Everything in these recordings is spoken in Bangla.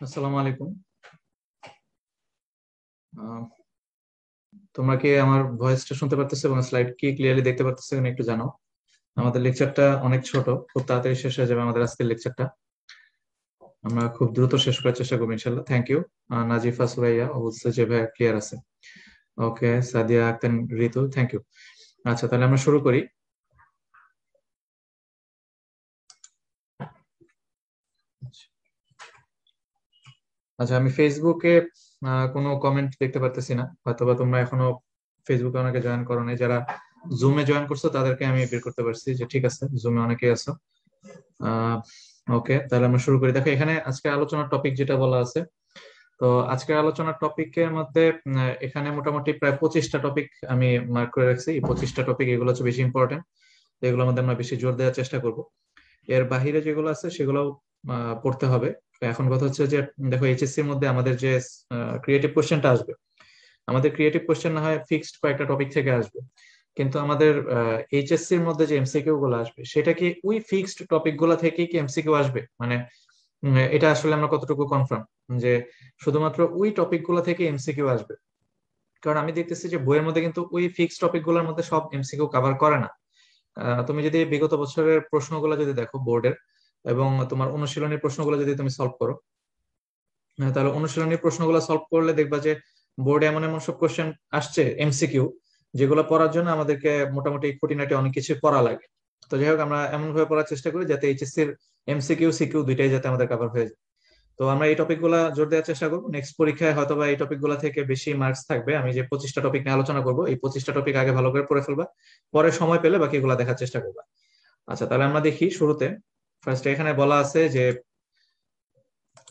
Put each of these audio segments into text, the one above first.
আসসালামু আলাইকুম। আহ, তোমরা কি আমার ভয়েসটা শুনতে পারতেছো এবং স্লাইড কি ক্লিয়ারলি দেখতে পারতেছো কিনা একটু জানাও। আমাদের লেকচারটা অনেক ছোট, খুব তাড়াতাড়ি শেষ হয়ে যাবে আমাদের আজকের লেকচারটা। আমরা খুব দ্রুত শেষ করার চেষ্টা করবো ইনশাল্লাহ। Thank you. নাজিফা সুরাইয়া অবশ্যই যে ভাই ক্লিয়ার আছে। ওকে, সাদিয়া আক্তার, ঋতু, থ্যাংক ইউ। আচ্ছা, তাহলে আমরা শুরু করি। আচ্ছা, আমি ফেসবুকে কোনো কমেন্ট দেখতে পারতেছি না, হয়তোবা তোমরা এখনো ফেসবুকে অনেকে জয়েন করো নাই। যারা জুমে জয়েন করছো তাদেরকে আমি বের করতে পারছি, যে ঠিক আছে জুমে অনেকেই আছো। আহ ওকে, তাহলে আমরা শুরু করি। দেখো, এখানে আজকে আলোচনার টপিক যেটা বলা আছে, তো আজকের আলোচনার টপিকের মধ্যে এখানে মোটামুটি প্রায় 25টা টপিক আমি মার্ক করে রাখছি। এই 25টা টপিক এগুলো হচ্ছে বেশি ইম্পর্টেন্ট, এগুলোর মধ্যে আমরা বেশি জোর দেওয়ার চেষ্টা করব। এর বাহিরে যেগুলো আছে সেগুলো পড়তে হবে। তো এখন কথা হচ্ছে যে, দেখো এইচএসসি এর মধ্যে আমাদের যে ক্রিয়েটিভ কোশ্চেনটা আসবে, আমাদের ক্রিয়েটিভ কোশ্চেন না হয় ফিক্সড কয়েকটা টপিক থেকে আসবে, কিন্তু আমাদের এইচএসসি এর মধ্যে যে এমসিকিউ গুলো আসবে সেটা কি ওই ফিক্সড টপিক গুলা থেকে কি এমসিকিউ আসবে? মানে এটা আসলে আমরা কতটুকু কনফার্ম যে শুধুমাত্র ওই টপিক গুলা থেকে এমসিকিউ আসবে? কারণ আমি দেখতেছি যে বইয়ের মধ্যে কিন্তু ওই ফিক্সড টপিক গুলোর মধ্যে সব এমসিকিউ কভার করে না। তুমি যদি বিগত বছরের প্রশ্নগুলো যদি দেখো বোর্ডের, এবং তোমার অনুশীলনী প্রশ্নগুলো যদি তুমি সলভ করো, তাহলে অনুশীলনী প্রশ্নগুলো সলভ করলে দেখবা যে বোর্ডে এমন এমন সব কোশ্চেন আসছে এমসিকিউ, যেগুলো পড়ার জন্য আমাদেরকে মোটামুটি খুঁটিনাটি অনেক কিছু পড়া লাগে। তো যাই হোক, আমরা এমন ভাবে পড়ার চেষ্টা করি যাতে এইচএসসির এমসিকিউ সিকিউ দুইটাই যাতে আমাদের কভার হয়ে যায়। তো আমরা এই টপিক গুলা জোর দেওয়ার চেষ্টা করবো। নেক্সট পরীক্ষায় হয়তো বা এই টপিক গুলা থেকে বেশি মার্কস থাকবে। আমি যে 25টা টপিক নিয়ে আলোচনা করবো, এই 25টা টপিক আগে ভালো করে পড়ে ফেলবা, পরে সময় পেলে বাকিগুলা দেখার চেষ্টা করবা। আচ্ছা, তাহলে আমরা দেখি শুরুতে। ফার্স্ট এখানে বলা আছে যে,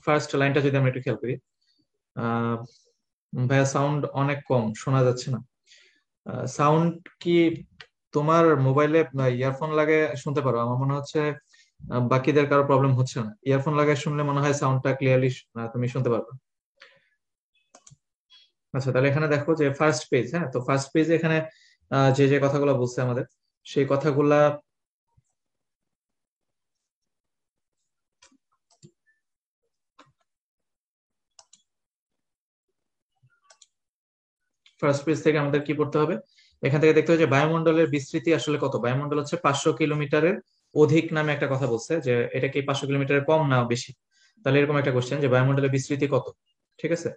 ফার্স্ট লাইনটা যদি আমরা একটু খেয়াল করি। আহ ভাইয়া, সাউন্ড অনেক কম, শোনা যাচ্ছে না। সাউন্ড কি তোমার মোবাইলে ইয়ারফোন লাগে শুনতে পারো? আমার মনে হচ্ছে বাকিদের কারো প্রবলেম হচ্ছে না। ইয়ারফোন লাগায় শুনলে মনে হয় সাউন্ডটা ক্লিয়ারলি তুমি শুনতে পারবে। আচ্ছা, তাহলে এখানে দেখো যে ফার্স্ট পেজ। হ্যাঁ, তো ফার্স্ট পেজে এখানে যে যে কথাগুলো বলছে আমাদের, সেই কথাগুলা ফার্স্ট পেজ থেকে আমাদের কি পড়তে হবে? এখান থেকে দেখতে হবে যে বায়ুমণ্ডলের বিস্তৃতি আসলে কত। বায়ুমণ্ডল হচ্ছে 500 কিলোমিটারের অধিক নামে একটা কথা বলছে, যে এটা কি 500 কিলোমিটারের কম না বেশি? তাহলে এরকম একটা কোশ্চেন যে বায়ুমণ্ডলের বিস্তৃতি কত। ঠিক আছে।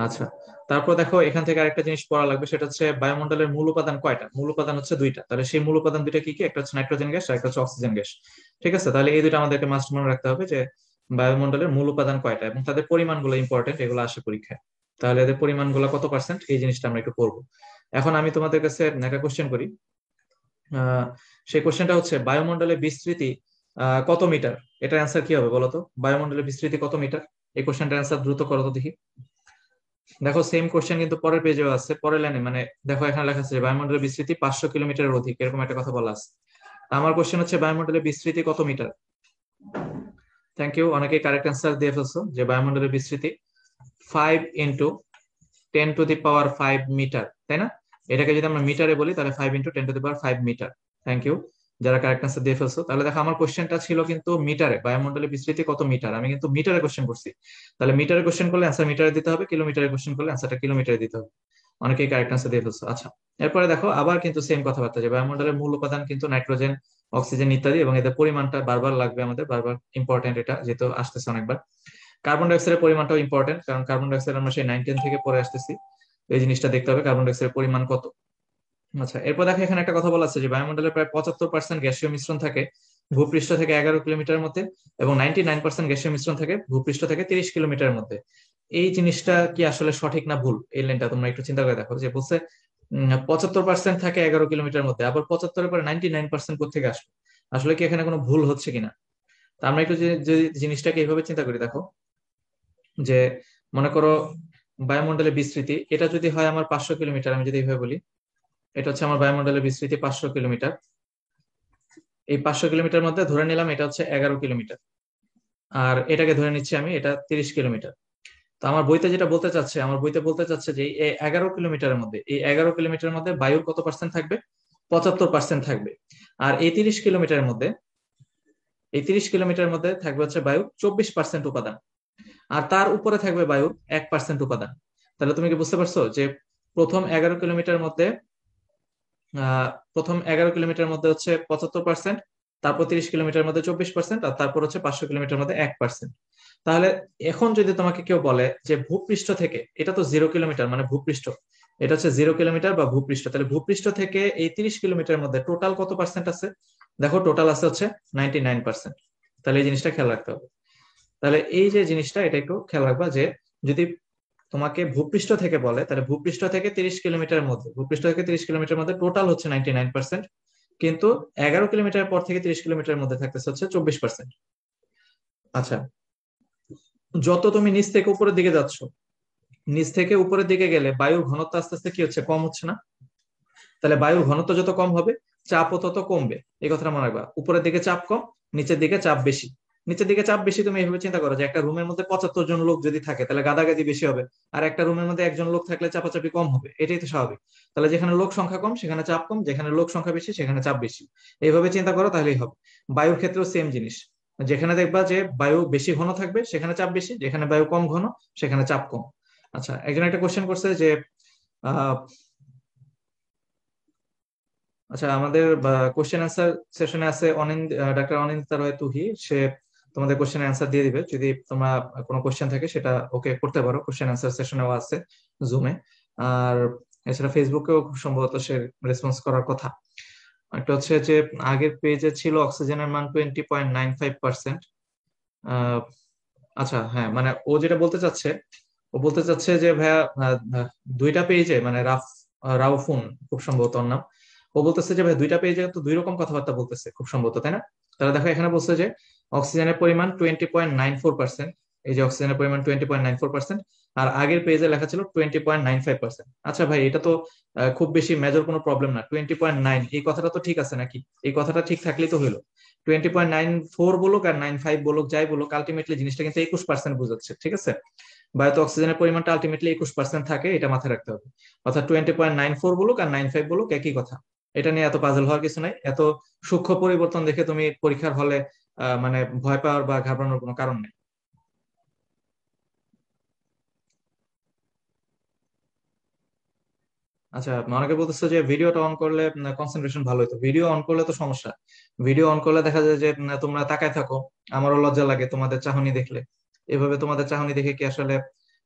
আচ্ছা, তারপর দেখো এখান থেকে আরেকটা জিনিস পড়া লাগবে, সেটা হচ্ছে বায়ুমণ্ডলের মূল উপাদান কয়টা। মূল উপাদান হচ্ছে দুইটা, তাহলে সেই মূল উপাদান দুইটা কি কি? একটা হচ্ছে নাইট্রোজেন গ্যাস আর একটা হচ্ছে অক্সিজেন গ্যাস। ঠিক আছে, তাহলে এই দুইটা আমাদেরকে মাস্ট মনে রাখতে হবে, যে বায়ুমণ্ডলের মূল উপাদান কয়টা এবং তাদের পরিমাণগুলো ইম্পর্টেন্ট, এগুলো আসে পরীক্ষায়। তাহলে এদের পরিমাণগুলো কত পার্সেন্ট, এই জিনিসটা আমরা একটু পড়বো। এখন আমি তোমাদের কাছে একটা কোশ্চেন করি। আহ সেই কোশ্চেনটা হচ্ছে বায়ুমণ্ডলের বিস্তৃতি কত মিটার? এটার অ্যান্সার কি হবে বলো তো? বায়ুমণ্ডলের বিস্তৃতি কত মিটার? এই কোশ্চেনটার অ্যান্সার দ্রুত করো তো দেখি। দেখো, সেম কোশ্চেন কিন্তু পরের পেজেও আছে, পরের লাইনে। মানে দেখো, এখানে লেখা আছে যে বায়ুমণ্ডলের বিস্তৃতি 500 কিলোমিটারের অধিক, এরকম একটা কথা বলা আছে। আমার কোশ্চেন হচ্ছে বায়ুমণ্ডলের বিস্তৃতি কত মিটার? থ্যাংক ইউ, অনেকেই কারেক্ট অ্যান্সার দিয়ে ফেলছো যে বায়ুমণ্ডলের বিস্তৃতি 5 × 10⁵ তাই না? এটাকে যদি আমরা মিটারে বলি তাহলে 5 × 10⁵ থ্যাংক ইউ, যারা কারেক্ট আনসার দিয়ে ফেলছো। তাহলে দেখো, আমার কোশ্চেনটা ছিল কিন্তু মিটারে, বায়ুমণ্ডলের বিস্তৃতি কত মিটার, আমি কিন্তু মিটারে কোশ্চেন করছি। তাহলে মিটারে কোশ্চেন করলে অ্যান্সার মিটারে দিতে হবে, কিলোমিটারে কোশ্চেন করলে অ্যান্সারটা কিলোমিটারে দিতে হবে। অনেকেই কারেক্ট আনসার দিয়ে ফেলছো। আচ্ছা, এরপরে দেখো আবার কিন্তু সেম কথাবার্তা, যে বায়ুমণ্ডলের মূল উপাদান কিন্তু নাইট্রোজেন, অক্সিজেন ইত্যাদি, এবং এদের পরিমাণটা বারবার লাগবে আমাদের, বারবার ইম্পর্টেন্ট, এটা যেহেতু আসতেছে অনেকবার। কার্বন ডাইঅক্সাইডের পরিমাণটাও ইম্পর্টেন্ট, কারণ কার্বন ডাইঅক্সাইড আমরা সেই 9-10 থেকে পড়ে আসতেছি। এই জিনিসটা দেখতে হবে, কার্বন ডাইঅক্সাইডের পরিমাণ কত। আচ্ছা, এরপর দেখো এখানে একটা কথা বলা আছে যে বায়ুমণ্ডলের প্রায় 75% গ্যাসীয় মিশ্রণ থাকে ভূপৃষ্ঠ থেকে 11 কিলোমিটারের মধ্যে, এবং 99% গ্যাসীয় মিশ্রণ থাকে ভূপৃষ্ঠ থেকে 30 কিলোমিটারের মধ্যে। এই জিনিসটা কি আসলে সঠিক না ভুল? এই লাইনটা তোমরা একটু চিন্তা করে দেখো, যে বলছে 75% থাকে 11 কিলোমিটারের মধ্যে, আবার 75-এর পরে 99% কোথেকে আসবে? আসলে কি এখানে কোনো ভুল হচ্ছে কিনা? তা আমরা একটু যদি জিনিসটাকে এইভাবে চিন্তা করি, দেখো যে মনে করো বায়ুমণ্ডলের বিস্তৃতি এটা যদি হয় আমার 500 কিলোমিটার, আমি যদি এইভাবে বলি, এটা হচ্ছে আমার বায়ুমণ্ডলের বিস্তৃতি 500 কিলোমিটার। এই 500 কিলোমিটার মধ্যে ধরে নিলাম এটা হচ্ছে 11 কিলোমিটার, আর এটাকে ধরে নিচ্ছি আমি এটা 30 কিলোমিটার। তো আমার বইতে যেটা বলতে চাচ্ছে, আমার বইতে বলতে চাচ্ছে যে এই 11 কিলোমিটারের মধ্যে, এই 11 কিলোমিটারের মধ্যে বায়ুর কত পার্সেন্ট থাকবে? 75% থাকবে। আর এই 30 কিলোমিটারের মধ্যে, এই 30 কিলোমিটারের মধ্যে থাকবে হচ্ছে বায়ুর 24% উপাদান। আর তার উপরে থাকবে বায়ুর 1% উপাদান। তাহলে তুমি কি বুঝতে পারছো যে প্রথম 11 কিলোমিটার মধ্যে প্রথম 11 কিলোমিটার মধ্যে হচ্ছে 75%, তারপর 30 কিলোমিটার মধ্যে 24%, আর তারপর হচ্ছে 500 কিলোমিটার মধ্যে 1%। তাহলে এখন যদি তোমাকে কেউ বলে যে ভূপৃষ্ঠ থেকে, এটা তো 0 কিলোমিটার মানে ভূপৃষ্ঠ, এটা হচ্ছে 0 কিলোমিটার বা ভূপৃষ্ঠ, তাহলে ভূপৃষ্ঠ থেকে এই 30 কিলোমিটার মধ্যে টোটাল কত পার্সেন্ট আছে? দেখো টোটাল আছে হচ্ছে 99%। তাহলে এই জিনিসটা খেয়াল রাখতে হবে। তাহলে এই যে জিনিসটা এটা একটু খেয়াল রাখবা যে যদি তোমাকে ভূপৃষ্ঠ থেকে বলে, তাহলে ভূপৃষ্ঠ থেকে 30 কিলোমিটারের মধ্যে, ভূপৃষ্ঠ থেকে 30 কিলোমিটার মধ্যে টোটাল হচ্ছে 99%, কিন্তু 11 কিলোমিটার পর থেকে 30 কিলোমিটারের মধ্যে থাকতেছে হচ্ছে 24%। আচ্ছা, যত তুমি নিচ থেকে উপরের দিকে যাচ্ছ, নিচ থেকে উপরের দিকে গেলে বায়ুর ঘনত্ব আস্তে আস্তে কি হচ্ছে, কম হচ্ছে না? তাহলে বায়ুর ঘনত্ব যত কম হবে চাপও তত কমবে। এই কথাটা মনে রাখবা, উপরের দিকে চাপ কম, নিচের দিকে চাপ বেশি। নিচের দিকে চাপ বেশি তুমি এইভাবে চিন্তা করো যে একটা রুমের মধ্যে 75 জন লোক যদি থাকে তাহলে গাদাগাদি বেশি হবে, আর একটা রুমের মধ্যে একজন লোক থাকলে চাপাচাপি কম হবে, এটাই তো স্বাভাবিক। তাহলে যেখানে লোক সংখ্যা কম সেখানে চাপ কম, যেখানে লোক সংখ্যা বেশি সেখানে চাপ বেশি। এইভাবে চিন্তা করো তাহলেই হবে। বায়ুর ক্ষেত্রেও সেম জিনিস, যেখানে দেখবা যে বায়ু বেশি ঘন থাকবে সেখানে চাপ বেশি, যেখানে বায়ু কম ঘন সেখানে চাপ কম। আচ্ছা, একজন একটা কোশ্চেন করছে যে আহ আচ্ছা, আমাদের কোশ্চেন অ্যান্সার সেশনে আছে ডাক্তার অনিন্দিতা রয় তুহি, সে তোমাদের কোশ্চেন অ্যান্সার দিয়ে দিবে। যদি তোমরা কোনো কোশ্চেন থাকে সেটা ওকে করতে পারো, কোশ্চেন অ্যান্সার সেশনেও আছে জুমে। আর এছাড়া ফেসবুকেও খুব সম্ভবত সে রেসপন্স করার কথা। একটা হচ্ছে যে আগের পেজে ছিল অক্সিজেনের মান 20.95%। আচ্ছা হ্যাঁ, মানে ও যেটা বলতে চাচ্ছে, ও বলতে চাচ্ছে যে ভাইয়া দুইটা পেজে মানে রাউফুন খুব সম্ভবত ওর নাম, ও বলতেছে যে ভাই দুইটা পেজে তো দুই রকম কথাবার্তা বলতেছে খুব সম্ভবত, তাই না? তাহলে দেখো এখানে বলছে যে অক্সিজেনের পরিমাণ 20.94%, এই যে অক্সিজেনের পরিমাণ 20.94%, আর আগের পেজে লেখা ছিল 20.95%। আচ্ছা ভাই, এটা তো খুব বেশি মেজর কোনো প্রবলেম না, 20.9 এই কথাটা তো ঠিক আছে নাকি? এই কথাটা ঠিক থাকলেই তো হইলো। 20.94 বলুক আর 95 বলুক, যাই বলুক, আলটিমেটলি জিনিসটা কিন্তু 21% বোঝাচ্ছে, ঠিক আছে? বায়ুতে অক্সিজেনের পরিমাণটা আলটিমেটলি 21% থাকে, এটা মাথায় রাখতে হবে। অর্থাৎ 20.94 বলুক আর 95 বলুক একই কথা। এটা নিয়ে এত পাজল হওয়ার কিছু নাই, এত সূক্ষ্ম পরিবর্তন দেখে তুমি পরীক্ষার হলে মানে ভয় পাওয়ার বা ঘাবড়ানোর কোনো কারণ নেই। আচ্ছা, অনেকে বলতেছে যে ভিডিওটা অন করলে কনসেন্ট্রেশন ভালো হতো। ভিডিও অন করলে তো সমস্যা, ভিডিও অন করলে দেখা যায় যে তোমরা তাকায় থাকো, আমারও লজ্জা লাগে তোমাদের চাহনি দেখলে। এভাবে তোমাদের চাহনি দেখে কি আসলে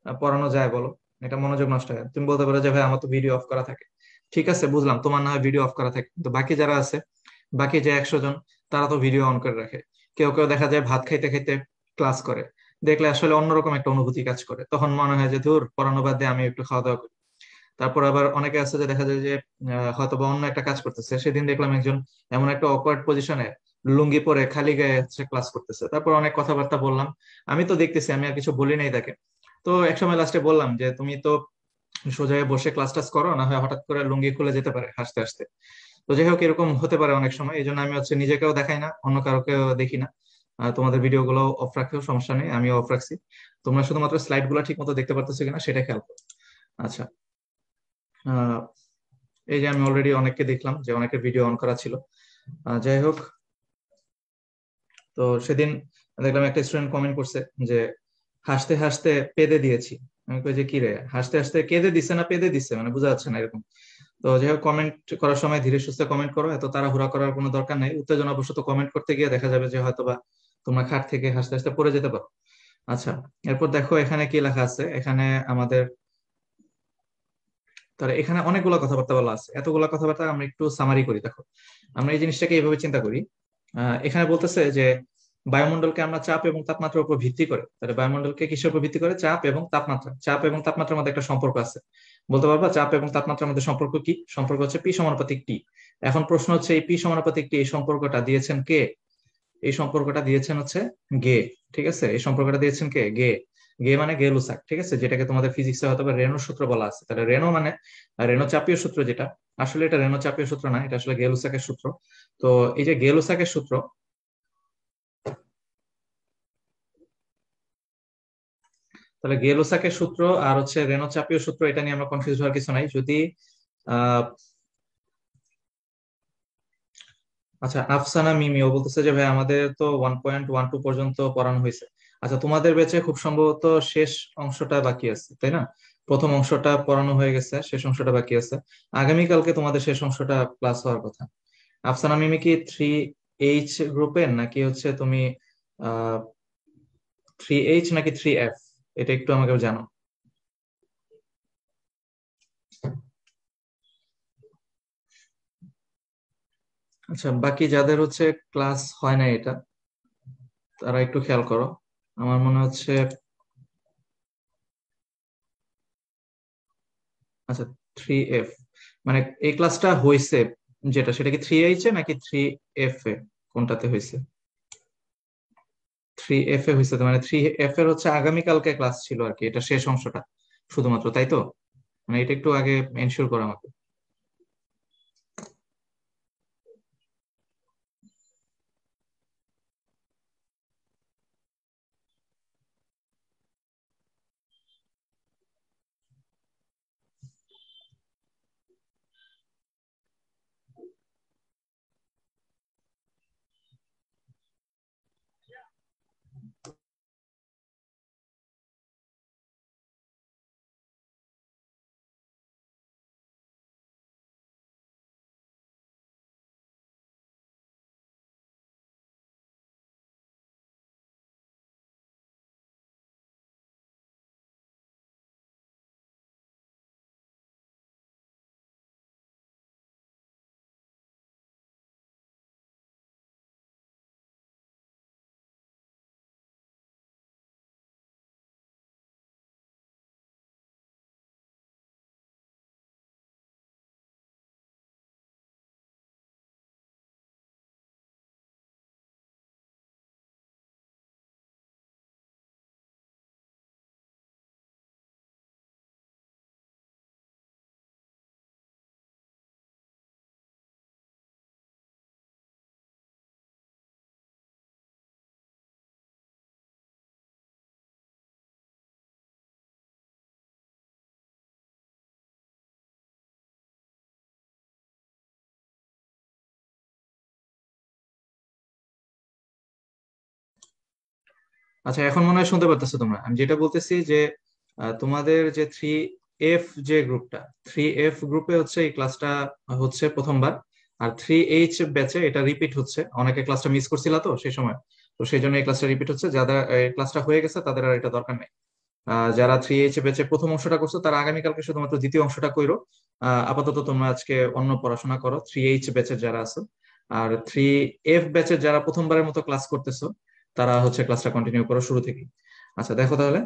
পড়ানো যায় বলো? এটা মনোযোগ নষ্ট হয়। তুমি বলতে পারো যে ভাই আমার তো ভিডিও অফ করা থাকে। ঠিক আছে, বুঝলাম তোমার না হয় ভিডিও অফ করা থাকে, কিন্তু বাকি যারা আছে, বাকি যে 100 জন, তারা তো ভিডিও অন করে রাখে। কেউ কেউ দেখা যায় ভাত খাইতে খাইতে ক্লাস করে, দেখলে আসলে অন্যরকম একটা অনুভূতি কাজ করে, তখন মনে হয় যে ধুর পড়ানো বাদ দিয়ে আমি একটু খাওয়া দাওয়া করি। তারপর আবার অনেকে আছে যে দেখা যায় যে হয়তো বা অন্য একটা কাজ করতেছে, সেদিন দেখলাম একজন এমন একটা অকওয়ার্ড পজিশনে লুঙ্গি পরে খালি গায়ে হচ্ছে ক্লাস করতেছে। তারপর অনেক কথাবার্তা বললাম, আমি তো দেখতেছি, আমি আর কিছু বলি নাই তাকে। তো একসময় লাস্টে বললাম যে তুমি তো সোজা হয়ে বসে ক্লাস টাস করো, না হয় হঠাৎ করে লুঙ্গি খুলে যেতে পারে হাসতে হাসতে। তো যাই হোক, এরকম হতে পারে অনেক সময়, এই জন্য আমি হচ্ছে নিজেকেও দেখাই না, অন্য কারোকেও দেখি না। তোমাদের ভিডিও গুলো অফ রাখেও সমস্যা নেই, আমিও অফ রাখছি। তোমরা শুধুমাত্র স্লাইড গুলো ঠিক মতো দেখতে পারতেছো কিনা সেটা খেয়াল করো। আচ্ছা, আহ এই যে আমি অলরেডি অনেককে দেখলাম যে অনেকের ভিডিও অন করা ছিল। যাই হোক, তো সেদিন দেখলাম একটা স্টুডেন্ট কমেন্ট করছে যে হাসতে হাসতে পেদে দিয়েছি। আমি কই যে কি রে, হাসতে হাসতে কেঁদে দিছে না পেদে দিছে, মানে বোঝা যাচ্ছে না এরকম। তো যাই হোক, কমেন্ট করার সময় ধীরে সুস্থে কমেন্ট করো, এত তাড়াহুড়া করার কোনো দরকার নেই। উত্তেজনাবশত কমেন্ট করতে গিয়ে দেখা যাবে যে হয়তোবা তোমরা খাট থেকে হাসতে হাসতে পড়ে যেতে পারো। আচ্ছা, এরপর দেখো এখানে কি লেখা আছে। এখানে আমাদের, তাহলে এখানে অনেকগুলো কথাবার্তা বলা আছে, এতগুলো কথাবার্তা আমরা একটু সামারি করি। দেখো, আমরা এই জিনিসটাকে এইভাবে চিন্তা করি। এখানে বলতেছে যে বায়ুমণ্ডলকে আমরা চাপ এবং তাপমাত্রার উপর ভিত্তি করে, তাহলে বায়ুমণ্ডলকে কিসের উপর ভিত্তি করে? চাপ এবং তাপমাত্রা। চাপ এবং তাপমাত্রার মধ্যে একটা সম্পর্ক আছে, বলতে পারবা চাপ এবং তাপমাত্রার মধ্যে সম্পর্ক কি? সম্পর্ক হচ্ছে পি সমানুপাতিক টি। এখন প্রশ্ন হচ্ছে এই পি সমানুপাতিক টি, এই সম্পর্কটা দিয়েছেন কে? এই সম্পর্কটা দিয়েছেন হচ্ছে গে। ঠিক আছে, এই সম্পর্কটা দিয়েছেন কে? গে। গে মানে গে লুসাক, ঠিক আছে, যেটাকে তোমাদের ফিজিক্সে হয়তো রেনো সূত্র বলা আছে। তাহলে রেনো মানে রেনো চাপীয় সূত্র, যেটা আসলে এটা রেনো চাপীয় সূত্র না, এটা আসলে গে লুসাকের সূত্র। তো এই যে গে লুসাকের সূত্র, তাহলে গে লুসাকের সূত্র আর হচ্ছে রেনো চাপীয় সূত্র, এটা নিয়ে আমরা কনফিউজ হওয়ার কিছু নাই। যদি আহ আচ্ছা, আফসানা মিমি ও বলতেছে যে ভাই আমাদের তো 1.12 পর্যন্ত পড়ানো হয়েছে। আচ্ছা, তোমাদের ব্যাচে খুব সম্ভবত শেষ অংশটা বাকি আছে, তাই না? প্রথম অংশটা পড়ানো হয়ে গেছে, শেষ অংশটা বাকি আছে। আগামীকালকে তোমাদের শেষ অংশটা ক্লাস হওয়ার কথা। আফসানা মিমি কি 3H গ্রুপের, নাকি হচ্ছে তুমি 3H নাকি 3F? এটা একটু আমাকে জানো। আচ্ছা, বাকি যাদের হচ্ছে ক্লাস হয় না এটা, তারা একটু খেয়াল করো। আমার মনে হচ্ছে, আচ্ছা, 3F মানে এই ক্লাসটা হয়েছে যেটা, সেটা কি 3H এ নাকি 3F এ? কোনটাতে হয়েছে? 3F এ হয়েছে তো, মানে 3F এর হচ্ছে আগামীকালকে ক্লাস ছিল আর কি, এটা শেষ অংশটা শুধুমাত্র, তাই তো? মানে এটা একটু আগে এনশিওর করো আমাকে। আচ্ছা, এখন মনে হয় শুনতে পারতেছো তোমরা আমি যেটা বলতেছি, যে তোমাদের যে 3F যে গ্রুপটা, 3F গ্রুপে হচ্ছে এই ক্লাসটা হচ্ছে প্রথমবার। আর 3H ব্যাচে এটা রিপিট হচ্ছে, অনেকে ক্লাসটা মিস করছিল তো সেই সময়, তো সেই জন্য এই ক্লাসটা রিপিট হচ্ছে। যাদের এই ক্লাসটা হয়ে গেছে তাদের আর এটা দরকার নেই। যারা 3H ব্যাচে প্রথম অংশটা করছো তারা আগামীকালকে শুধুমাত্র দ্বিতীয় অংশটা কইরো। আপাতত তোমরা আজকে অন্য পড়াশোনা করো 3H ব্যাচের যারা আছো। আর 3F ব্যাচের যারা প্রথমবারের মতো ক্লাস করতেছো, তারা হচ্ছে ক্লাসটা কন্টিনিউ করো শুরু থেকে। আচ্ছা, দেখো তাহলে।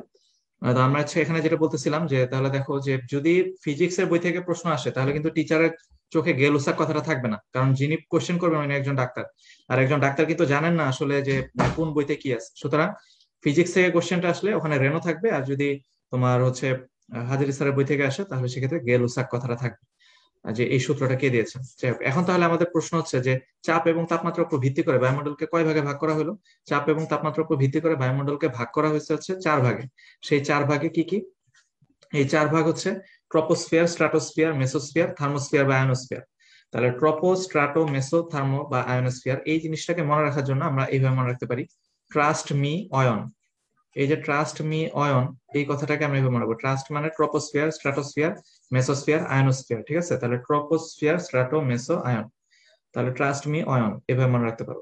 তো আমরা হচ্ছে এখানে যেটা বলতেছিলাম, যে তাহলে দেখো যে যদি ফিজিক্সের বই থেকে প্রশ্ন আসে, তাহলে কিন্তু টিচারের চোখে গেলুসাক কথাটা থাকবে না, কারণ যিনি কোশ্চেন করবেন উনি একজন ডাক্তার। আর একজন ডাক্তার কিন্তু জানেন না আসলে যে কোন বইতে কি আছে। সুতরাং ফিজিক্স থেকে কোশ্চেনটা আসলে ওখানে রেনো থাকবে, আর যদি তোমার হচ্ছে হাজারি স্যারের বই থেকে আসে, তাহলে সেক্ষেত্রে গেলুসাক কথাটা থাকবে। যে এই সূত্রটা কে দিয়েছেন। যাই হোক, এখন তাহলে আমাদের প্রশ্ন হচ্ছে যে চাপ এবং তাপমাত্রার উপর ভিত্তি করে বায়ুমণ্ডলকে কয় ভাগে ভাগ করা হলো? চাপ এবং তাপমাত্রার উপর ভিত্তি করে বায়ুমণ্ডলকে ভাগ করা হয়েছে হচ্ছে 4 ভাগে। সেই 4 ভাগে কি কি? এই 4 ভাগ হচ্ছে ট্রপোস্ফিয়ার, স্ট্রাটোস্ফিয়ার, মেসোস্ফিয়ার, থার্মোস্ফিয়ার বা আয়নোস্ফিয়ার। তাহলে ট্রপো, স্ট্রাটো, মেসো, থার্মো বা আয়নোস্ফিয়ার, এই জিনিসটাকে মনে রাখার জন্য আমরা এইভাবে মনে রাখতে পারি, ট্রাস্ট মি অয়ন। এই যে ট্রাস্ট মি অয়ন, এই কথাটাকে আমরা এভাবে মনে রাখবো, ট্রাস্ট মানে ট্রপোস্ফিয়ার, স্ট্রাটোস্ফিয়ার, মেসোস্ফিয়ার, আয়নোস্ফিয়ার। ঠিক আছে, তাহলে ট্রপোস্ফিয়ার, স্ট্রাটো, মেসো, আয়ন। তাহলে ট্রাস্ট মি অয়ন এভাবে মনে রাখতে পারো।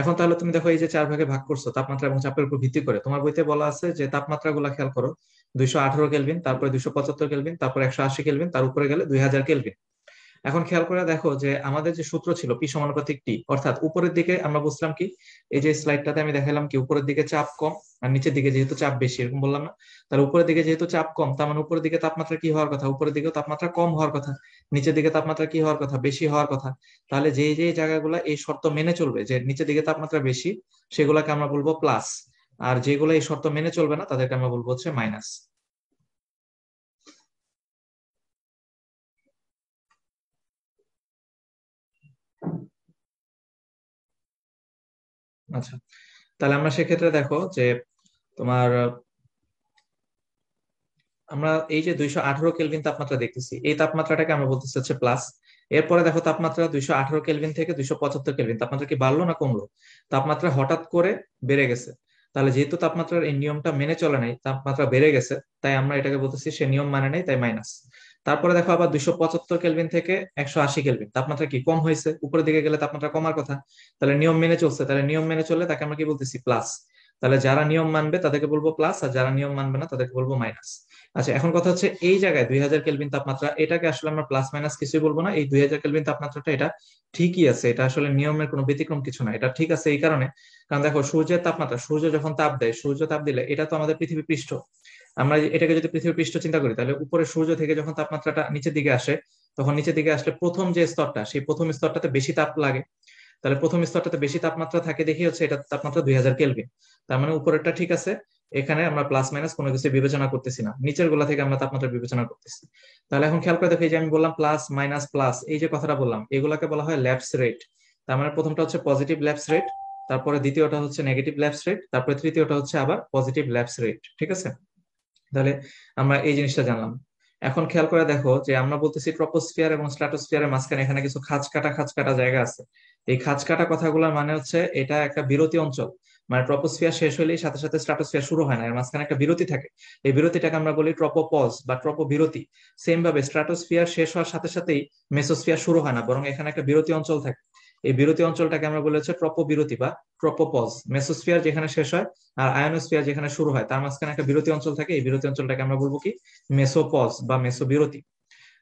এখন তাহলে তুমি দেখো, এই যে 4 ভাগে ভাগ করছো তাপমাত্রা এবং চাপের উপর ভিত্তি করে, তোমার বইতে বলা আছে যে তাপমাত্রা গুলা খেয়াল করো, 218 কেলভিন, তারপরে 275 কেলভিন, তারপর 180 কেলভিন, তার উপরে গেলে 2000 কেলভিন। এখন খেয়াল করে দেখো যে আমাদের যে সূত্র ছিল পি সমানুপাতিক টি, অর্থাৎ উপরের দিকে আমরা বুঝলাম কি, এই যে স্লাইডটাতে আমি দেখালাম কি, উপরের দিকে চাপ কম আর নিচের দিকে যেহেতু চাপ বেশি, এরকম বললাম না? তাহলে উপরের দিকে যেহেতু চাপ কম, তার মানে উপরের দিকে তাপমাত্রা কি হওয়ার কথা? উপরের দিকেও তাপমাত্রা কম হওয়ার কথা। নিচের দিকে তাপমাত্রা কি হওয়ার কথা? বেশি হওয়ার কথা। তাহলে যে যে জায়গাগুলো এই শর্ত মেনে চলবে, যে নিচের দিকে তাপমাত্রা বেশি, সেগুলোকে আমরা বলবো প্লাস। আর যেগুলো এই শর্ত মেনে চলবে না, তাদেরকে আমরা বলবো হচ্ছে মাইনাস। আচ্ছা, তাহলে আমরা সেক্ষেত্রে দেখো যে তোমার আমরা এই যে 218 কেলভিন তাপমাত্রা দেখতেছি, এই তাপমাত্রাটাকে আমরা বলতেছি হচ্ছে প্লাস। এরপরে দেখো তাপমাত্রা 218 কেলভিন থেকে 275 কেলভিন, তাপমাত্রা কি বাড়লো না কমলো? তাপমাত্রা হঠাৎ করে বেড়ে গেছে। তাহলে যেহেতু তাপমাত্রার এই নিয়মটা মেনে চলে নাই, তাপমাত্রা বেড়ে গেছে, তাই আমরা এটাকে বলতেছি সে নিয়ম মানে নাই, তাই মাইনাস। তারপরে দেখো আবার 275 কেলভিন থেকে 180 কেলভিন, তাপমাত্রা কি কম হয়েছে, উপরের দিকে গেলে তাপমাত্রা কমার কথা, তাহলে নিয়ম মেনে চলছে, তাহলে নিয়ম মেনে চললে তাকে আমরা কি বলতেছি, প্লাস। তাহলে যারা নিয়ম মানবে তাদেরকে বলবো প্লাস, আর যারা নিয়ম মানবে না তাদেরকে বলবো মাইনাস। আচ্ছা, এখন কথা হচ্ছে এই জায়গায় 2000 কেলভিন তাপমাত্রা, এটাকে আসলে আমরা প্লাস মাইনাস কিছুই বলবো না, এই 2000 কেলভিন তাপমাত্রাটা এটা ঠিকই আছে, এটা আসলে নিয়মের কোনো ব্যতিক্রম কিছু না, এটা ঠিক আছে এই কারণে, কারণ দেখো সূর্যের তাপমাত্রা, সূর্য যখন তাপ দেয়, সূর্য তাপ দিলে এটা তো আমাদের পৃথিবী পৃষ্ঠ, আমরা এটাকে যদি পৃথিবী পৃষ্ঠ চিন্তা করি, তাহলে উপরে সূর্য থেকে যখন তাপমাত্রাটা নিচের দিকে আসে, তখন নিচের দিকে আসলে প্রথম যে স্তরটা, সেই প্রথম স্তরটাতে বেশি তাপ লাগে, তাহলে প্রথম স্তরটাতে বেশি তাপমাত্রা থাকে দেখি হচ্ছে এটা তাপমাত্রা 2000 কেলভিন। তার মানে উপরেরটা ঠিক আছে, এখানে আমরা প্লাস মাইনাস কোনো কিছু বিবেচনা করতেছি না, নিচের গুলা থেকে আমরা তাপমাত্রা বিবেচনা করতেছি। তাহলে এখন খেয়াল করে দেখো, এই যে আমি বললাম প্লাস মাইনাস প্লাস, এই যে কথাটা বললাম, এগুলাকে বলা হয় ল্যাপস রেট। তার মানে প্রথমটা হচ্ছে পজিটিভ ল্যাপস রেট, তারপরে দ্বিতীয়টা হচ্ছে নেগেটিভ ল্যাপস রেট, তারপরে তৃতীয়টা হচ্ছে আবার পজিটিভ ল্যাপস রেট, ঠিক আছে। তাহলে আমরা এই জিনিসটা জানলাম। এখন খেয়াল করে দেখো যে আমরা বলতেছি ট্রপোস্ফিয়ার এবং স্ট্রাটোস্ফিয়ারের মাঝখানে এখানে কিছু খাঁজ কাটা জায়গা আছে। এই খাঁজ কাটা কথাগুলোর মানে হচ্ছে এটা একটা বিরতি অঞ্চল, মানে ট্রপোস্ফিয়ার শেষ হলেই সাথে সাথে স্ট্রাটোস্ফিয়ার শুরু হয় না, এর মাঝখানে একটা বিরতি থাকে। এই বিরতিটাকে আমরা বলি ট্রপোপজ বা ট্রপো বিরতি। সেম ভাবে স্ট্রাটোস্ফিয়ার শেষ হওয়ার সাথে সাথেই মেসোস্ফিয়ার শুরু হয় না, বরং এখানে একটা বিরতি অঞ্চল থাকে। এই বিরতি অঞ্চলটাকে আমরা বলি হচ্ছে ট্রপো বিরতি বা ট্রপোপজ। মেসোস্ফিয়ার যেখানে শেষ হয় আর আয়োনোস্ফিয়ার যেখানে শুরু হয়, তার মাঝখানে একটা বিরতি অঞ্চল থাকে, এই বিরতি অঞ্চলটাকে আমরা বলবো কি, মেসোপজ বা মেসো বিরতি।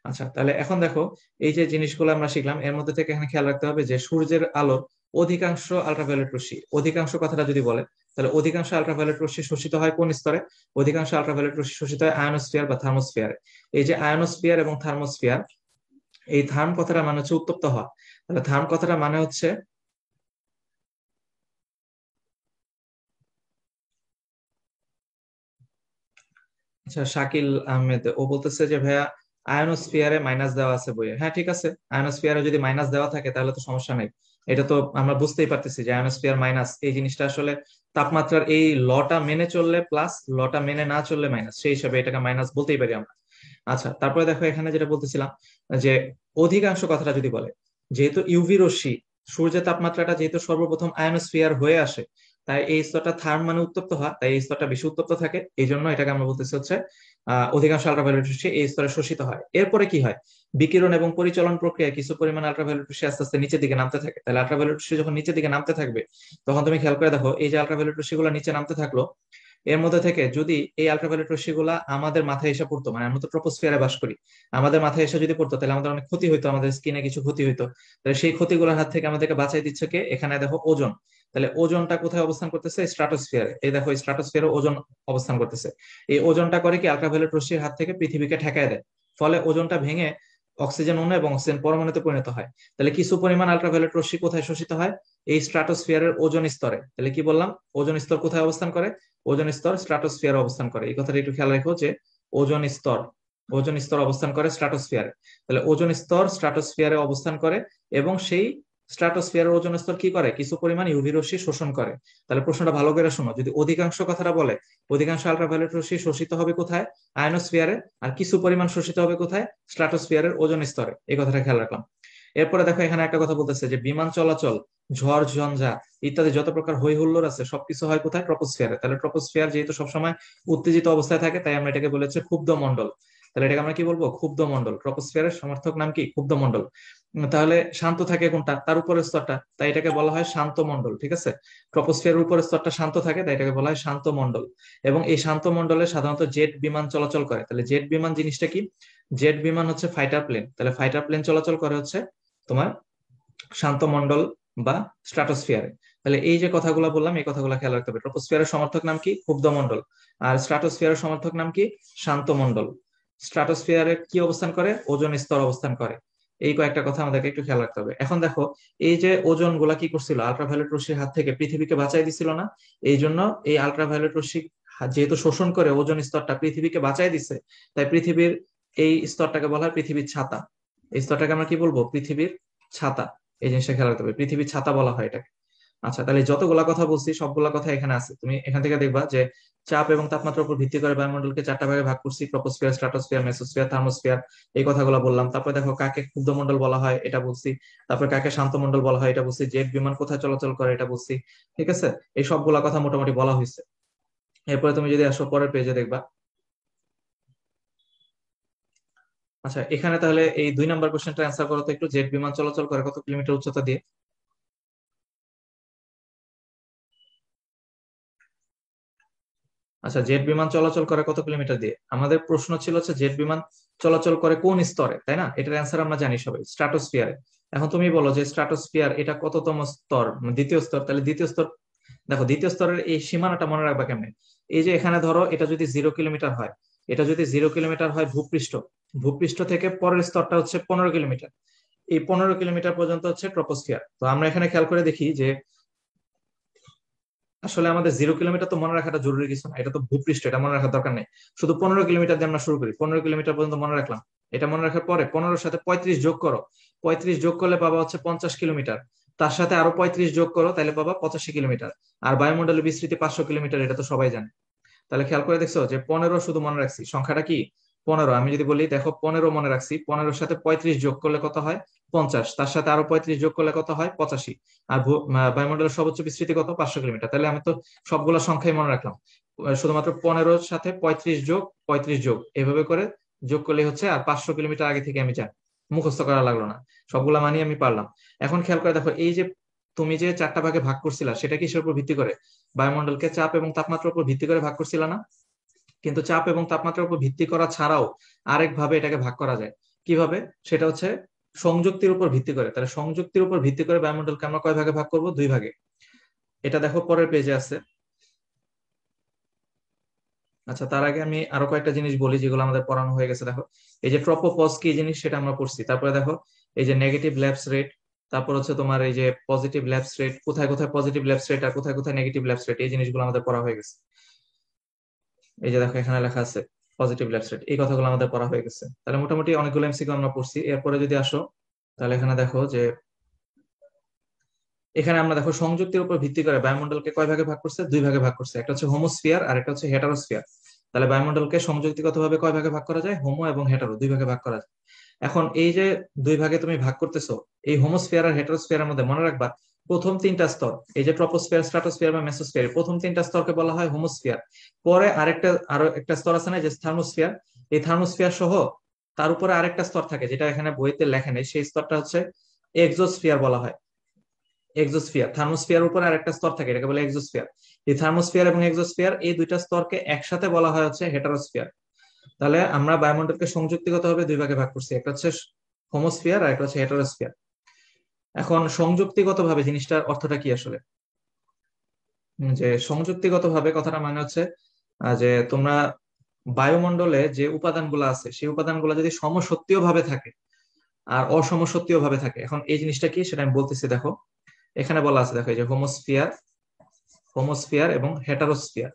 আচ্ছা, তাহলে এখন দেখো এই যে জিনিসগুলো আমরা শিখলাম, এর মধ্যে থেকে এখানে খেয়াল রাখতে হবে যে সূর্যের আলোর অধিকাংশ আল্ট্রাভায়োলেট রশ্মি, অধিকাংশ কথাটা যদি বলে, তাহলে অধিকাংশ আল্ট্রাভায়োলেট রশ্মি শোষিত হয় কোন স্তরে, অধিকাংশ আল্ট্রাভায়োলেট রশ্মি শোষিত হয় আয়োনোস্ফিয়ার বা থার্মোস্ফিয়ারে। এই যে আয়োনোস্ফিয়ার এবং থার্মোস্ফিয়ার, এই থার্ম কথাটা মানে হচ্ছে উত্তপ্ত হওয়া, তাহলে থার্ম কথাটা মানে হচ্ছে, আচ্ছা শাকিল আহমেদ ও বলতেছে যে ভাইয়া আয়নোস্ফিয়ারে মাইনাস দেওয়া আছে বইয়ে, হ্যাঁ ঠিক আছে, আয়নোস্ফিয়ারে যদি মাইনাস দেওয়া থাকে তাহলে তো সমস্যা নেই। এটা তো আমরা বুঝতেই পারতেছি যে আয়নোস্ফিয়ার মাইনাস, এই জিনিসটা আসলে তাপমাত্রার এই লটা মেনে চললে প্লাস, লটা মেনে না চললে মাইনাস, সেই হিসাবে এটাকে মাইনাস বলতেই পারি আমরা। আচ্ছা, তারপরে দেখো এখানে যেটা বলতেছিলাম, যে অধিকাংশ কথাটা যদি বলে, যেহেতু ইউভি রশ্মি, সূর্যের তাপমাত্রাটা যেহেতু সর্বপ্রথম আয়নোস্ফিয়ার হয়ে আসে, তাই এই স্তরটা থার্ম মানে উত্তপ্ত হওয়া, তাই এই স্তরটা বেশি উত্তপ্ত থাকে, এই জন্য এটাকে আমরা বলতেছি হচ্ছে অধিকাংশ আল্ট্রাভায়োলেট রশ্মি এই স্তরে শোষিত হয়। এরপরে কি হয়, বিকিরণ এবং পরিচলন প্রক্রিয়ায় কিছু পরিমাণ আল্ট্রাভায়োলেট রশ্মি আস্তে আস্তে নিচের দিকে নামতে থাকে, তাহলে আল্ট্রাভায়োলেট রশ্মি যখন নিচের দিকে নামতে থাকবে, তখন তুমি খেয়াল করে দেখো এই যে আল্ট্রাভায়োলেট রশ্মিগুলো নিচে নামতে থাকলো, এর মধ্যে থেকে যদি এই আল্ট্রাভায়োলেট রশ্মিগুলা আমাদের মাথায় এসে পড়তো, মানে আমরা তো ট্রপোস্ফিয়ারে বাস করি, আমাদের মাথায় এসে যদি পড়তো তাহলে আমাদের অনেক ক্ষতি হইতো, আমাদের স্কিনে কিছু ক্ষতি হইতো। তাহলে সেই ক্ষতিগুলোর হাত থেকে আমাদেরকে বাঁচাই দিচ্ছে কে, এখানে দেখো ওজন। তাহলে ওজনটা কোথায় অবস্থান করতেছে, স্ট্রাটোস্ফিয়ারে, এই দেখো স্ট্রাটোস্ফিয়ারে ওজন অবস্থান করতেছে। এই ওজনটা করে কি, আল্ট্রাভায়োলেট রশ্মির হাত থেকে পৃথিবীকে ঠেকায় দেয়, ফলে ওজনটা ভেঙে অক্সিজেন অণু এবং অক্সিজেন পরমাণুতে পরিণত হয়। তাহলে কিছু পরিমাণ আল্ট্রাভায়োলেট রশ্মি কোথায় শোষিত হয়, এই স্ট্রাটোস্ফিয়ারের ওজোন স্তরে। তাহলে কি বললাম, ওজোন স্তর কোথায় অবস্থান করে, ওজোন স্তর স্ট্রাটোস্ফিয়ারে অবস্থান করে, এই কথাটা একটু খেয়াল রাখো যে ওজোন স্তর, ওজোন স্তর অবস্থান করে স্ট্রাটোস্ফিয়ারে। তাহলে ওজোন স্তর স্ট্রাটোস্ফিয়ারে অবস্থান করে, এবং সেই স্ট্রাটোস্ফিয়ারের ওজোন স্তর কি করে, কিছু পরিমাণ ইউভি রশ্মি শোষণ করে। তাহলে প্রশ্নটা ভালো করে শোনো, যদি অধিকাংশ কথাটা বলে, অধিকাংশ আল্ট্রাভায়োলেট রশ্মি শোষিত হবে কোথায়, আয়নোস্ফিয়ারে, আর কিছু পরিমাণ শোষিত হবে কোথায়, স্ট্রাটোস্ফিয়ারের ওজোন স্তরে, এই কথাটা খেয়াল রাখলাম। এরপরে দেখো এখানে একটা কথা বলতেছে যে বিমান চলাচল, ঝড় ঝঞ্ঝা ইত্যাদি যত প্রকার হই হুল্লোড় আছে সবকিছু হয় কোথায়, ট্রপোস্ফিয়ারে। তাহলে ট্রপোস্ফিয়ার যেহেতু সবসময় উত্তেজিত অবস্থায় থাকে, তাই আমরা এটাকে বলেছি ক্ষুব্ধ মন্ডল। তাহলে এটাকে আমরা কি বলবো, ক্ষুব্ধ মন্ডল। ট্রপোস্ফিয়ারের সমার্থক নাম কি, ক্ষুব্ধ মন্ডল। তাহলে শান্ত থাকে কোনটা, তার উপরের স্তরটা, তাই এটাকে বলা হয় শান্ত মন্ডল, ঠিক আছে। ট্রপোস্ফিয়ারের উপরের স্তরটা শান্ত থাকে, তাই এটাকে বলা হয় শান্ত মন্ডল। এবং এই শান্ত মন্ডলে সাধারণত জেট বিমান চলাচল করে। তাহলে জেট বিমান জিনিসটা কি, জেট বিমান হচ্ছে ফাইটার প্লেন, তাহলে ফাইটার প্লেন চলাচল করে হচ্ছে তোমার শান্ত মন্ডল বা স্ট্রাটোস্ফিয়ারে। তাহলে এই যে কথাগুলো বললাম, এই কথাগুলো খেয়াল রাখতে হবে। ট্রপোস্ফিয়ারের সমর্থক নাম কি, ক্ষুব্ধ মন্ডল। আর স্ট্রাটোস্ফিয়ারের সমর্থক নাম কি, শান্ত মন্ডল। স্ট্রাটোস্ফিয়ারে কি অবস্থান করে, ওজোন স্তর অবস্থান করে। এই কয়েকটা কথা আমাদেরকে একটু খেয়াল রাখতে হবে। এখন দেখো এই যে ওজোন গুলা কি করছিল, আল্ট্রাভায়োলেট রশ্মির হাত থেকে পৃথিবীকে বাঁচাই দিছিল না, এই জন্য এই আল্ট্রাভায়োলেট রশ্মি যেহেতু শোষণ করে ওজোন স্তরটা পৃথিবীকে বাঁচাই দিছে, তাই পৃথিবীর এই স্তরটাকে বলা হয় পৃথিবীর ছাতা। এই স্তরটাকে আমরা কি বলবো, পৃথিবীর ছাতা। এই জিনিসটা খেয়াল রাখতে হবে, পৃথিবীর ছাতা বলা হয় এটাকে। আচ্ছা, তাহলে যতগুলা কথা বলছি সবগুলা কথা এখানে আছে, তুমি এখান থেকে দেখবা যে চাপ এবং তাপমাত্রার উপর ভিত্তি করে বায়ুমণ্ডলকে চারটা ভাগে ভাগ করছি, ট্রপোস্ফিয়ার, স্ট্রাটোস্ফিয়ার, মেসোস্ফিয়ার, থার্মোস্ফিয়ার, এই কথাগুলো বললাম। তারপরে দেখো কাকে ক্ষুদ্রমণ্ডল বলা হয় এটা বলছি, তারপর কাকে শান্তমণ্ডল বলা হয় এটা বলছি, জেট বিমান কোথায় চলাচল করে এটা বলছি। ঠিক আছে, এই সবগুলা কথা মোটামুটি বলা হয়েছে। এরপরে তুমি যদি আসো পরের পেজে দেখবা। আচ্ছা, এখানে তাহলে এই 2 নম্বর কোশ্চেনটা অ্যান্সার করো তো একটু, জেট বিমান চলাচল করে কত কিলোমিটার উচ্চতা দিয়ে? আচ্ছা, জেট বিমান চলাচল করে কত কিলোমিটার দিয়ে? আমাদের প্রশ্ন ছিল হচ্ছে জেট বিমান চলাচল করে কোন স্তরে, তাই না? এটার অ্যান্সার আমরা জানি সবাই, স্ট্রাটোস্ফিয়ারে। এখন তুমি বলো যে স্ট্রাটোস্ফিয়ার এটা কততম স্তর, মানে দ্বিতীয় স্তর, তাহলে দ্বিতীয় স্তর। দেখো দ্বিতীয় স্তরের এই সীমানাটা মনে রাখবা কেমনে। এই যে এখানে ধরো এটা যদি 0 কিলোমিটার হয়, এটা যদি 0 কিলোমিটার হয় ভূপৃষ্ঠ, ভূপৃষ্ঠ থেকে পরের স্তরটা হচ্ছে 15 কিলোমিটার। এই 15 কিলোমিটার পর্যন্ত হচ্ছে ট্রপোস্ফিয়ার। তো আমরা এখানে খেয়াল করে দেখি যে আসলে আমাদের 0 কিলোমিটার তো মনে রাখাটা জরুরি কিছু না, এটা তো ভূপৃষ্ঠ, এটা মনে রাখার দরকার নেই। শুধু 15 কিলোমিটার দিয়ে আমরা শুরু করি, 15 কিলোমিটার পর্যন্ত মনে রাখলাম। এটা মনে রাখার পরে 15-র সাথে 35 যোগ করো, 35 যোগ করলে পাবা হচ্ছে 50 কিলোমিটার। তার সাথে আরো 35 যোগ করো, তাহলে পাবা 85 কিলোমিটার। আর বায়ুমণ্ডলের বিস্তৃতি 500 কিলোমিটার, এটা তো সবাই জানে। তাহলে খেয়াল করে দেখছো যে 15 শুধু মনে রাখছি, সংখ্যাটা কি 15। আমি যদি বলি দেখো 15 মনে রাখছি, 15-র সাথে 35 যোগ করলে কত হয়? 50। তার সাথে আরো 35 যোগ করলে কত হয়? 85। আর বায়ুমণ্ডলের সর্বোচ্চ বিস্তৃতি কত? 500 কিলোমিটার। তাহলে আমি তো সবগুলা সংখ্যাই মনে রাখলাম। শুধুমাত্র 15-র সাথে 35 যোগ 35 যোগ এভাবে করে যোগ করলে হচ্ছে, আর 500 কিলোমিটার আগে থেকে আমি জানি, মুখস্থ করা লাগলো না, সবগুলা মানি আমি পারলাম। এখন খেয়াল করে দেখো, এই যে তুমি যে চারটা ভাগে ভাগ করছিলা সেটা কিসের উপর ভিত্তি করে? বায়ুমণ্ডলকে চাপ এবং তাপমাত্রার উপর ভিত্তি করে ভাগ করছিল না? কিন্তু চাপ এবং তাপমাত্রার উপর ভিত্তি করা ছাড়াও আরেক ভাবে এটাকে ভাগ করা যায়। কিভাবে? সেটা হচ্ছে সংযুক্তির উপর ভিত্তি করে। তাহলে সংযুক্তির উপর ভিত্তি করে বায়ুমণ্ডলকে আমরা কয় ভাগে ভাগ করব? 2 ভাগে। এটা দেখো পরের পেজে আছে। আচ্ছা, তার আগে আমি আরো কয়েকটা জিনিস বলি যেগুলো আমাদের পড়ানো হয়ে গেছে। দেখো এই যে ট্রপোপজ কি জিনিস সেটা আমরা পড়ছি। তারপরে দেখো এই যে নেগেটিভ ল্যাপস রেট, তারপর হচ্ছে তোমার এই যে পজিটিভ ল্যাপস রেট, কোথায় কোথায় পজিটিভ ল্যাপস রেট আর কোথায় কোথায় নেগেটিভ ল্যাপস রেট, এই জিনিসগুলো আমাদের পড়া হয়ে গেছে। এই যে দেখো এখানে লেখা আছে পজিটিভ লেফট সাইড, এই কথাগুলো আমাদের পড়া হয়ে গেছে। তাহলে মোটামুটি অনেকগুলো এমসিকিউ আমরা পড়ছি। এরপরে যদি আসো, তাহলে এখানে দেখো যে এখানে আমরা দেখো সংযুক্তির উপর ভিত্তি করে বায়ুমণ্ডলকে কয় ভাগে ভাগ করছে? 2 ভাগে ভাগ করছে। একটা হচ্ছে হোমোস্ফিয়ার আর একটা হচ্ছে হেটারোস্ফিয়ার। তাহলে বায়ুমণ্ডলকে সংযুক্তিগত ভাবে কয় ভাগে ভাগ করা যায়? হোমো এবং হেটারো 2 ভাগে ভাগ করা যায়। এখন এই যে 2 ভাগে তুমি ভাগ করতেছো, এই হোমোস্ফিয়ার আর হেটারোস্ফিয়ারের মধ্যে মনে রাখবা প্রথম 3টা স্তর, এই যে ট্রপোস্ফিয়ার, স্ট্রাটোস্ফিয়ার বা মেসোস্ফিয়ার, প্রথম 3টা স্তরকে বলা হয় হোমোস্ফিয়ার। পরে আরো একটা স্তর আছে না, যে থার্মোস্ফিয়ার, এই থার্মোস্ফিয়ার সহ তার উপরে আরেকটা স্তর থাকে যেটা এখানে বইতে লেখা নেই, সেই স্তরটা হচ্ছে এক্সোস্ফিয়ার বলা হয়। এক্সোস্ফিয়ার, থার্মোস্ফিয়ার উপরে আরেকটা স্তর থাকে, এটাকে বলে এক্সোস্ফিয়ার। এই থার্মোস্ফিয়ার এবং এক্সোস্ফিয়ার এই 2টা স্তরকে একসাথে বলা হয় হচ্ছে হেটারোস্ফিয়ার। তাহলে আমরা বায়ুমণ্ডলকে সংযুক্তিগত ভাবে 2 ভাগে ভাগ করছি, একটা হচ্ছে হোমোস্ফিয়ার আর একটা হচ্ছে হেটারোস্ফিয়ার। এখন সংযুক্তিগত ভাবে জিনিসটার অর্থটা কি আসলে? যে সংযুক্তিগত ভাবে কথাটা মানে হচ্ছে যে তোমরা বায়ুমণ্ডলে যে উপাদানগুলো আছে সেই উপাদানগুলো যদি সমসত্তীয় ভাবে থাকে আর অসমসত্তীয় ভাবে থাকে। এখন এই জিনিসটা কি সেটা আমি বলতেছি, দেখো এখানে বলা আছে, দেখো এই যে হোমোস্ফিয়ার, হোমোস্ফিয়ার এবং হেটারোস্ফিয়ার।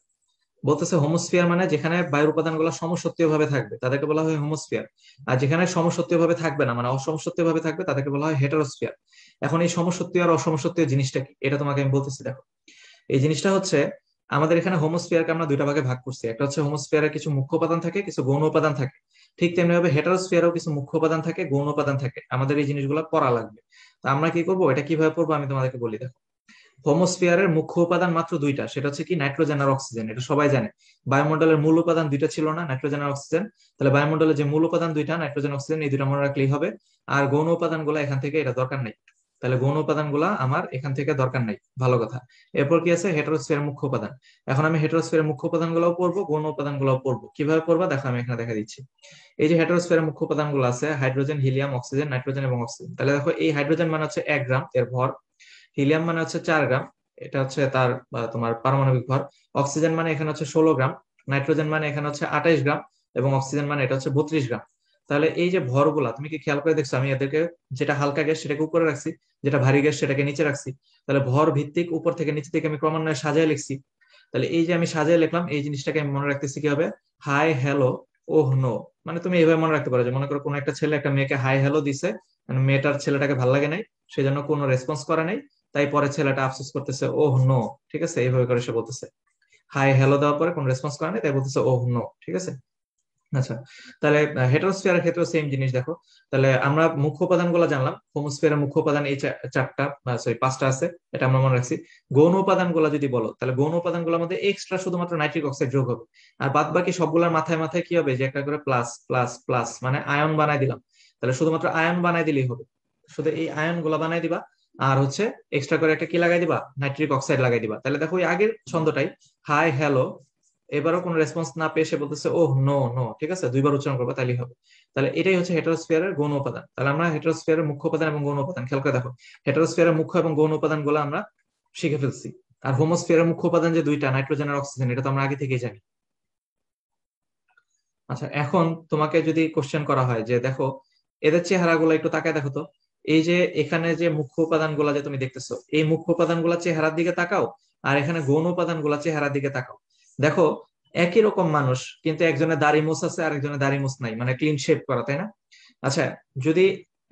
বলতেছে হোমোস্ফিয়ার মানে যেখানে বায়ুর উপাদানগুলো সমসত্তীয় ভাবে থাকবে তাদেরকে বলা হয় হোমোস্ফিয়ার। আর যেখানে সমসত্তীয় ভাবে থাকবে না, মানে অসমসত্তীয় ভাবে থাকবে, তাদেরকে বলা হয় হেটারোস্ফিয়ার। এখন এই সমসত্তীয় আর অসমসত্তীয় জিনিসটা কি এটা তোমাকে আমি বলতেছি। দেখো এই জিনিসটা হচ্ছে, আমাদের এখানে হোমোস্ফিয়ারকে আমরা 2টা ভাগে ভাগ করছি। একটা হচ্ছে হোমোস্ফিয়ারে কিছু মুখ্য উপাদান থাকে, কিছু গৌণ উপাদান থাকে। ঠিক তেমনি ভাবে হেটারোস্ফিয়ারেও কিছু মুখ্য উপাদান থাকে, গৌণ উপাদান থাকে। আমাদের এই জিনিসগুলো পড়া লাগবে। তো আমরা কি করবো, এটা কিভাবে পড়বো আমি তোমাদেরকে বলি। দেখো হোমোস্ফিয়ারের মুখ্য উপাদান মাত্র 2টা, সেটা হচ্ছে কি নাইট্রোজেন আর অক্সিজেন, এটা সবাই জানে। বায়ুমণ্ডলের মূল উপাদান 2টা ছিল না, নাইট্রোজেন আর অক্সিজেন। তাহলে বায়ুমণ্ডলের যে মূল উপাদান 2টা, নাইট্রোজেন অক্সিজেন, এই 2টা মনে রাখলেই হবে। আর গৌণ উপাদান গুলা এখান থেকে এটা দরকার নেই। তাহলে গৌণ উপাদান গুলা আমার এখান থেকে দরকার নেই, ভালো কথা। এরপর কি আছে? হেটারোস্ফিয়ার মুখ্য উপাদান। এখন আমি হেটারোস্ফিয়ার মুখ্য উপাদান গুলাও পড়বো, গৌণ উপাদান গুলাও পড়বো। কিভাবে পড়বা দেখো আমি এখানে দেখা দিচ্ছি। এই যে হেটারোস্ফিয়ার মুখ্য উপাদান গুলো আছে হাইড্রোজেন, হিলিয়াম, অক্সিজেন, নাইট্রোজেন এবং অক্সিজেন। তাহলে দেখো এই হাইড্রোজেন মানে হচ্ছে 1 গ্রাম এর ভর, হিলিয়াম মানে হচ্ছে 4 গ্রাম, এটা হচ্ছে তার তোমার পারমাণবিক ভর। অক্সিজেন মানে এখানে হচ্ছে 16 গ্রাম, নাইট্রোজেন মানে এখানে হচ্ছে 28 গ্রাম, এবং অক্সিজেন মানে এটা হচ্ছে 32 গ্রাম। তাহলে এই যে ভরগুলা তুমি কি খেয়াল করে দেখছো? আমি এদেরকে, যেটা হালকা গ্যাস সেটাকে উপরে রাখছি, যেটা ভারী গ্যাস সেটাকে নিচে রাখছি। তাহলে ভর ভিত্তিক উপর থেকে নিচে থেকে আমি ক্রমান্বয়ে সাজায় লিখছি। তাহলে এই যে আমি সাজায় লিখলাম, এই জিনিসটাকে আমি মনে রাখতেছি কি হবে? হাই, হ্যালো, ওহ, নো। মানে তুমি এইভাবে মনে রাখতে পারো যে মনে করো কোনো একটা ছেলে একটা মেয়েকে হাই হ্যালো দিছে, মানে মেয়েটার ছেলেটাকে ভালো লাগে নাই, সেজন্য কোনো রেসপন্স করে নাই। তাই পরে ছেলেটা আফসোস করতেছে ওহ নো, ঠিক আছে, এইভাবে করে সে বলতেছে। হাই হ্যালো দেওয়ার পরে কোনো রেসপন্স করে না, তাই বলতেছে ওহ নো, ঠিক আছে। আচ্ছা, তাহলে হেটারোস্ফিয়ারের ক্ষেত্রে সেম জিনিস দেখো। তাহলে আমরা মুখ্য উপাদান গুলো জানলাম, হোমোস্ফিয়ারের মুখ্য উপাদান এই চারটা, সরি পাঁচটা আছে, এটা আমরা মনে রাখছি। গৌণ উপাদান গুলো যদি বলো, তাহলে গৌণ উপাদান গুলোর মধ্যে এক্সট্রা শুধুমাত্র নাইট্রিক অক্সাইড যোগ হবে। আর বাদ বাকি সবগুলোর মাথায় মাথায় কি হবে, যে একটা করে প্লাস প্লাস প্লাস, মানে আয়ন বানাই দিলাম। তাহলে শুধুমাত্র আয়ন বানাই দিলেই হবে, শুধু এই আয়ন গুলা বানাই দিবা। আর হচ্ছে এক্সট্রা করে একটা কি লাগাই দিবা, নাইট্রিক অক্সাইড লাগাই দিবা। তাহলে দেখো ওই আগের ছন্দটাই, হাই হ্যালো, এবারও কোনো রেসপন্স না পেয়ে সে বলতেছে ওহ নো নো, ঠিক আছে, দুইবার উচ্চারণ করবো তাহলেই হবে। তাহলে এটাই হচ্ছে হেটারোস্ফিয়ারের গৌণ উপাদান। তাহলে আমরা হেটারোস্ফিয়ারের মুখ্য উপাদান এবং গৌণ উপাদান খেয়াল করে দেখো, হেটারোস্ফিয়ারের মুখ্য এবং গৌণ উপাদান গুলো আমরা শিখে ফেলছি। আর হোমোস্ফিয়ারের মুখ্য উপাদান যে দুইটা, নাইট্রোজেন আর অক্সিজেন, এটা তো আমরা আগে থেকেই জানি। আচ্ছা, এখন তোমাকে যদি কোশ্চেন করা হয় যে দেখো এদের চেহারা গুলো একটু তাকায় দেখো তো, এই যে এখানে যে মুখ্য উপাদান গুলা যে তুমি দেখতেছো, এই মুখ্য উপাদান গুলা চেহারার দিকে তাকাও, আর এখানে গৌণ উপাদান গুলা চেহারার দিকে তাকাও। দেখো একই রকম মানুষ, কিন্তু একজনের দাড়ি মোছ আছে আর একজনের দাড়ি মোছ নাই, মানে ক্লিন শেভ করা, তাই না? আচ্ছা, যদি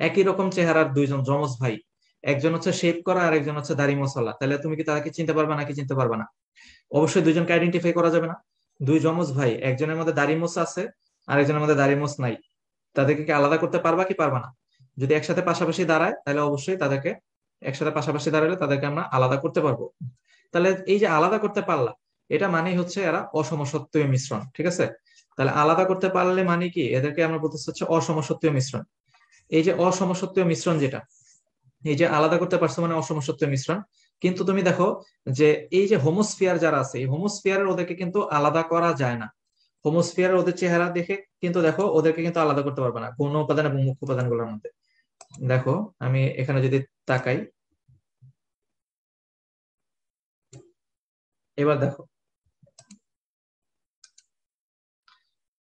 একই রকম চেহারার দুইজন যমজ ভাই, একজন হচ্ছে শেভ করা আর একজন হচ্ছে দাড়ি মোছালা, তাহলে তুমি কি তাদেরকে চিনতে পারবা নাকি চিনতে পারবা না? অবশ্যই দুইজনকে আইডেন্টিফাই করা যাবে না। দুই যমজ ভাই, একজনের মধ্যে দাড়ি মোছ আছে আর একজনের মধ্যে দাড়ি মোছ নাই, তাদেরকে কি আলাদা করতে পারবা কি পারবা না? যদি একসাথে পাশাপাশি দাঁড়ায় তাহলে অবশ্যই তাদেরকে, একসাথে পাশাপাশি দাঁড়ালে তাদেরকে আমরা আলাদা করতে পারবো। তাহলে এই যে আলাদা করতে পারলা, এটা মানেই হচ্ছে এরা অসমসত্ত্বীয় মিশ্রণ, ঠিক আছে। তাহলে আলাদা করতে পারলে মানে কি, এদেরকে আমরা বলতেছি হচ্ছে অসমসত্ত্বীয় মিশ্রণ। এই যে অসমসত্ত্বীয় মিশ্রণ যেটা, এই যে আলাদা করতে পারছো মানে অসমসত্ত্বীয় মিশ্রণ। কিন্তু তুমি দেখো যে এই যে হোমোস্ফিয়ার যারা আছে, এই হোমোস্ফিয়ারের ওদেরকে কিন্তু আলাদা করা যায় না। হোমোস্ফিয়ার ওদের চেহারা দেখে কিন্তু দেখো ওদেরকে কিন্তু আলাদা করতে পারবে না গৌণ উপাদান এবং মুখ্য উপাদানগুলোর মধ্যে। দেখো আমি এখানে যদি তাকাই, এবার দেখো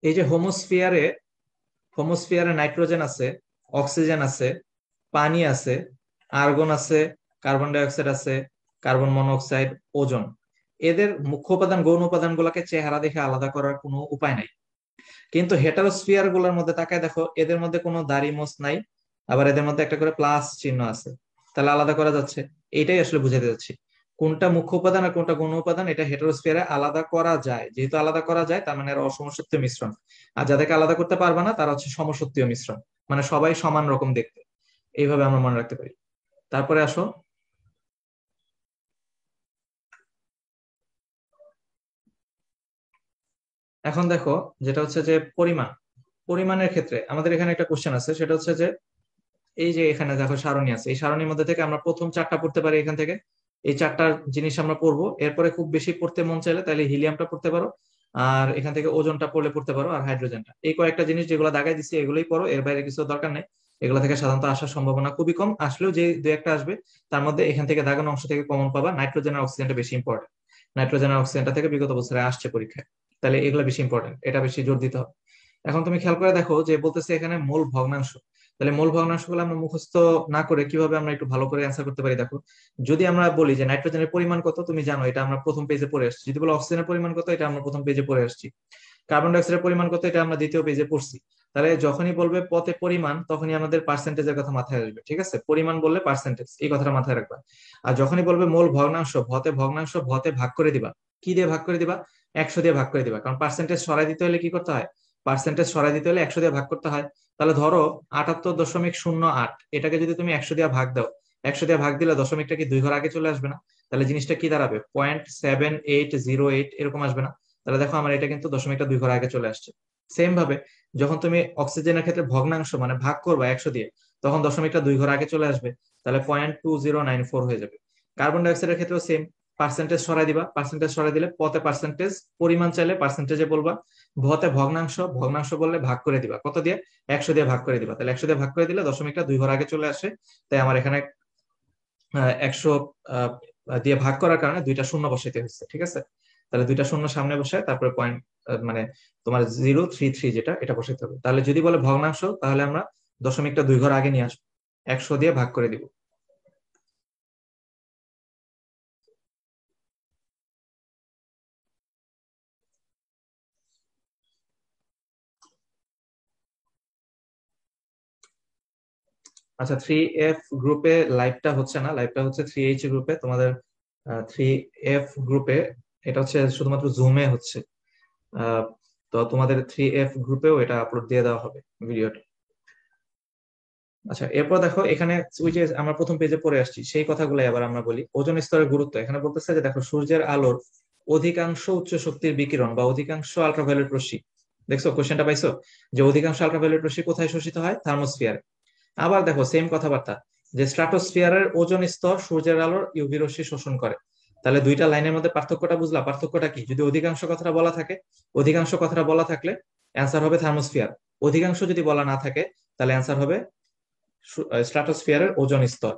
এই যে হোমোস্ফিয়ারে, হোমোস্ফিয়ারে নাইট্রোজেন আছে, অক্সিজেন আছে, পানি আছে, আর্গন আছে, কার্বন ডাই অক্সাইড আছে, কার্বন মনোক্সাইড, ওজোন। এদের মুখ্য উপাদান গৌণ উপাদান গুলাকে চেহারা দেখে আলাদা করার কোনো উপায় নাই। কিন্তু হেটারোস্ফিয়ার গুলোর মধ্যে তাকায় দেখো, এদের মধ্যে কোনো দাড়ি মোছ নাই, আবার এদের মধ্যে একটা করে প্লাস চিহ্ন আছে, তাহলে আলাদা করা যাচ্ছে। এইটাই আসলে বুঝাতে যাচ্ছি, কোনটা মুখ্য উপাদান আর কোনটা গৌণ উপাদান এটা হেটারোস্ফিয়ারে আলাদা করা যায়। যেহেতু আলাদা করা যায় তার মানে এরা অসমসত্ত্বীয় মিশ্রণ। আর যাদেরকে আলাদা করতে পারবে না তারা হচ্ছে সমসত্ত্বীয় মিশ্রণ, মানে সবাই সমান রকম দেখতে। এইভাবে আমরা মনে রাখতে পারি। তারপরে আসো, এখন দেখো যেটা হচ্ছে যে পরিমাণ, পরিমাণের ক্ষেত্রে আমাদের এখানে একটা কোশ্চেন আছে, সেটা হচ্ছে যে এই যে এখানে দেখো সারণী আছে, এই সারণীর মধ্যে থেকে আমরা প্রথম চারটা পড়তে পারি এখান থেকে। এই চারটা জিনিস আমরা পড়বো, এরপরে খুব বেশি পড়তে মন চাইলে তাহলে হিলিয়ামটা পড়তে পারো, আর এখান থেকে ওজনটা পড়লে পড়তে পারো, আর হাইড্রোজেনটা। এই কয়েকটা জিনিস যেগুলো দাগাই দিচ্ছি এগুলোই পড়ো, এর বাইরে কিছু দরকার নেই। এগুলো থেকে সাধারণত আসার সম্ভাবনা খুবই কম, আসলেও যে দু একটা আসবে তার মধ্যে এখান থেকে দাগানো অংশ থেকে কমন পাবা। নাইট্রোজেন আর অক্সিজেনটা বেশি ইম্পর্টেন্ট, নাইট্রোজেন আর অক্সিজেনটা থেকে বিগত বছরে আসছে পরীক্ষায়, তাহলে এগুলো বেশি ইম্পর্টেন্ট, এটা বেশি জোর দিতে হবে। এখন তুমি খেয়াল করে দেখো যে বলতেছে এখানে মোল ভগ্নাংশ। তাহলে মূল ভগ্নাংশগুলো আমরা মুখস্থ না করে কিভাবে আমরা একটু ভালো করে অ্যান্সার করতে পারি দেখো। যদি আমরা বলি যে নাইট্রোজেনের পরিমাণ কত, তুমি জানো এটা আমরা প্রথম পেজে পড়ে আসছি। যদি বলো অক্সিজেনের পরিমাণ কত, এটা আমরা প্রথম পেজে পড়ে আসছি। কার্বন ডাইঅক্সাইডের পরিমাণ কত, এটা আমরা দ্বিতীয় পেজে পড়ছি। তাহলে যখনই বলবে পথে পরিমাণ, তখনই আমাদের পার্সেন্টেজের কথা মাথায় আসবে, ঠিক আছে, পরিমাণ বললে পার্সেন্টেজ, এই কথাটা মাথায় রাখবা। আর যখনই বলবে মোল ভগ্নাংশ, ভতে ভগ্নাংশ, ভতে ভাগ করে দিবা। কি দিয়ে ভাগ করে দিবা? 100 দিয়ে ভাগ করে দিবা, কারণ পার্সেন্টেজ সরাই দিতে হলে কি করতে হয়, পার্সেন্টেজ সরাই দিতে হলে 100 দিয়ে ভাগ করতে হয়। তাহলে ধরো 78.08, এটাকে যদি তুমি 100 দিয়ে ভাগ দাও, 100 দিয়ে ভাগ দিলে দশমিকটা কি দুই ঘর আগে চলে আসবে না? তাহলে জিনিসটা কি দাঁড়াবে, 0.7808 এরকম আসবে না? তাহলে দেখো আমার এটা কিন্তু দশমিকটা দুই ঘর আগে চলে আসছে। সেম ভাবে যখন তুমি অক্সিজেনের ক্ষেত্রে ভগ্নাংশ মানে ভাগ করবা 100 দিয়ে, তখন দশমিকটা দুই ঘর আগে চলে আসবে, তাহলে 0.2094 হয়ে যাবে। কার্বন ডাইঅক্সাইডের ক্ষেত্রেও সেম, পার্সেন্টেজ সরাই দিবা, পার্সেন্টেজ সরাই দিলে পথে পার্সেন্টেজ, পরিমাণ চাইলে পার্সেন্টেজে বলবা, ভতে ভগ্নাংশ, ভগ্নাংশ বললে ভাগ করে দিবা, কত দিয়ে, 100 দিয়ে ভাগ করে দিবা। তাহলে 100 দিয়ে ভাগ করে দিলে দশমিকটা দুই ঘর আগে চলে আসে। তাই আমার এখানে 100 দিয়ে ভাগ করার কারণে দুইটা শূন্য বসাইতে হচ্ছে, ঠিক আছে। তাহলে দুইটা শূন্য সামনে বসায় তারপরে পয়েন্ট, মানে তোমার 033 যেটা, এটা বসাইতে হবে। তাহলে যদি বলে ভগ্নাংশ, তাহলে আমরা দশমিকটা দুই ঘর আগে নিয়ে আসবো, 100 দিয়ে ভাগ করে দিব। আচ্ছা, 3F গ্রুপে লাইভটা হচ্ছে না, লাইভটা হচ্ছে 3H গ্রুপে তোমাদের। 3F গ্রুপে এটা হচ্ছে শুধুমাত্র জুমে হচ্ছে। আহ, তো তোমাদের 3F গ্রুপেও এটা আপলোড দিয়ে দেওয়া হবে ভিডিওটা। আচ্ছা, এরপর দেখো এখানে ওই যে আমরা প্রথম পেজে পড়ে আসছি সেই কথাগুলো আবার আমরা বলি। ওজোন স্তরের গুরুত্ব এখানে বলতেছে যে দেখো, সূর্যের আলোর অধিকাংশ উচ্চ শক্তির বিকিরণ বা অধিকাংশ আল্ট্রাভায়োলেট রশ্মি, দেখছো কোশ্চেনটা পাইছো, যে অধিকাংশ আল্ট্রাভায়োলেট রশ্মি কোথায় শোষিত হয়? থার্মোস্ফিয়ারে। আবার দেখো সেম কথাবার্তা, যে স্ট্রাটোস্ফিয়ারের ওজোন স্তর সূর্যের আলোর ইউভি রশ্মি শোষণ করে। তাহলে দুইটা লাইনের মধ্যে পার্থক্যটা বুঝলা? পার্থক্যটা কি? যদি অধিকাংশ কথাটা বলা থাকে, অধিকাংশ কথাটা বলা থাকলে অ্যান্সার হবে থার্মোস্ফিয়ার। অধিকাংশ যদি বলা না থাকে তাহলে অ্যান্সার হবে স্ট্রাটোস্ফিয়ারের ওজোন স্তর।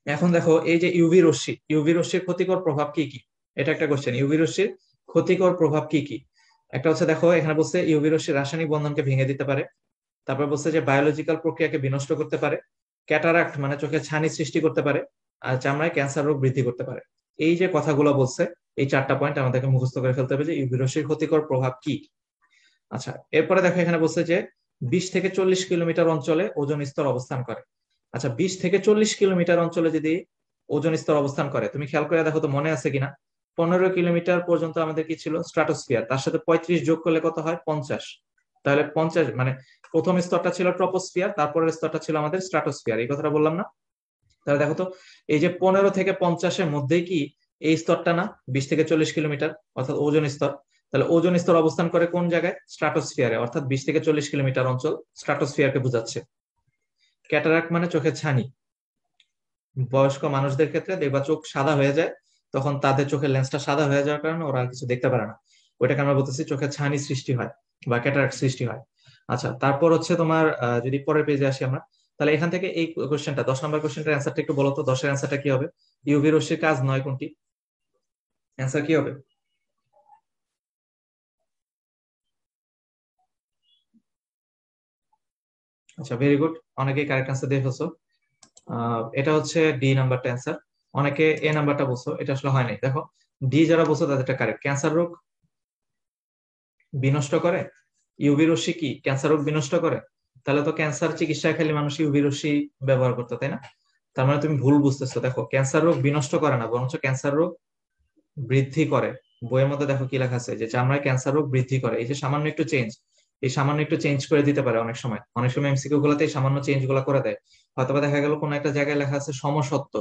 এখন দেখো এই যে ইউভি রশ্মি, ইউভি রশ্মির ক্ষতিকর প্রভাব কি কি, এটা একটা কোশ্চেন। ইউভি রশ্মির ক্ষতিকর প্রভাব কি কি? একটা হচ্ছে দেখো এখানে বলছে ইউভি রশ্মি রাসায়নিক বন্ধনকে ভেঙে দিতে পারে। তারপর বলছে যে বায়োলজিক্যাল প্রক্রিয়াকে বিনষ্ট করতে পারে। ক্যাটারাক্ট মানে চোখে ছানি সৃষ্টি করতে পারে। আর চামড়ায় ক্যান্সার রোগ বৃদ্ধি করতে পারে। এই যে কথাগুলো বলছে, এই চারটা পয়েন্ট আমাদেরকে মুখস্থ করে ফেলতে হবে যে ইউভি রশ্মির ক্ষতিকর প্রভাব কি। আচ্ছা, এরপরে দেখো এখানে বলছে যে 20 থেকে 40 কিলোমিটার অঞ্চলে ওজোন স্তর অবস্থান করে। আচ্ছা, 20 থেকে 40 কিলোমিটার অঞ্চলে যদি ওজোন স্তর অবস্থান করে, তুমি খেয়াল করে দেখো তো মনে আছে কিনা। 15 কিলোমিটার পর্যন্ত আমাদের কি ছিল? স্ট্রাটোস্ফিয়ার। তার সাথে 35 যোগ করলে কত হয়? 50। তাহলে 50 মানে প্রথম স্তরটা ছিল ট্রপোস্ফিয়ার, তারপরের স্তরটা ছিল আমাদের স্ট্রাটোস্ফিয়ার, এই কথাটা বললাম না? তাহলে দেখো তো, এই যে 15 থেকে 50-এর মধ্যেই কি এই স্তরটা না? 20 থেকে 40 কিলোমিটার, অর্থাৎ ওজোন স্তর। তাহলে ওজোন স্তর অবস্থান করে কোন জায়গায়? স্ট্রাটোস্ফিয়ারে, অর্থাৎ 20 থেকে 40 কিলোমিটার অঞ্চল স্ট্রাটোস্ফিয়ারকে বোঝাচ্ছে। ক্যাটারাক্ট মানে চোখের ছানি। বয়স্ক মানুষদের ক্ষেত্রে দেখবা চোখ সাদা হয়ে যায়, তখন তাদের চোখের লেন্সটা সাদা হয়ে যাওয়ার কারণে ওরা আর কিছু দেখতে পারে না। ওইটাকে আমরা বলতেছি চোখের ছানি সৃষ্টি হয় বা ক্যাটারাক্ট সৃষ্টি হয়। আচ্ছা, তারপর হচ্ছে তোমার যদি পরের পেজে আসি আমরা, তাহলে এখান থেকে এই কোশ্চেনটা 10 নম্বর কোশ্চেনটার অ্যান্সারটা একটু বলো তো। 10-এর অ্যান্সারটা কি হবে? ইউভি রশ্মির কাজ নয় কোনটি? অ্যান্সার কি হবে? আচ্ছা, ভেরি গুড, অনেকেই কারেক্ট অ্যান্সার দিয়ে ফেলছো। এটা হচ্ছে ডি নাম্বারটা অ্যান্সার। অনেকে এ নাম্বারটা বলছো, এটা আসলে হয় নাই। দেখো, ডি যারা বলছো তাদেরটা কারেক্ট। ক্যান্সার রোগ বিনষ্ট করে? ইউভি রশ্মি কি ক্যান্সার রোগ বিনষ্ট করে? তাহলে তো ক্যান্সার চিকিৎসায় খালি মানুষ ইউভি রশ্মি ব্যবহার করতো, তাই না? তার মানে তুমি ভুল বুঝতেছো। দেখো, ক্যান্সার রোগ বিনষ্ট করে না, বরঞ্চ ক্যান্সার রোগ বৃদ্ধি করে। বইয়ের মধ্যে দেখো কি লেখা আছে, যে চামড়ায় ক্যান্সার রোগ বৃদ্ধি করে। এই যে সামান্য একটু চেঞ্জ, এই সামান্য একটু চেঞ্জ করে দিতে পারে অনেক সময়। অনেক সময় এমসিকিউ গুলোতে এই সামান্য চেঞ্জ গুলো করে দেয়। হয়তোবা দেখা গেল কোনো একটা জায়গায় লেখা আছে সমসত্ব,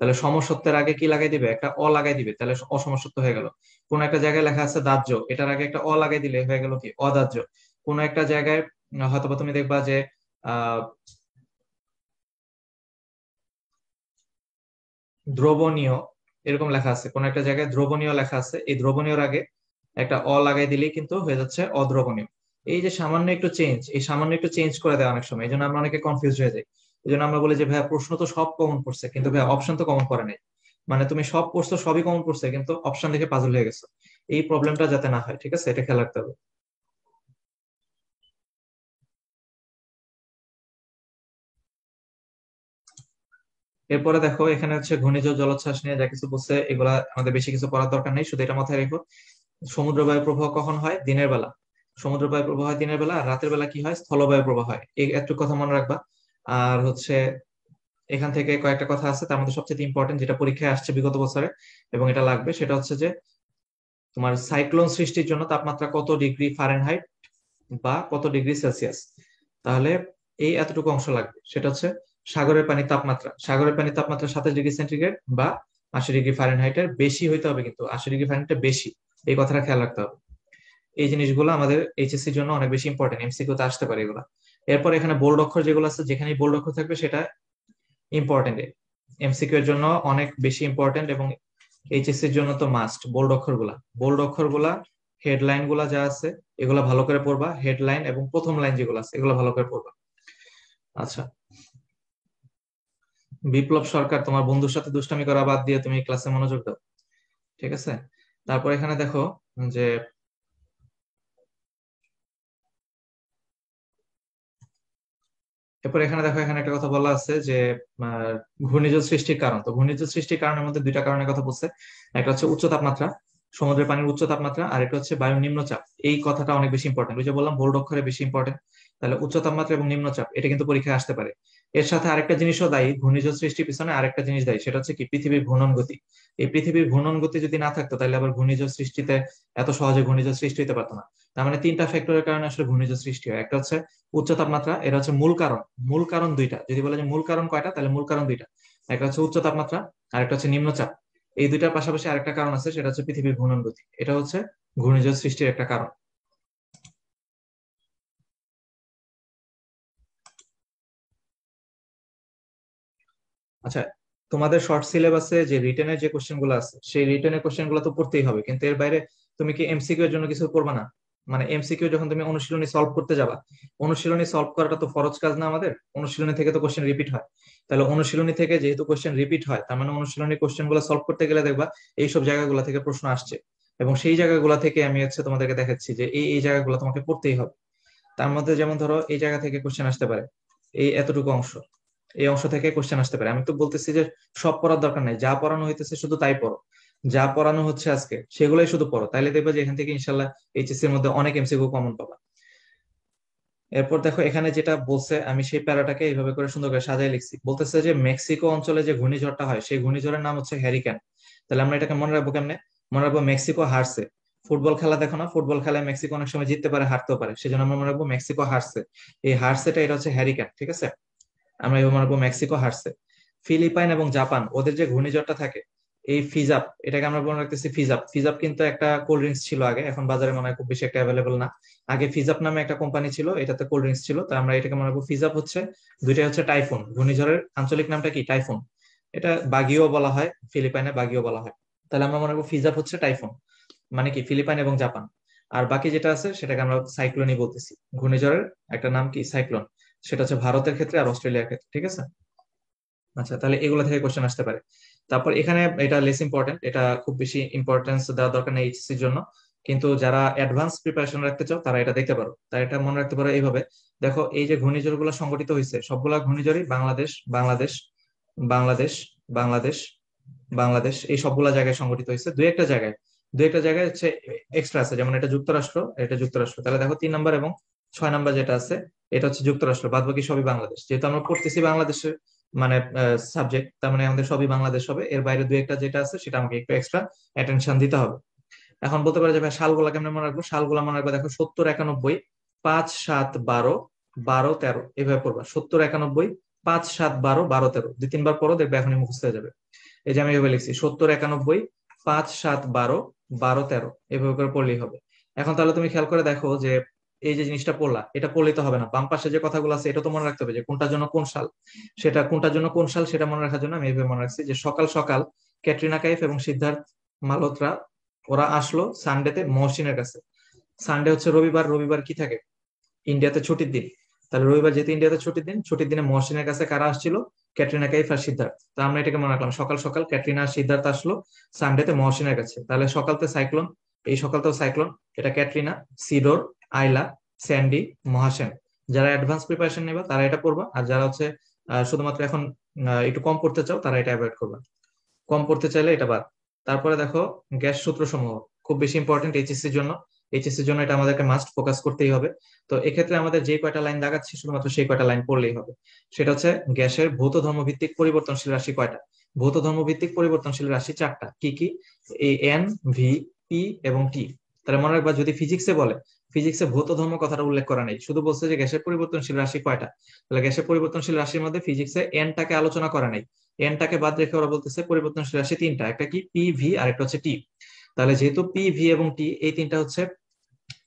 তাহলে সমসত্বের আগে কি লাগাই দিবে? একটা অ লাগাই দিবে, তাহলে অসমসত্ব হয়ে গেল। কোন একটা জায়গায় লেখা আছে দাহ্য, এটার আগে একটা অ লাগাই দিলে হয়ে গেল কি? অদাহ্য। কোন একটা জায়গায় হয়তোবা তুমি দেখবা যে আহ দ্রবণীয় এরকম লেখা আছে, কোন একটা জায়গায় দ্রবণীয় লেখা আছে, এই দ্রবণীয়র আগে একটা অ লাগাই দিলেই কিন্তু হয়ে যাচ্ছে অদ্রবণীয়। এই যে সামান্য একটু চেঞ্জ, এই সামান্য একটু চেঞ্জ করে দেয় অনেক সময়, এই জন্য আমরা অনেকে কনফিউজ হয়ে যাই। এই জন্য আমরা বলি যে ভাইয়া প্রশ্ন তো সব কমন পড়ছে, কিন্তু ভাইয়া অপশন তো কমন পড়ে নাই। মানে তুমি সব পড়ছো, সবই কমন পড়ছে, কিন্তু অপশন দেখে পাজল হয়ে গেছে। এই প্রবলেমটা যাতে না হয়, ঠিক আছে, এটা খেয়াল রাখতে হবে। এরপরে দেখো এখানে হচ্ছে ঘূর্ণিঝড় জলোচ্ছ্বাস নিয়ে যা কিছু বলছে, এগুলা আমাদের বেশি কিছু পড়ার দরকার নেই, শুধু এটা মাথায় রেখো। সমুদ্র বায়ু প্রবাহ কখন হয়? দিনের বেলা। সমুদ্র বায়ু প্রবাহ হয় দিনের বেলা, আর রাতের বেলা কি হয়? স্থলবায়ু প্রবাহ হয়। এই একটু কথা মনে রাখবা। আর হচ্ছে এখান থেকে কয়েকটা কথা আছে, তার মধ্যে সবচেয়ে ইম্পর্টেন্ট যেটা পরীক্ষায় আসছে বিগত বছরে এবং এটা লাগবে, সেটা হচ্ছে যে তোমার সাইক্লোন সৃষ্টির জন্য তাপমাত্রা কত ডিগ্রি ফারেনহাইট বা কত ডিগ্রি সেলসিয়াস। তাহলে এই এতটুকু অংশ লাগবে, সেটা হচ্ছে সাগরের পানির তাপমাত্রা। সাগরের পানির তাপমাত্রা 27 ডিগ্রি সেন্টিগ্রেড বা 80 ডিগ্রি ফারেনহাইটের বেশি হইতে হবে, কিন্তু 80 ডিগ্রি ফারেনহাইটের বেশি, এই কথাটা খেয়াল রাখতে হবে। এই জিনিসগুলো আমাদের এইচএসসির জন্য অনেক বেশি ইম্পর্টেন্ট, এমসিকিউ তে আসতে পারে এগুলো। এরপর এখানে বোল্ড অক্ষর যেগুলো আছে, যেখানে বোল্ড অক্ষর থাকবে সেটা ইম্পর্টেন্ট, এমসিকিউ এর জন্য অনেক বেশি ইম্পর্টেন্ট, এবং এইচএসসি এর জন্য তো মাস্ট বোল্ড অক্ষরগুলা। বোল্ড অক্ষরগুলা, হেডলাইন গুলা যা আছে এগুলা ভালো করে পড়বা। হেডলাইন এবং প্রথম লাইন যেগুলো আছে এগুলো ভালো করে পড়বা। আচ্ছা, বিপ্লব সরকার, তোমার বন্ধুর সাথে দুষ্টামি করা বাদ দিয়ে তুমি ক্লাসে মনোযোগ দাও, ঠিক আছে? তারপর এখানে দেখো যে এরপর এখানে দেখো, এখানে একটা কথা বলা আছে যে আহ, ঘূর্ণিঝড় সৃষ্টির কারণ। তো ঘূর্ণিঝড় সৃষ্টির কারণের মধ্যে দুইটা কারণের কথা বলছে। একটা হচ্ছে উচ্চ তাপমাত্রা, সমুদ্রের পানির উচ্চ তাপমাত্রা, আর একটা হচ্ছে বায়ুর নিম্নচাপ। এই কথাটা অনেক বেশি ইম্পর্টেন্ট, ওই যে বললাম বোল্ড অক্ষরে বেশি ইম্পর্টেন্ট। তাহলে উচ্চ তাপমাত্রা এবং নিম্নচাপ এটা কিন্তু পরীক্ষায় আসতে পারে। এর সাথে আরেকটা জিনিসও দায়ী, ঘূর্ণিঝড় সৃষ্টির পিছনে আরেকটা জিনিস দায়ী, সেটা হচ্ছে কি পৃথিবীর ঘূর্ণন গতি। এই পৃথিবীর ঘূর্ণন গতি যদি না থাকতো তাহলে আবার ঘূর্ণিঝড় সৃষ্টিতে এত সহজে ঘূর্ণিঝড় সৃষ্টি হতে পারতো না। তার মানে তিনটা ফ্যাক্টরের কারণে আসলে ঘূর্ণিঝড় সৃষ্টি হয়। একটা হচ্ছে উচ্চ তাপমাত্রা, এটা হচ্ছে মূল কারণ। মূল কারণ দুইটা, যদি বলে যে মূল কারণ কয়টা, তাহলে মূল কারণ দুইটা। একটা হচ্ছে উচ্চ তাপমাত্রা, আর একটা হচ্ছে নিম্নচাপ। এই দুইটার পাশাপাশি আরেকটা কারণ আছে, সেটা হচ্ছে পৃথিবীর ঘূর্ণন গতি। এটা হচ্ছে ঘূর্ণিঝড় সৃষ্টির একটা কারণ। আচ্ছা, তোমাদের শর্ট সিলেবাসে যে রিটেনের যে কোশ্চেন গুলো আছে, সেই রিটেনের কোশ্চেন গুলো তো পড়তেই হবে, কিন্তু এর বাইরে তুমি কি এমসিকিউ এর জন্য কিছু করবে না? মানে এমসিকিউ যখন তুমি অনুশীলনী সলভ করতে যাবা, অনুশীলনী সলভ করাটা তো ফরজ কাজ না আমাদের? অনুশীলনী থেকে তো কোশ্চেন রিপিট হয়। তাহলে অনুশীলনী থেকে যেহেতু কোশ্চেন রিপিট হয়, তার মানে অনুশীলনী কোশ্চেন গুলো সলভ করতে গেলে দেখবা এইসব জায়গাগুলো থেকে প্রশ্ন আসছে। এবং সেই জায়গাগুলো থেকে আমি হচ্ছে তোমাদেরকে দেখাচ্ছি যে এই এই জায়গাগুলো তোমাকে পড়তেই হবে। তার মধ্যে যেমন ধরো এই জায়গা থেকে কোশ্চেন আসতে পারে, এই এতটুকু অংশ, এই অংশ থেকে কোশ্চেন আসতে পারে। আমি তো বলতেছি যে সব পড়ার দরকার নাই, যা পড়ানো হইতেছে শুধু তাই পড়ো। যা পড়ানো হচ্ছে আজকে সেগুলোই শুধু পড়ো, তাইলে দেখবে যে এখান থেকে ইনশাল্লাহ এইচএসসি এর মধ্যে অনেক এমসিকিউ কমন পাবা। এরপর দেখো এখানে যেটা বলছে, আমি সেই প্যারাটাকে এইভাবে করে সুন্দর করে সাজায় লিখছি। বলতেছে যে মেক্সিকো অঞ্চলে যে ঘূর্ণিঝড়টা হয় সেই ঘূর্ণিঝড়ের নাম হচ্ছে হ্যারিকেন। তাহলে আমরা এটাকে মনে রাখবো কেমনে? মনে রাখবো মেক্সিকো হারছে। ফুটবল খেলা দেখো না, ফুটবল খেলায় মেক্সিকো অনেক সময় জিততে পারে, হারতেও পারে, সেই জন্য আমরা মনে রাখবো মেক্সিকো হারছে। এই হারছেটা এটা হচ্ছে হ্যারিকেন, ঠিক আছে? আমরা এবার মনে রাখবো মেক্সিকো হারছে। ফিলিপাইন এবং জাপান, ওদের যে ঘূর্ণিঝড়টা থাকে, এই ফিজাপ, এটাকে আমরা মনে রাখতেছি ফিজাপ। ফিজাপ কিন্তু একটা কোল্ড ড্রিঙ্কস ছিল আগে, এখন বাজারে মনে হয় খুব বেশি একটা অ্যাভেলেবল না। আগে ফিজাপ নামে একটা কোম্পানি ছিল, এটাতে কোল্ড ড্রিঙ্কস ছিল, তো আমরা এটাকে মনে রাখবো ফিজাপ হচ্ছে। দুইটাই হচ্ছে টাইফুন। ঘূর্ণিঝড়ের আঞ্চলিক নামটা কি? টাইফুন। এটা বাগিও বলা হয়, ফিলিপাইনে বাগিও বলা হয়। তাহলে আমরা মনে রাখবো ফিজাপ হচ্ছে টাইফুন, মানে কি ফিলিপাইন এবং জাপান। আর বাকি যেটা আছে সেটাকে আমরা সাইক্লোনই বলতেছি। ঘূর্ণিঝড়ের একটা নাম কি? সাইক্লোন। সেটা হচ্ছে ভারতের ক্ষেত্রে আর অস্ট্রেলিয়ার ক্ষেত্রে, ঠিক আছে? আচ্ছা, তাহলে এগুলো থেকে কোশ্চেন আসতে পারে। তারপর এখানে এটা লেস ইম্পর্টেন্ট, এটা খুব বেশি ইম্পর্টেন্স দেওয়া দরকার নেই এইচএসসির জন্য। কিন্তু যারা অ্যাডভান্স প্রিপারেশন রাখতে চাও তারা এটা দেখতে পারো। তাই এটা মনে রাখতে পারো এইভাবে। দেখো এই যে ঘূর্ণিঝড় গুলো সংঘটিত হয়েছে, সবগুলা ঘূর্ণিঝড়ই বাংলাদেশ, বাংলাদেশ, বাংলাদেশ, বাংলাদেশ, বাংলাদেশ, এই সবগুলা জায়গায় সংঘটিত হয়েছে। দুই একটা জায়গায় হচ্ছে এক্সট্রা আছে, যেমন এটা যুক্তরাষ্ট্র, এটা যুক্তরাষ্ট্র। তাহলে দেখো 3 নাম্বার এবং 6 নাম্বার যেটা আছে, এটা হচ্ছে যুক্তরাষ্ট্র, বাদ বাকি সবই বাংলাদেশ। যেহেতু আমরা পড়তেছি বাংলাদেশের মানে সাবজেক্ট, তার মানে আমাদের সবই বাংলাদেশ হবে। এর বাইরে দুই একটা যেটা আছে সেটা আমাকে একটু এক্সট্রা অ্যাটেনশন দিতে হবে। এখন বলতে পারে যে ভাই সালগুলা কেমনে মনে রাখবো? সালগুলা মনে রাখবো, দেখো 70 91 5 7 12 12 13, এভাবে পড়বা। 70 91 5 7 12 12 13, 2-3 বার পরও দেখবে এখনই মুখস্থ হয়ে যাবে। এই যে আমি এভাবে লিখছি 70 91 5 7 12 12 13, এভাবে করে পড়লেই হবে। এখন তাহলে তুমি খেয়াল করে দেখো যে এই যে জিনিসটা পড়লা, এটা পড়লেই তো হবে না, বাম পাশে যে কথাগুলো আছে এটা তো মনে রাখতে হবে যে কোনটার জন্য কোন সাল। সেটা কোনটার জন্য কোন সাল সেটা মনে রাখার জন্য আমি এইভাবে মনে রাখছি যে সকাল সকাল ক্যাটরিনা কাইফ এবং সিদ্ধার্থ মালহোত্রা ওরা আসলো সানডেতে মহসিনের কাছে। সানডে হচ্ছে রবিবার, রবিবার কি থাকে? ইন্ডিয়াতে ছুটির দিন। তাহলে রবিবার যেহেতু ইন্ডিয়াতে ছুটির দিন, ছুটির দিনে মহসিনের কাছে কারা আসছিল? ক্যাটরিনা কাইফ আর সিদ্ধার্থ। তো আমরা এটাকে মনে রাখলাম সকাল সকাল ক্যাটরিনা আর সিদ্ধার্থ আসলো সানডেতে মহসিনের কাছে। তাহলে সকালতে সাইক্লোন, এই সকালতেও সাইক্লোন। এটা ক্যাটরিনা, সিডোর, আইলা, স্যান্ডি, মহাসেন। যারা অ্যাডভান্স প্রিপারেশন নেবা তারা এটা পড়বা, আর যারা হচ্ছে শুধুমাত্র এখন একটু কম পড়তে চাও তারা এটা অ্যাভয়েড করবা। কম পড়তে চাইলে এটা বাদ। তারপরে দেখো গ্যাস সূত্র সমূহ, খুব বেশি ইম্পর্টেন্ট এইচএসসির জন্য। এইচএসসির জন্য এটা আমাদেরকে মাস্ট ফোকাস করতেই হবে। তো এক্ষেত্রে আমাদের যে কয়টা লাইন দাগাচ্ছি শুধুমাত্র সেই কয়টা লাইন পড়লেই হবে। সেটা হচ্ছে গ্যাসের ভৌত ধর্মভিত্তিক পরিবর্তনশীল রাশি কয়টা? ভৌত ধর্মভিত্তিক পরিবর্তনশীল রাশি চারটা। কি কি? এই এন, ভি, পি এবং টি। তাহলে মনে রাখবা, যদি ফিজিক্সে বলে, ফিজিক্সে ভৌত ধর্ম কথাটা উল্লেখ করা নেই, শুধু বলছে যে গ্যাসের পরিবর্তনশীল রাশি কয়টা। তাহলে গ্যাসের পরিবর্তনশীল রাশির মধ্যে ফিজিক্সে এনটাকে আলোচনা করা নেই। এনটাকে বাদ রেখে ওরা বলতেছে পরিবর্তনশীল রাশি তিনটা, একটা কি? পি, ভি আর একটা হচ্ছে টি। তাহলে যেহেতু পি, ভি এবং টি এই তিনটা হচ্ছে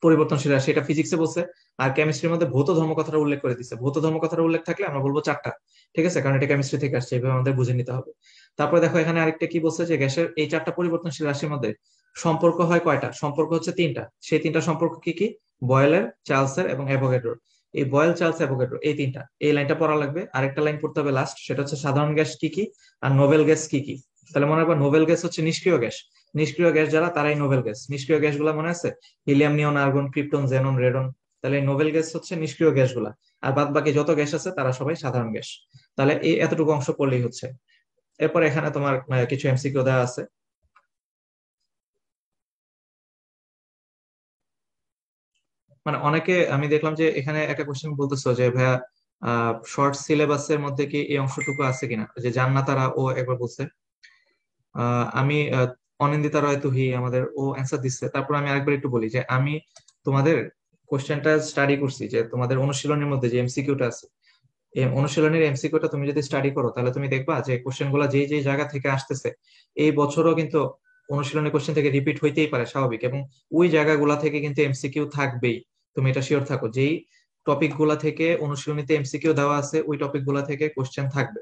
পরিবর্তনশীল রাশি, এটা ফিজিক্সে বলছে। আর কেমিস্ট্রির মধ্যে ভৌত ধর্ম কথাটা উল্লেখ করে দিচ্ছে। ভৌত ধর্ম কথাটা উল্লেখ থাকলে আমরা বলবো চারটা, ঠিক আছে? কারণ এটা কেমিস্ট্রি থেকে আসছে, এভাবে আমাদের বুঝে নিতে হবে। তারপরে দেখো এখানে আরেকটা কি বলছে, যে গ্যাসের এই চারটা পরিবর্তনশীল রাশির মধ্যে সম্পর্ক হয় কয়টা? সম্পর্ক হচ্ছে তিনটা। সেই তিনটা সম্পর্ক কি কি? বয়েলের, চার্লসের এবং অ্যাভোগাড্রোর। এই বয়েল, চার্লস, অ্যাভোগাড্রো এই তিনটা, এই লাইনটা পড়া লাগবে। আরেকটা লাইন পড়তে হবে লাস্ট, সেটা হচ্ছে সাধারণ গ্যাস কি কি আর নোবেল গ্যাস কি কি। তাহলে মনে রাখবা নোবেল গ্যাস হচ্ছে নিষ্ক্রিয় গ্যাস। নিষ্ক্রিয় গ্যাস যারা তারাই নোবেল গ্যাস। নিষ্ক্রিয় গ্যাস গুলা মনে আছে? হিলিয়াম, নিয়ন, আর্গন, ক্রিপ্টন, জেনন, রেডন। তাহলে এই নোবেল গ্যাস হচ্ছে নিষ্ক্রিয় গ্যাস গুলা। আর বাদ বাকি যত গ্যাস আছে তারা সবাই সাধারণ গ্যাস। তাহলে এই এতটুকু অংশ পড়লেই হচ্ছে। এরপর এখানে তোমার কিছু এমসিকিউ দেওয়া আছে। মানে অনেকে আমি দেখলাম যে এখানে একটা কোশ্চেন বলতেছো যে ভাইয়া শর্ট সিলেবাসের মধ্যে কি এই অংশটুকু আছে কিনা, যে জান্নাতারা ও একবার বলছে। আমি অনিন্দিতা রয় তুহি আমাদের ও অ্যান্সার দিচ্ছে। তারপর আমি আরেকবার একটু বলি যে আমি তোমাদের কোশ্চেনটা স্টাডি করছি, যে তোমাদের অনুশীলনের মধ্যে যে এমসিকিউটা আছে, এই অনুশীলনের এমসিকিউটা তুমি যদি স্টাডি করো তাহলে তুমি দেখবা যে কোশ্চেন গুলা যেই যেই জায়গা থেকে আসতেছে এই বছরও কিন্তু অনুশীলনের কোশ্চেন থেকে রিপিট হইতেই পারে, স্বাভাবিক। এবং ওই জায়গাগুলা থেকে কিন্তু এমসিকিউ থাকবেই, তুমি এটা শিওর থাকো। যেই টপিক গুলা থেকে অনুশীলনীতে এমসিকিউ দেওয়া আছে ওই টপিক গুলা থেকে কোশ্চেন থাকবে।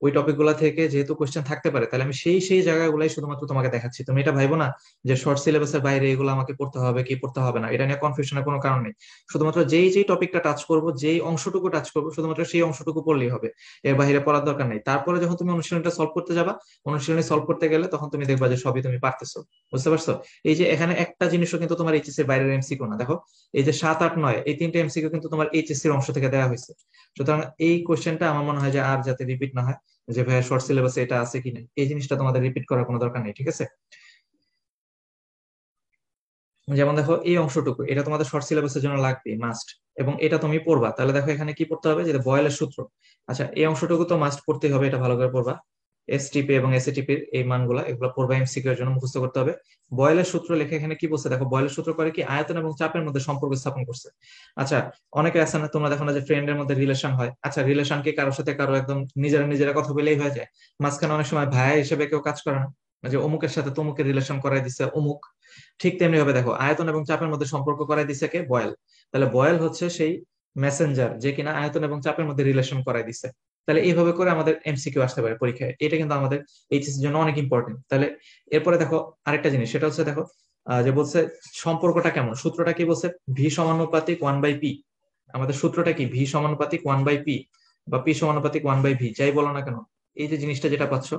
ওই টপিক গুলা থেকে যেহেতু কোশ্চেন থাকতে পারে, তাহলে আমি সেই সেই জায়গাগুলাই শুধুমাত্র তোমাকে দেখাচ্ছি। তুমি এটা ভাইবো না যে শর্ট সিলেবাসের বাইরে এগুলো আমাকে পড়তে হবে কি পড়তে হবে না, এটা নিয়ে কনফিউশনের কোনো কারণ নেই। শুধুমাত্র যেই যেই টপিকটা টাচ করব, যেই অংশটুকু টাচ করবো, শুধুমাত্র সেই অংশটুকু পড়লেই হবে, এর বাইরে পড়ার দরকার নেই। তারপরে যখন তুমি অনুশীলনটা সলভ করতে যাবা, অনুশীলনী সলভ করতে গেলে তখন তুমি দেখবা যে সবই তুমি পারতেছো। বুঝতে পারছো? এই যে এখানে একটা জিনিসও কিন্তু তোমার এইচএসসি এর বাইরের এমসিকিউ না। দেখো, এই যে 7, 8, 9 এই তিনটা এমসিকিউ কিন্তু তোমার এইচএসসি এর অংশ থেকে দেওয়া হয়েছে। সুতরাং এই কোশ্চেনটা আমার মনে হয় যে আর যাতে রিপিট না হয়, যে ভাইয়া শর্ট সিলেবাসে এটা আছে কিনা, এই জিনিসটা তোমাদের রিপিট করার কোনো দরকার নেই, ঠিক আছে? যেমন দেখো এই অংশটুকু এটা তোমাদের শর্ট সিলেবাসের জন্য লাগবে মাস্ট, এবং এটা তুমি পড়বা। তাহলে দেখো এখানে কি পড়তে হবে, যে বয়েলের সূত্র। আচ্ছা, এই অংশটুকু তো মাস্ট পড়তেই হবে, এটা ভালো করে পড়বা। এসটিপি এবং এসএটিপির এই মানগুলা এগুলো পড়বা, এমসিকিউ এর জন্য মুখস্থ করতে হবে। বয়েলের সূত্র লেখা এখানে কি বলছে দেখো, বয়েলের সূত্র করে কি আয়তন এবং চাপের মধ্যে সম্পর্ক স্থাপন করছে। আচ্ছা, অনেকে আছে না, তোমরা দেখো না যে ফ্রেন্ডের মধ্যে রিলেশন হয়। আচ্ছা, রিলেশন কি কারোর সাথে কারো একদম নিজেরা নিজেরা কথা বলেই হয়ে যায়? মাঝখানে অনেক সময় ভাইয়া হিসেবে কেউ কাজ করে না, যে অমুকের সাথে তমুকের রিলেশন করাই দিচ্ছে অমুক। ঠিক তেমনি ভাবে দেখো আয়তন এবং চাপের মধ্যে সম্পর্ক করাই দিছে কে, বয়েল। তাহলে বয়েল হচ্ছে সেই মেসেঞ্জার যে কিনা আয়তন এবং চাপের মধ্যে রিলেশন করাই দিছে। তাহলে এইভাবে করে আমাদের এমসিকিউ আসতে পারে পরীক্ষায়, এটা কিন্তু আমাদের এইচএসসি এর জন্য অনেক ইম্পর্টেন্ট। তাহলে এরপরে দেখো আরেকটা জিনিস, সেটা হচ্ছে দেখো যে বলছে সম্পর্কটা কেমন, সূত্রটা কি বলছে, ভি সমানুপাতিক 1/p। আমাদের সূত্রটা কি, ভি সমানুপাতিক 1/p বা পি সমানুপাতিক 1/v, যাই বলো না কেন। এই যে জিনিসটা যেটা পাচ্ছ,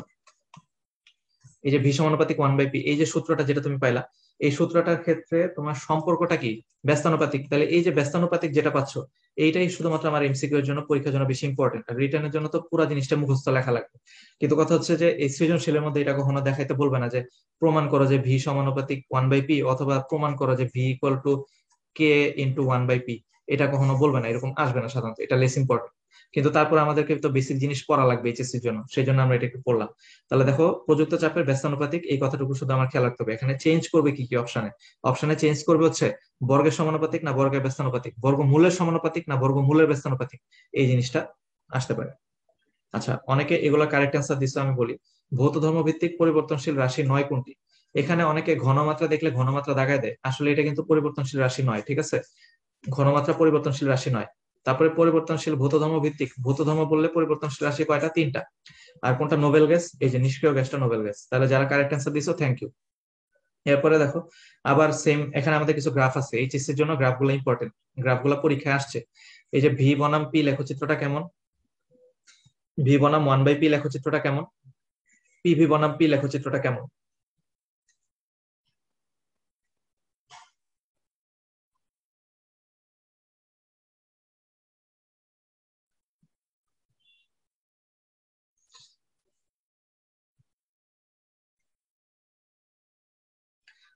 এই যে ভি সমানুপাতিক 1/p, এই যে সূত্রটা যেটা তুমি পাইলা, এই সূত্রটার ক্ষেত্রে তোমার সম্পর্কটা কি, ব্যস্তানুপাতিক। তাহলে এই যে ব্যস্তানুপাতিক যেটা পাচ্ছ, এইটাই শুধুমাত্র আমার এমসিকিউ এর জন্য, পরীক্ষার জন্য বেশি ইম্পর্টেন্ট। আর রিটার্নের জন্য তো পুরো জিনিসটা মুখস্থ লেখা লাগবে। কিন্তু কথা হচ্ছে যে এই সৃজনশীলের মধ্যে এটা কখনো দেখাইতে বলবে না যে প্রমাণ করো যে ভি সমানুপাতিক 1/p, অথবা প্রমাণ করো যে V equal to K into 1/p। এটা কখনো বলবে না, এরকম আসবে না সাধারণত, এটা লেস ইম্পর্টেন্ট। কিন্তু তারপর আমাদেরকে তো বেসিক জিনিস পড়া লাগবে এইচএসসির জন্য, সেই জন্য আমরা এটা একটু পড়লাম। তাহলে দেখো প্রযুক্ত চাপের ব্যস্তানুপাতিক, এই কথাটুকু শুধু আমার খেয়াল রাখতে হবে। এখানে চেঞ্জ করবে কি কি অপশনে, অপশনে চেঞ্জ করবে হচ্ছে বর্গের সমানুপাতিক না বর্গের ব্যস্তানুপাতিক, বর্গমূলের সমানুপাতিক না বর্গমূলের ব্যস্তানুপাতিক, এই জিনিসটা আসতে পারে। আচ্ছা, অনেকে এগুলা কারেক্ট অ্যান্সার দিচ্ছে, আমি বলি। ভৌত ধর্ম ভিত্তিক পরিবর্তনশীল রাশি নয় কোনটি? এখানে অনেকে ঘনমাত্রা দেখলে ঘনমাত্রা দাগায় দেয়, আসলে এটা কিন্তু পরিবর্তনশীল রাশি নয়, ঠিক আছে? ঘনমাত্রা পরিবর্তনশীল রাশি নয়। তারপরে পরিবর্তনশীল ভৌত ধর্ম ভিত্তিক, ভৌত ধর্ম বললে পরিবর্তনশীল রাশি কয়টা, 3টা। আর কোনটা নোবেল গ্যাস, এই যে নিষ্ক্রিয় গ্যাসটা নোবেল গ্যাস। তাহলে যারা কারেক্ট অ্যান্সার দিছো, থ্যাংক ইউ। এরপরে দেখো আবার সেম, এখানে আমাদের কিছু গ্রাফ আছে, এইচএসসি এর জন্য গ্রাফগুলো ইম্পর্টেন্ট, গ্রাফগুলো পরীক্ষায় আসছে। এই যে ভি বনাম পি লেখচিত্রটা কেমন, ভি বনাম 1/p লেখচিত্রটা কেমন, পি ভি বনাম পি লেখচিত্রটা কেমন?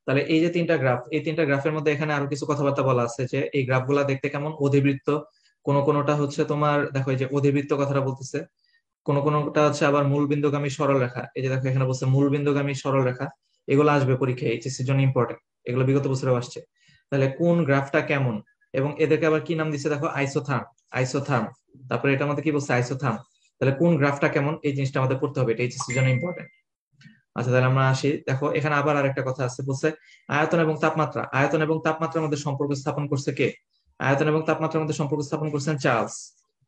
তাহলে এই যে 3টা গ্রাফ, এই 3টা গ্রাফের মধ্যে এখানে আরো কিছু কথাবার্তা বলা আছে, যে এই গ্রাফগুলা দেখতে কেমন, অধিবৃত্ত। কোনটা হচ্ছে তোমার দেখো এই যে অধিবৃত্ত কথাটা বলতেছে, কোনটা হচ্ছে আবার মূল বিন্দুগামী সরল রেখা। এই যে দেখো এখানে বলছে মূল বিন্দুগামী সরল রেখা। এগুলো আসবে পরীক্ষায়, এইচএসসি এর জন্য ইম্পর্টেন্ট, এগুলো বিগত বছরে আসছে। তাহলে কোন গ্রাফটা কেমন, এবং এদেরকে আবার কি নাম দিচ্ছে দেখো, আইসোথার্ম। আইসোথার্ম, তারপরে এটার মধ্যে কি বলছে, আইসোথার্ম। তাহলে কোন গ্রাফটা কেমন, এই জিনিসটা আমাদের পড়তে হবে, এটা এইচএসসি এর জন্য ইম্পর্টেন্ট। আচ্ছা, তাহলে আমরা আসি। দেখো এখানে আবার আরেকটা কথা আছে, বলছে আয়তন এবং তাপমাত্রা, আয়তন এবং তাপমাত্রার মধ্যে সম্পর্ক স্থাপন করছে কে? আয়তন এবং তাপমাত্রার মধ্যে সম্পর্ক স্থাপন করছেন চার্লস।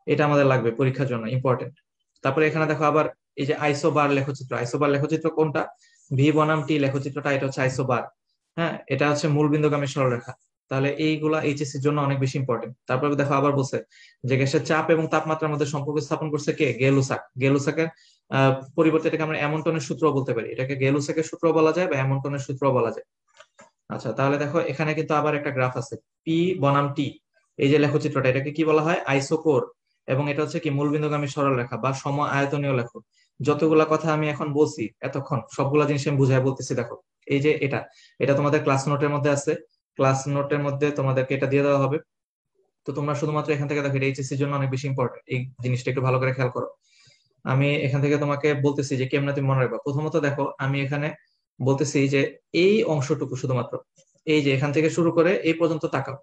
এটা আমাদের লাগবে পরীক্ষার জন্য, ইম্পর্টেন্ট। তারপরে এখানে দেখো আবার এই যে আইসোবার লেখচিত্র, আইসোবার লেখচিত্র কোনটা, ভি বনাম টি লেখচিত্রটা, এটা হচ্ছে আইসোবার। হ্যাঁ, এটা হচ্ছে মূল বিন্দুগামী সরলরেখা। তাহলে এইগুলা এইচএসসি এর জন্য অনেক বেশি ইম্পর্টেন্ট। তারপরে দেখো আবার বলছে যে গ্যাসের চাপ এবং তাপমাত্রার মধ্যে সম্পর্ক স্থাপন করছে কে, গেলুসাক। গেলুসাকের পরিবর্তে এটাকে আমরা এমনটনের সূত্র বলতে পারি, এটাকে গেলুসাকের সূত্র বলা যায় বা এমনটনের সূত্র বলা যায়। আচ্ছা, তাহলে দেখো এখানে কিন্তু আবার একটা গ্রাফ আছে, পি বনাম টি। এই যে লেখচিত্রটা, এটাকে কি বলা হয়, আইসোকোর। এবং এটা হচ্ছে কি মূলবিন্দুগামী সরল রেখা বা সম আয়তনীয় লেখ। যতগুলা কথা আমি এখন বলছি এতক্ষণ, সবগুলা জিনিস আমি বুঝাই বলতেছি। দেখো এই যে এটা, এটা তোমাদের ক্লাস নোটের মধ্যে আছে। ক্লাস নোটের মধ্যে তোমাদেরকে এটা দিয়ে দেওয়া হবে। তো তোমরা শুধুমাত্র এখান থেকে দেখো, এটা এইচএসসি এর জন্য অনেক বেশি ইম্পর্টেন্ট, এই জিনিসটা একটু ভালো করে খেয়াল করো। আমি এখান থেকে তোমাকে বলতেছি যে কেমনে তুমি মনে রাখবা। প্রথমত দেখো, আমি এখানে বলতেছি যে এই অংশটুকু শুধুমাত্র, এই যে এখান থেকে শুরু করে এই পর্যন্ত তাকাও,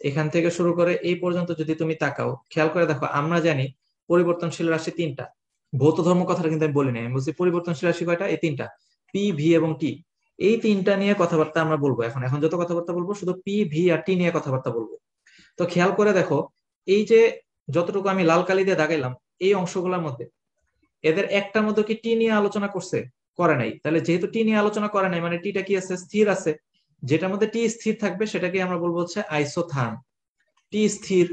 এখান থেকে শুরু করে এই পর্যন্ত যদি তুমি তাকাও, খেয়াল করে দেখো, আমরা জানি পরিবর্তনশীল রাশি তিনটা। ভৌত ধর্ম কথাটা কিন্তু আমি বলি নাই, আমি বলছি পরিবর্তনশীল রাশি কয়টা, এই তিনটা, পি ভি এবং টি। এই তিনটা নিয়ে কথাবার্তা আমরা বলবো এখন, এখন যত কথাবার্তা বলবো শুধু পি ভি আর টি নিয়ে কথাবার্তা বলবো। তো খেয়াল করে দেখো, এই যে যতটুকু আমি লাল কালি দিয়ে দাগাইলাম, এই অংশগুলোর মধ্যে এদের একটার মধ্যে কি টি নিয়ে আলোচনা করছে? করে নাই। তাহলে যেহেতু টি নিয়ে আলোচনা করে নাই, মানে টিটা কি আছে, স্থির আছে। যেটার মধ্যে টি স্থির থাকবে সেটাকে আমরা বলবো হচ্ছে আইসোথার্ম। টি স্থির,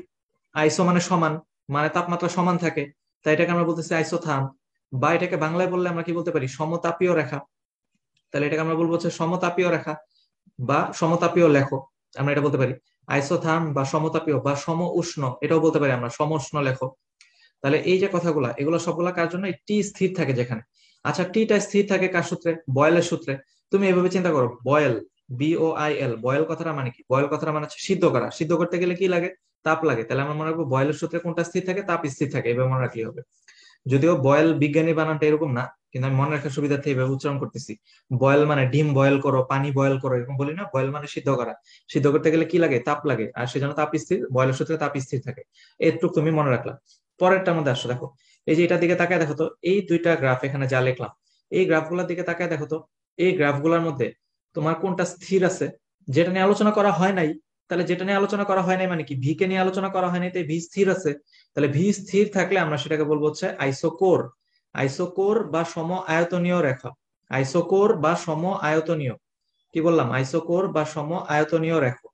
আইসো মানে সমান, মানে তাপমাত্রা সমান থাকে, তাই এটাকে আমরা বলতেছি আইসোথার্ম। বা এটাকে বাংলায় বললে আমরা কি বলতে পারি, সমতাপীয় রেখা। তাহলে এটাকে আমরা বলবো হচ্ছে সমতাপীয় রেখা বা সমতাপীয় লেখো, আমরা এটা বলতে পারি আইসোথার্ম বা সমতাপীয় বা সম উষ্ণ, এটাও বলতে পারি আমরা সম উষ্ণ লেখো। তাহলে এই যে কথাগুলা, এগুলো সবগুলা কার জন্য, টি স্থির থাকে যেখানে। আচ্ছা, টিটা স্থির থাকে কার সূত্রে, বয়েলের সূত্রে। তুমি এভাবে চিন্তা করো, বয়েল, BOIL, বয়েল কথাটা মানে কি, বয়েল কথাটা মানে হচ্ছে সিদ্ধ করা। সিদ্ধ করতে গেলে কি লাগে, তাপ লাগে। তাহলে আমরা মনে রাখবো বয়েলের সূত্রে কোনটা স্থির থাকে, তাপ স্থির থাকে, এভাবে মনে রাখলেই হবে। যদিও বয়েল বিজ্ঞানী বানানটা এরকম না, কিন্তু আমি মনে রাখার সুবিধার্থে এইভাবে উচ্চারণ করতেছি। বয়েল মানে ডিম বয়েল করো, পানি বয়েল করো, এরকম বলি না। বয়েল মানে সিদ্ধ করা। সিদ্ধ করতে গেলে কি লাগে, তাপ লাগে, আর সেজন্য তাপ স্থির, বয়েলের সূত্রে তাপ স্থির থাকে। এটুকু তুমি মনে রাখলা। পরেরটার মধ্যে আসো, দেখো এই যে এটার দিকে তাকায় দেখো তো, এই দুইটা গ্রাফ এখানে যা লিখলাম, এই গ্রাফগুলোর দিকে তাকায় দেখো তো, এই গ্রাফগুলোর মধ্যে তোমার কোনটা স্থির আছে, যেটা নিয়ে আলোচনা করা হয় নাই। তাহলে যেটা নিয়ে আলোচনা করা হয় নাই মানে কি, ভি কে নিয়ে আলোচনা করা হয় নাই, তাই ভি স্থির আছে। তাহলে ভি স্থির থাকলে আমরা সেটাকে বলবো হচ্ছে আইসোকোর। আইসোকোর বা সম আয়তনীয় রেখা। আইসোকোর বা সম আয়তনীয়, কি বললাম, আইসোকোর বা সম আয়তনীয় রেখা।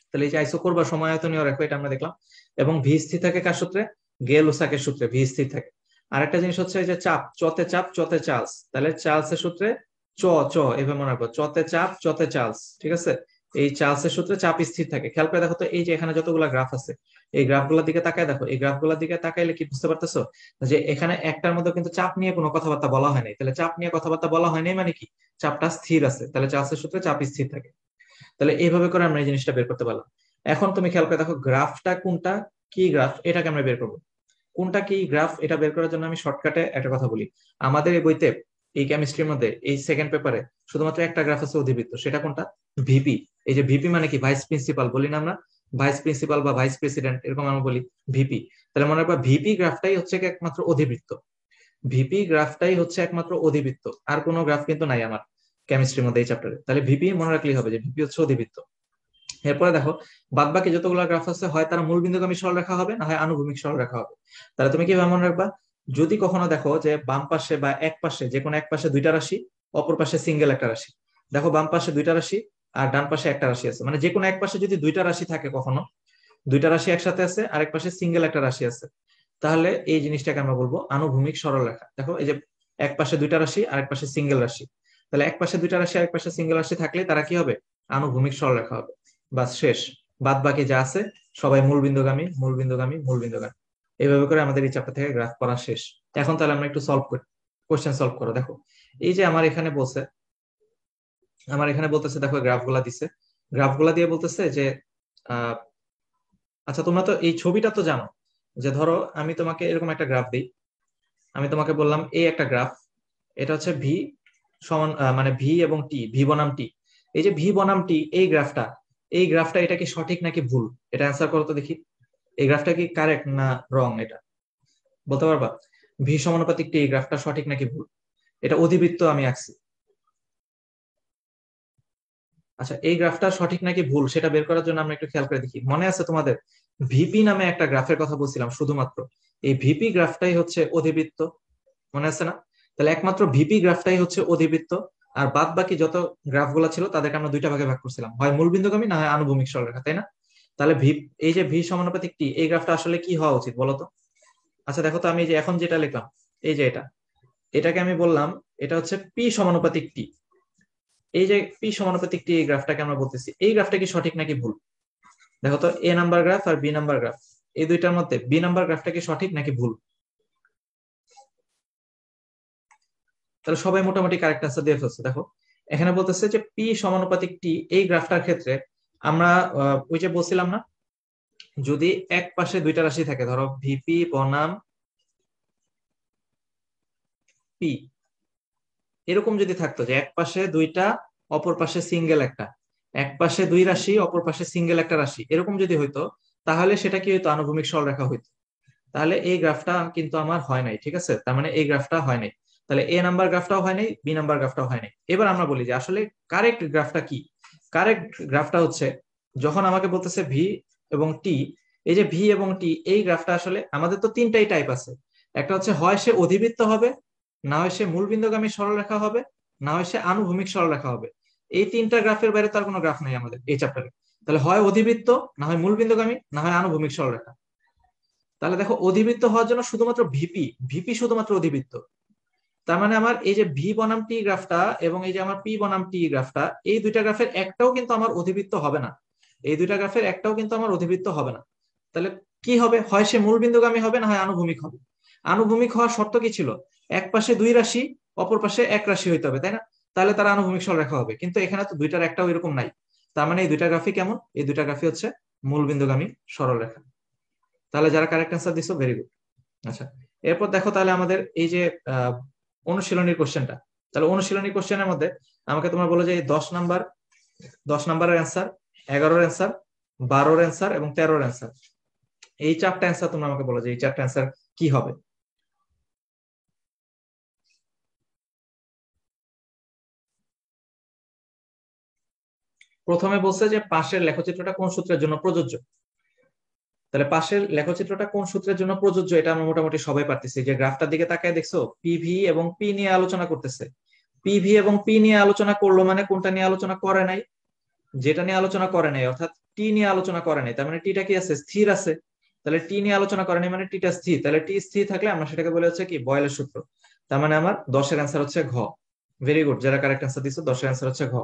তাহলে এই যে আইসোকোর বা সম আয়তনীয় রেখা, এটা আমরা দেখলাম। এবং ভি স্থির থাকে কার সূত্রে, গেল-লুসাকের সূত্রে ভি স্থির থাকে। আরেকটা জিনিস হচ্ছে এই যে চাপ, চতে চাপ চতে চার্লস, তাহলে চার্লসের সূত্রে চ, চ এভাবে মনে রাখবো, চতে চাপ চতে চার্লস, ঠিক আছে। এই চার্লসের সূত্রে চাপ স্থির থাকে। খেয়াল করে দেখো তো, এই যে এখানে যতগুলা গ্রাফ আছে, এই গ্রাফগুলোর দিকে তাকায় দেখো, এই গ্রাফগুলোর দিকে তাকাইলে কি বুঝতে পারতেছো যে এখানে একটার মধ্যে কিন্তু চাপ নিয়ে কোনো কথাবার্তা বলা হয় নাই। তাহলে চাপ নিয়ে কথাবার্তা বলা হয় নাই মানে কি, চাপটা স্থির আছে, তাহলে চার্লসের সূত্রে চাপ স্থির থাকে। তাহলে এইভাবে করে আমরা এই জিনিসটা বের করতে পারলাম। এখন তুমি খেয়াল করে দেখো, গ্রাফটা কোনটা কি গ্রাফ, এটাকে আমরা বের করবো। কোনটা কি গ্রাফ এটা বের করার জন্য আমি শর্টকাটে একটা কথা বলি। আমাদের এই বইতে, এই কেমিস্ট্রির মধ্যে, এই সেকেন্ড পেপারে শুধুমাত্র একটা গ্রাফ আছে অধিবৃত্ত, সেটা কোনটা, ভিপি। এই যে ভিপি মানে কি, ভাইস প্রিন্সিপাল বলি না আমরা, ভাইস প্রিন্সিপাল বা ভাইস প্রেসিডেন্ট, এরকম আমরা বলি ভিপি। তাহলে মনে রাখবা, ভিপি গ্রাফটাই হচ্ছে কি একমাত্র অধিবৃত্ত। ভিপি গ্রাফটাই হচ্ছে একমাত্র অধিবৃত্ত, আর কোনো গ্রাফ কিন্তু নাই আমার কেমিস্ট্রির মধ্যে এই চ্যাপ্টারে। তাহলে ভিপি মনে রাখলেই হবে যে ভিপি হচ্ছে অধিবৃত্ত। এরপরে দেখো, বাদ বাকি যতগুলো গ্রাফ আছে, হয় তারা মূল বিন্দুগামী সরলরেখা হবে, না হয় আনুভূমিক সরলরেখা হবে। তাহলে তুমি কিভাবে মনে রাখবা, যদি কখনো দেখো যে বাম পাশে বা এক পাশে, যে কোনো এক পাশে দুইটা রাশি, অপর পাশে সিঙ্গেল একটা রাশি। দেখো বাম পাশে দুইটা রাশি আর ডান পাশে একটা রাশি আছে, মানে যে কোনো এক পাশে যদি দুইটা রাশি থাকে, কখনো দুইটা রাশি একসাথে আছে, আরেক পাশে সিঙ্গেল একটা রাশি আছে, তাহলে এই জিনিসটাকে আমরা বলবো আনুভূমিক সরলরেখা। দেখো এই যে এক পাশে দুইটা রাশি, আরেক পাশে সিঙ্গেল রাশি, তাহলে এক পাশে দুইটা রাশি আরেক পাশে সিঙ্গেল রাশি থাকলে তারা কি হবে, আনুভূমিক সরলরেখা হবে। বাস শেষ। বাদ বাকি যা আছে সবাই মূল বিন্দুগামী, মূল বিন্দুগামী, মূল বিন্দুগামী। এইভাবে করে আমাদের এই চ্যাপ্টার থেকে গ্রাফ করা শেষ। এখন তাহলে আমরা একটু সলভ করি, কোশ্চেন সলভ করো। দেখো এই যে আমার এখানে বলছে, আমার এখানে বলতেছে, দেখো গ্রাফ গুলা দিছে, গ্রাফ গুলা দিয়ে বলতেছে যে আহ আচ্ছা তোমরা তো এই ছবিটা তো জানো, যে ধরো আমি তোমাকে এরকম একটা গ্রাফ দিই, আমি তোমাকে বললাম এই একটা গ্রাফ, এটা হচ্ছে ভি সমান মানে ভি এবং টি, ভি বনাম টি। এই যে ভি বনাম টি, এই গ্রাফটা, এই গ্রাফটা এটা কি সঠিক নাকি ভুল, এটা অ্যান্সার করো তো দেখি। এই গ্রাফটা কি কারেক্ট না রং, এটা বলতে পারবা? ভি সমানুপাতিক টি, এই গ্রাফটা সঠিক নাকি ভুল? এটা অধিবৃত্ত আমি আঁকছি। আচ্ছা, এই গ্রাফটা সঠিক নাকি ভুল সেটা বের করার জন্য আমরা একটু খেয়াল করে দেখি। মনে আছে তোমাদের, ভিপি নামে একটা গ্রাফের কথা বলছিলাম শুধুমাত্র, এই ভিপি গ্রাফটাই হচ্ছে অধিবৃত্ত, মনে আছে না? তাহলে একমাত্র ভিপি গ্রাফটাই হচ্ছে অধিবৃত্ত। আর বাদ বাকি যত গ্রাফ গুলা ছিল তাদেরকে আমরা দুইটা ভাগে ভাগ করছিলাম, হয় মূল বিন্দুগামী না হয় আনুভূমিক সরলরেখা, তাই না? তাহলে এই যে ভি সমানুপাতিক টি, এই গ্রাফটা আসলে কি হওয়া উচিত বলতো? আচ্ছা দেখো তো, আমি এই যে এখন যেটা লিখলাম, এই যে এটাকে আমি বললাম এটা হচ্ছে পি সমানুপাতিক টি। এই যে পি সমানুপাতিক টি, এই গ্রাফটাকে আমরা বলতেছি, এই গ্রাফটা কি সঠিক নাকি ভুল? দেখো তো, এ নাম্বার গ্রাফ আর বি নাম্বার গ্রাফ, এই দুইটার মধ্যে বি নাম্বার গ্রাফটা কি সঠিক নাকি ভুল? তাহলে সবাই মোটামুটি কারেক্ট আনসার দিয়ে ফেলছে। দেখো এখানে বলতেছে যে পি সমানুপাতিক টি, এই গ্রাফটার ক্ষেত্রে আমরা ওই যে বলছিলাম না, যদি এক পাশে দুইটা রাশি থাকে, ধরো ভিপি বনাম পি, এরকম যদি থাকতো যে এক পাশে দুইটা, অপর পাশে সিঙ্গেল একটা, এক পাশে দুই রাশি অপর পাশে সিঙ্গেল একটা রাশি, এরকম যদি হইতো, তাহলে সেটা কি হইতো? আনুভূমিক সরলরেখা হইতো। তাহলে এই গ্রাফটা কিন্তু আমার হয় নাই, ঠিক আছে? তার মানে এই গ্রাফটা হয় নাই। তাহলে এ নাম্বার গ্রাফটাও হয় নাই, বি নাম্বার গ্রাফটাও হয় নাই। এবার আমরা বলি যে আসলে কারেক্ট গ্রাফটা কি। কারেক্ট গ্রাফটা হচ্ছে, যখন আমাকে বলতেছে ভি এবং টি, এই যে ভি এবং টি, এই গ্রাফটা আসলে আমাদের তো তিনটাই টাইপ আছে। একটা হচ্ছে হয় সে অধিবৃত্ত হবে, না হয় সে মূলবিন্দুগামী সরলরেখা হবে, না হয় সে আনুভূমিক সরলরেখা হবে। এই তিনটা গ্রাফের বাইরে তার কোনো গ্রাফ নেই আমাদের এই চ্যাপ্টারে। তাহলে হয় অধিবৃত্ত, না হয় মূলবিন্দুগামী, না হয় আনুভূমিক সরলরেখা। তাহলে দেখো, অধিবৃত্ত হওয়ার জন্য শুধুমাত্র ভিপি, ভিপি শুধুমাত্র অধিবৃত্ত। তার মানে আমার এই যে ভি বনাম টি গ্রাফটা এবং এই যে আমার পি বনাম টি গ্রাফটা, এই দুইটা গ্রাফের একটাও কিন্তু আমার অধিবৃত্ত হবে না। এই দুইটা গ্রাফের একটাও কিন্তু আমার অধিবৃত্ত হবে না। তাহলে কি হবে? হয় সে মূল বিন্দুগামী হবে, না হয় আনুভূমিক হবে। আনুভূমিক হওয়ার শর্ত কি ছিল? এক পাশে দুই রাশি, অপর পাশে এক রাশি হইতে হবে, তাই না? তাহলে তারা আনুভূমিক সরলরেখা হবে। কিন্তু এখানে তো দুইটার একটাও এরকম নাই। তার মানে এই দুইটা গ্রাফই কেমন? এই দুইটা গ্রাফই হচ্ছে মূল বিন্দুগামী সরলরেখা। তাহলে যারা কারেক্ট অ্যান্সার দিছো, ভেরি গুড। আচ্ছা, এরপর দেখো তাহলে আমাদের এই যে অনুশীলনীর কোশ্চেনটা। তাহলে অনুশীলনী কোশ্চেনের মধ্যে আমাকে তোমার বলো যে এই 10 নাম্বার, 10 নাম্বারের অ্যান্সার, 11-র অ্যান্সার, 12-র অ্যান্সার এবং 13-র অ্যান্সার, এই চারটা অ্যান্সার তোমরা আমাকে বলো যে এই চারটা অ্যান্সার কি হবে। প্রথমে বলছে যে পাশের লেখচিত্রটা কোন সূত্রের জন্য প্রযোজ্য। তাহলে পাশের লেখচিত্রটা কোন সূত্রের জন্য প্রযোজ্য, এটা আমরা মোটামুটি সবাই পারতেছি। যে গ্রাফটার দিকে তাকায় দেখছো, পিভি এবং পি নিয়ে আলোচনা করতেছে। পিভি এবং পি নিয়ে আলোচনা করলো মানে কোনটা নিয়ে আলোচনা করে নাই? যেটা নিয়ে আলোচনা করে নাই, অর্থাৎ টি নিয়ে আলোচনা করে নাই। তার মানে টিটা কি আছে? স্থির আছে। তাহলে টি নিয়ে আলোচনা করে নাই মানে টিটা স্থির। তাহলে টি স্থির থাকলে আমরা সেটাকে বলে হচ্ছে কি, বয়েলের সূত্র। তার মানে আমার 10-এর অ্যান্সার হচ্ছে ঘ। ভেরি গুড, যারা কারেক্ট অ্যান্সার দিচ্ছে 10-এর অ্যান্সার হচ্ছে ঘ।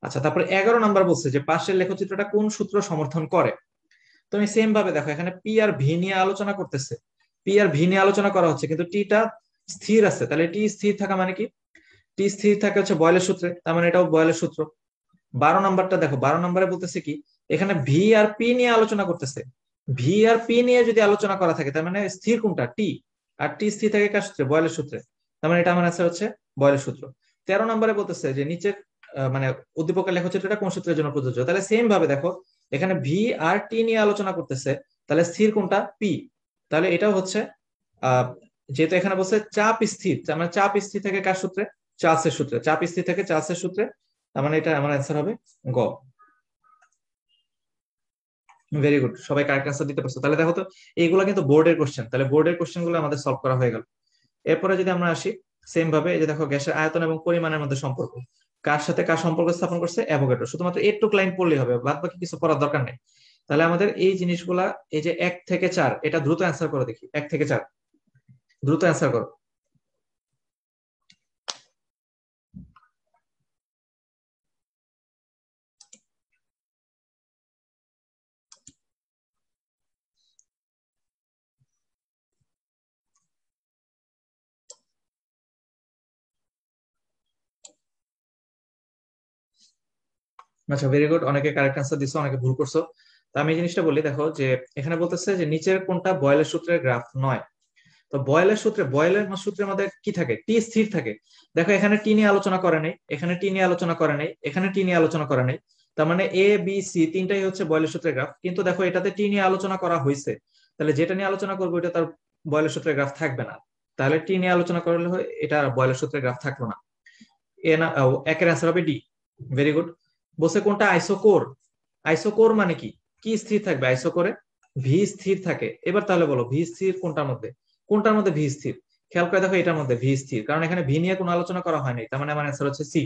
আচ্ছা, তারপরে 11 নাম্বার বলছে যে পাশের লেখচিত্রটা কোন সূত্র সমর্থন করে। তুমি সেম ভাবে দেখো, এখানে পি আর ভি নিয়ে আলোচনা করতেছে, পি আর ভি নিয়ে আলোচনা করা হচ্ছে, কিন্তু টিটা স্থির আছে। তাহলে টি স্থির থাকা মানে কি? টি স্থির থাকে হচ্ছে বয়েলের সূত্রে, তার মানে এটাও বয়েলের সূত্র। 12 নাম্বারটা দেখো, 12 নাম্বারে বলতেছে কি, এখানে ভি আর পি নিয়ে আলোচনা করতেছে। ভি আর পি নিয়ে যদি আলোচনা করা থাকে, তার মানে স্থির কোনটা? টি। আর টি স্থির থাকে কার সূত্রে? বয়েলের সূত্রে। তার মানে এটা আমার অ্যান্সার হচ্ছে বয়েলের সূত্র। 13 নম্বরে বলতেছে যে নিচের মানে উদ্দীপকের লেখচিত্রটা কোন সূত্রের জন্য প্রযোজ্য। তাহলে সেম ভাবে দেখো, এখানে ভি আর টি নিয়ে আলোচনা করতেছে, তাহলে স্থির কোনটা? পি। তাহলে এটাও হচ্ছে আহ যেহেতু এখানে বলছে চাপ স্থির, তার মানে চাপ স্থির থাকে কার সূত্রে? চার্লসের সূত্রে। চাপ স্থির থাকে চার্লসের সূত্রে। তার মানে এটা আমার অ্যান্সার হবে গ। ভেরি গুড, সবাই কারেক্ট অ্যান্সার দিতে পারছো। তাহলে দেখো তো, এইগুলো কিন্তু বোর্ডের কোশ্চেন। তাহলে বোর্ডের কোশ্চেন গুলো আমাদের সলভ করা হয়ে গেল। এরপরে যদি আমরা আসি, সেম ভাবে এই যে দেখো, গ্যাসের আয়তন এবং পরিমাণের মধ্যে সম্পর্ক, কার সাথে কার সম্পর্ক স্থাপন করছে? অ্যাভোগাড্রো। শুধুমাত্র এইটুক লাইন পড়লেই হবে, বাদ বাকি কিছু পড়ার দরকার নেই। তাহলে আমাদের এই জিনিসগুলা, এই যে 1 থেকে 4, এটা দ্রুত অ্যান্সার করো দেখি। 1 থেকে 4 দ্রুত অ্যান্সার করো। আচ্ছা, ভেরি গুড, অনেকে কারেক্ট অ্যান্সার দিছো, অনেকে ভুল করছো। তো আমি এই জিনিসটা বলি, দেখো যে এখানে বলতেছে যে নিচের কোনটা বয়েলের সূত্রের গ্রাফ নয়। তো বয়েলের সূত্রে, বয়েলের সূত্রের মধ্যে কি থাকে? টি স্থির থাকে। দেখো, এখানে টি নিয়ে আলোচনা করে নাই, এখানে টি নিয়ে আলোচনা করে নাই, এখানে টি নিয়ে আলোচনা করে নাই। তার মানে এ বি সি তিনটাই হচ্ছে বয়েলের সূত্রের গ্রাফ। কিন্তু দেখো, এটাতে টি নিয়ে আলোচনা করা হয়েছে, তাহলে যেটা নিয়ে আলোচনা করবো এটা তার বয়েলের সূত্রের গ্রাফ থাকবে না। তাহলে টি নিয়ে আলোচনা করলে হয় এটা বয়েলের সূত্রের গ্রাফ থাকলো না। এ না, একের অ্যান্সার হবে ডি। Very good. বলছে কোনটা আইসোকোর। আইসোকোর মানে কি? কি স্থির থাকবে আইসোকোরে? ভি স্থির থাকে। এবার তাহলে বলো, ভি স্থির কোনটার মধ্যে? কোনটার মধ্যে ভি স্থির? খেয়াল করে দেখো, এটার মধ্যে ভি স্থির, কারণ এখানে ভি নিয়ে কোনো আলোচনা করা হয়নি। তার মানে আমার অ্যান্সার হচ্ছে সি।